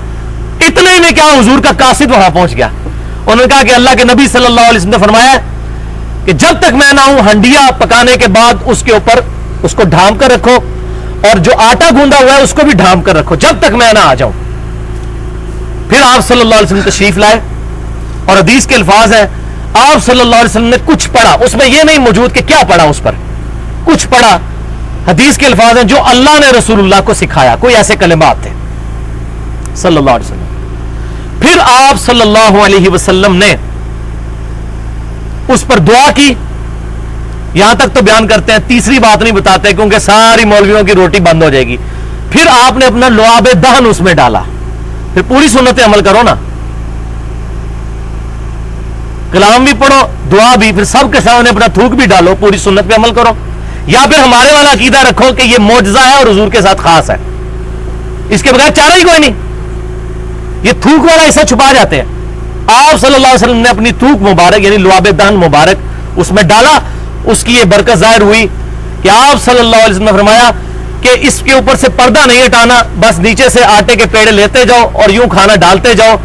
اتنے میں کیا حضور کا قاصد وہاں پہنچ گیا. انہوں نے کہا کہ اللہ کے نبی صلی اللہ علیہ وسلم نے فرمایا کہ جب تک میں نہ ہوں ہنڈیا پکانے کے بعد اس کے اوپر اس کو ڈھانپ کر رکھو، اور جو آٹا گوندا ہوا ہے اس کو بھی ڈھانپ کر رکھو جب تک میں نہ آ جاؤں. پھر آپ صلی اللہ علیہ وسلم تشریف لائے، اور حدیث کے الفاظ ہیں آپ صلی اللہ علیہ وسلم نے کچھ پڑھا. اس میں یہ نہیں موجود کہ کیا پڑھا، اس پر کچھ پڑھا. حدیث کے الفاظ ہیں جو اللہ نے رسول اللہ کو سکھایا، کوئی ایسے کلمات تھے صلی اللہ علیہ وسلم. پھر آپ صلی اللہ علیہ وسلم نے اس پر دعا کی. یہاں تک تو بیان کرتے ہیں، تیسری بات نہیں بتاتے کیونکہ ساری مولویوں کی روٹی بند ہو جائے گی. پھر آپ نے اپنا لعاب دہن اس میں ڈالا. پھر پوری سنت عمل کرو نا، کلام بھی پڑھو، دعا بھی، پھر سب کے سامنے اپنا تھوک بھی ڈالو، پوری سنت پہ عمل کرو. یا پھر ہمارے والا عقیدہ رکھو کہ یہ معجزہ ہے اور حضور کے ساتھ خاص ہے، اس کے بغیر چارہ ہی کوئی نہیں. یہ تھوک والا حصہ چھپا جاتے ہیں. آپ صلی اللہ علیہ وسلم نے اپنی تھوک مبارک یعنی لعاب دہن مبارک اس میں ڈالا. اس کی یہ برکت ظاہر ہوئی کہ آپ صلی اللہ علیہ وسلم نے فرمایا کہ اس کے اوپر سے پردہ نہیں ہٹانا، بس نیچے سے آٹے کے پیڑے لیتے جاؤ اور یوں کھانا ڈالتے جاؤ.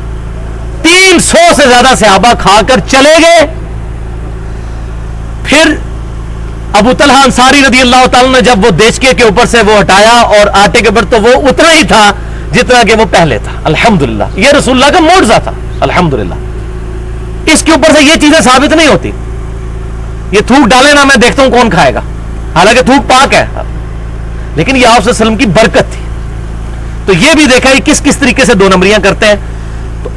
300 سے زیادہ صحابہ کھا کر چلے گئے. پھر ابو طلحہ انصاری رضی اللہ تعالیٰ نے جب وہ دیچکے کے اوپر سے وہ ہٹایا اور آٹے کے اوپر، تو وہ اتنا ہی تھا جتنا کہ وہ پہلے تھا. الحمدللہ یہ رسول اللہ کا معجزہ تھا. الحمدللہ اس کے اوپر سے یہ چیزیں ثابت نہیں ہوتی. یہ تھوک ڈالے نا، میں دیکھتا ہوں کون کھائے گا، حالانکہ تھوک پاک ہے، لیکن یہ آپ صلی اللہ علیہ وسلم کی برکت تھی. تو یہ بھی دیکھا کس کس طریقے سے 2 نمبریاں کرتے ہیں. تو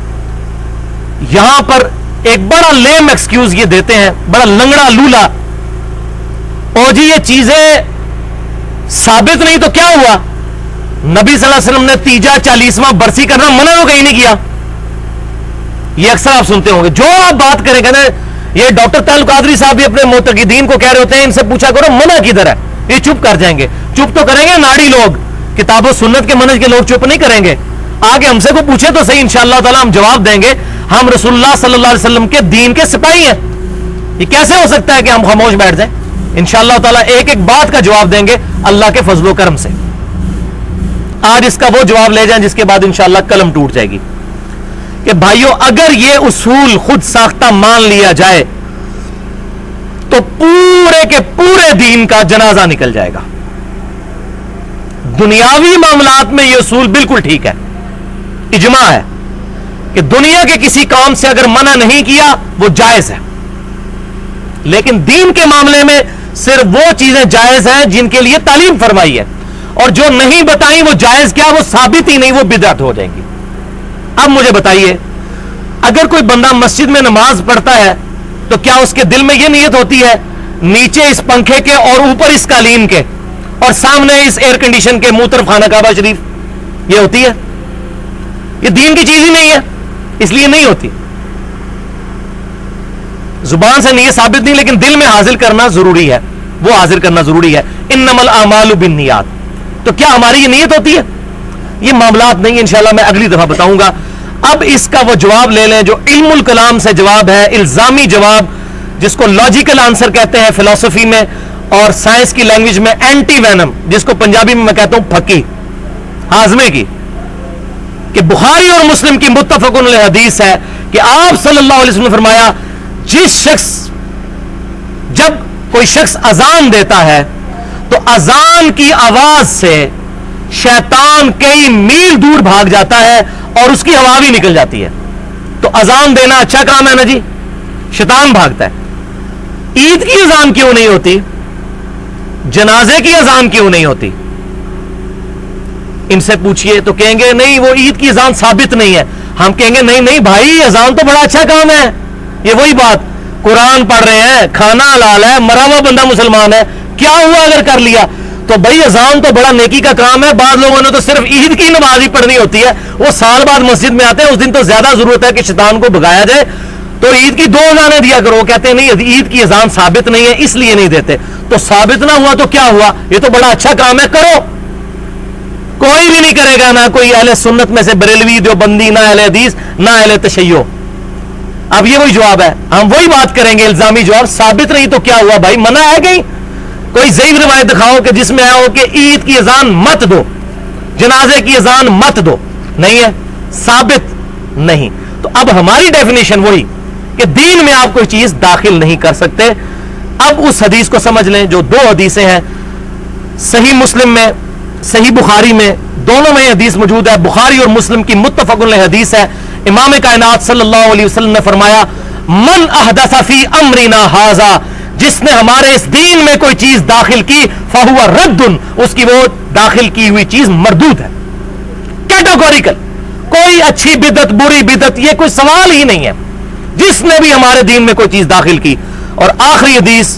یہاں پر ایک بڑا لیم ایکسکیوز یہ دیتے ہیں، بڑا لنگڑا لولا، اور جی یہ چیزیں ثابت نہیں تو کیا ہوا؟ نبی صلی اللہ علیہ وسلم نے 40واں برسی کرنا منع تو کہیں نہیں کیا. یہ اکثر آپ سنتے ہوں گے، جو آپ بات کریں گے نا، یہ ڈاکٹر تعلق قادری صاحب بھی اپنے معتقدین کو کہہ رہے ہوتے ہیں، ان سے پوچھا کرو منع کدھر ہے، یہ چپ کر جائیں گے. چپ تو کریں گے ناڑی لوگ، کتاب و سنت کے منہج کے لوگ چپ نہیں کریں گے. آگے ہم سے کو پوچھے تو صحیح، انشاءاللہ تعالی ہم جواب دیں گے. ہم رسول اللہ صلی اللہ علیہ وسلم کے دین کے سپاہی ہیں، یہ کیسے ہو سکتا ہے کہ ہم خاموش بیٹھ جائیں؟ انشاءاللہ تعالی ایک ایک بات کا جواب دیں گے اللہ کے فضل و کرم سے. آج اس کا وہ جواب لے جائیں جس کے بعد انشاءاللہ قلم ٹوٹ جائے گی کہ بھائیو اگر یہ اصول خود ساختہ مان لیا جائے تو پورے کے پورے دین کا جنازہ نکل جائے گا. دنیاوی معاملات میں یہ اصول بالکل ٹھیک ہے، اجماع ہے کہ دنیا کے کسی کام سے اگر منع نہیں کیا وہ جائز ہے. لیکن دین کے معاملے میں صرف وہ چیزیں جائز ہیں جن کے لیے تعلیم فرمائی ہے، اور جو نہیں بتائیں وہ جائز کیا، وہ ثابت ہی نہیں، وہ بدعت ہو جائیں گی۔ اب مجھے بتائیے، اگر کوئی بندہ مسجد میں نماز پڑھتا ہے تو کیا اس کے دل میں یہ نیت ہوتی ہے نیچے اس پنکھے کے اور اوپر اس قالین کے اور سامنے اس ایئر کنڈیشن کے منہ طرف خانہ کعبہ شریف، یہ ہوتی ہے؟ یہ دین کی چیز ہی نہیں ہے، اس لیے نہیں ہوتی۔ زبان سے نیت ثابت نہیں، لیکن دل میں حاصل کرنا ضروری ہے، وہ حاضر کرنا ضروری ہے۔ انما الاعمال بالنیات، تو کیا ہماری یہ نیت ہوتی ہے؟ یہ معاملات نہیں، انشاءاللہ میں اگلی دفعہ بتاؤں گا۔ اب اس کا وہ جواب لے لیں جو علم الکلام سے جواب ہے، الزامی جواب، جس کو لاجیکل آنسر کہتے ہیں فلسفی میں، اور سائنس کی لینگویج میں اینٹی وینم، جس کو پنجابی میں کہتا ہوں پھکی، ہاضمے کی، کہ بخاری اور مسلم کی متفق علیہ حدیث ہے کہ آپ صلی اللہ علیہ وسلم نے فرمایا، جب کوئی شخص اذان دیتا ہے تو اذان کی آواز سے شیطان کئی میل دور بھاگ جاتا ہے اور اس کی ہوا بھی نکل جاتی ہے۔ تو اذان دینا اچھا کام ہے نا جی، شیطان بھاگتا ہے۔ عید کی اذان کیوں نہیں ہوتی؟ جنازے کی اذان کیوں نہیں ہوتی؟ ان سے پوچھئے تو کہیں گے نہیں، وہ عید کی اذان ثابت نہیں ہے۔ ہم کہیں گے نہیں نہیں بھائی، اذان تو بڑا اچھا کام ہے۔ یہ وہی بات، قرآن پڑھ رہے ہیں، کھانا حلال ہے، مرا ہوا بندہ مسلمان ہے، کیا ہوا اگر کر لیا؟ تو بھائی اذان تو بڑا نیکی کا کام ہے۔ بعض لوگوں نے تو صرف عید کی نماز ہی پڑھنی ہوتی ہے، وہ سال بعد مسجد میں آتے ہیں، اس دن تو زیادہ ضرورت ہے کہ شیطان کو بھگایا جائے، تو عید کی 2 اذانیں دیا کرو۔ کہتے ہیں نہیں، عید کی اذان ثابت نہیں ہے اس لیے نہیں دیتے۔ تو ثابت نہ ہوا تو کیا ہوا؟ یہ تو بڑا اچھا کام ہے، کرو۔ کوئی بھی نہیں کرے گا، نہ کوئی اہل سنت میں سے بریلوی، دیوبندی، نہ اہل حدیث، نہ اہل تشیع۔ اب یہ وہی جواب ہے، ہم وہی بات کریں گے، الزامی جواب۔ ثابت نہیں تو کیا ہوا بھائی؟ منع ہے کہیں؟ کوئی ضعیف روایت دکھاؤ کہ جس میں آیا ہو کہ عید کی اذان مت دو، جنازے کی اذان مت دو، نہیں ہے، ثابت نہیں۔ تو اب ہماری ڈیفینیشن وہی کہ دین میں آپ کوئی چیز داخل نہیں کر سکتے۔ اب اس حدیث کو سمجھ لیں جو 2 حدیثیں ہیں، صحیح مسلم میں، صحیح بخاری میں، دونوں میں حدیث موجود ہے۔ بخاری اور مسلم کی متفق علیہ حدیث ہے۔ امام کائنات صلی اللہ علیہ وسلم نے فرمایا، من احدث فی امرنا ھذا، جس نے ہمارے اس دین میں کوئی چیز داخل کی، فہو رد، اس کی وہ داخل کی ہوئی چیز مردود ہے۔ کیٹیگوریکل، کوئی اچھی بدعت بری بدعت یہ کوئی سوال ہی نہیں ہے، جس نے بھی ہمارے دین میں کوئی چیز داخل کی۔ اور آخری حدیث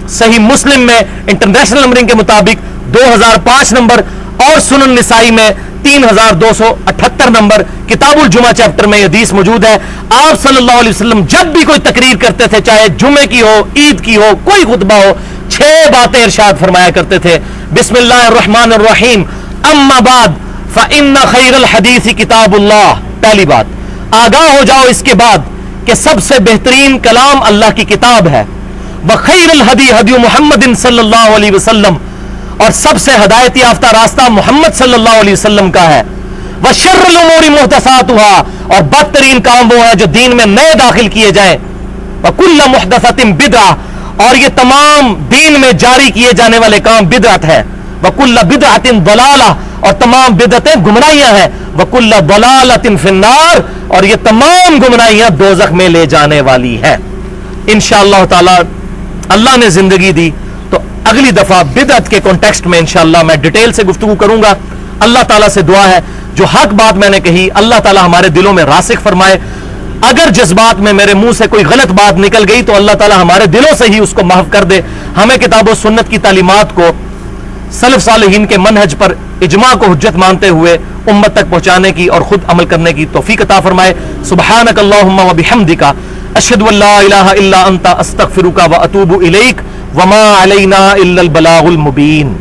صحیح مسلم میں انٹرنیشنل نمبرنگ کے مطابق 2005 نمبر، اور سنن نسائی میں 3278 نمبر، کتاب الجمعہ چیپٹر میں یہ حدیث موجود ہے۔ آپ صلی اللہ علیہ وسلم جب بھی کوئی تقریر کرتے تھے، چاہے جمعے کی ہو، عید کی ہو، کوئی خطبہ ہو، 6 باتیں ارشاد فرمایا کرتے تھے۔ بسم اللہ الرحمن الرحیم، اما بعد فإن خیر الحدیث کتاب اللہ، پہلی بات آگاہ ہو جاؤ اس کے بعد کہ سب سے بہترین کلام اللہ کی کتاب ہے۔ وخیر الہدی ہدی محمد صلی اللہ علیہ وسلم، اور سب سے ہدایت یافتہ راستہ محمد صلی اللہ علیہ وسلم کا ہے۔ وشر الامور محدثاتها، اور بدترین کام وہ ہے جو دین میں نئے داخل کیے جائیں۔ وکل محدثۃ بدعہ، اور یہ تمام دین میں جاری کیے جانے والے کام بدعت ہے۔ وکل بدعۃ ضلالہ، اور تمام بدعتیں گمراہیاں ہیں۔ وکل ضلالۃ فی النار، اور یہ تمام گمراہیاں دوزخ میں لے جانے والی ہے۔ انشاءاللہ تعالی اللہ نے زندگی دی تو اگلی دفعہ بدعت کے کانٹیکسٹ میں انشاءاللہ میں ڈیٹیل سے گفتگو کروں گا۔ اللہ تعالیٰ سے دعا ہے جو حق بات میں نے کہی اللہ تعالیٰ ہمارے دلوں میں راسخ فرمائے۔ اگر جذبات میں میرے منہ سے کوئی غلط بات نکل گئی تو اللہ تعالیٰ ہمارے دلوں سے ہی اس کو محو کر دے۔ ہمیں کتاب و سنت کی تعلیمات کو سلف صالحین کے منہج پر اجماع کو حجت مانتے ہوئے امت تک پہنچانے کی اور خود عمل کرنے کی توفیق عطا فرمائے۔ سبحانک اللہم و بحمدک، اشہد ان لا الہ الا انت، استغفرک و اتوب الیک، وما علینا الا البلاغ المبین۔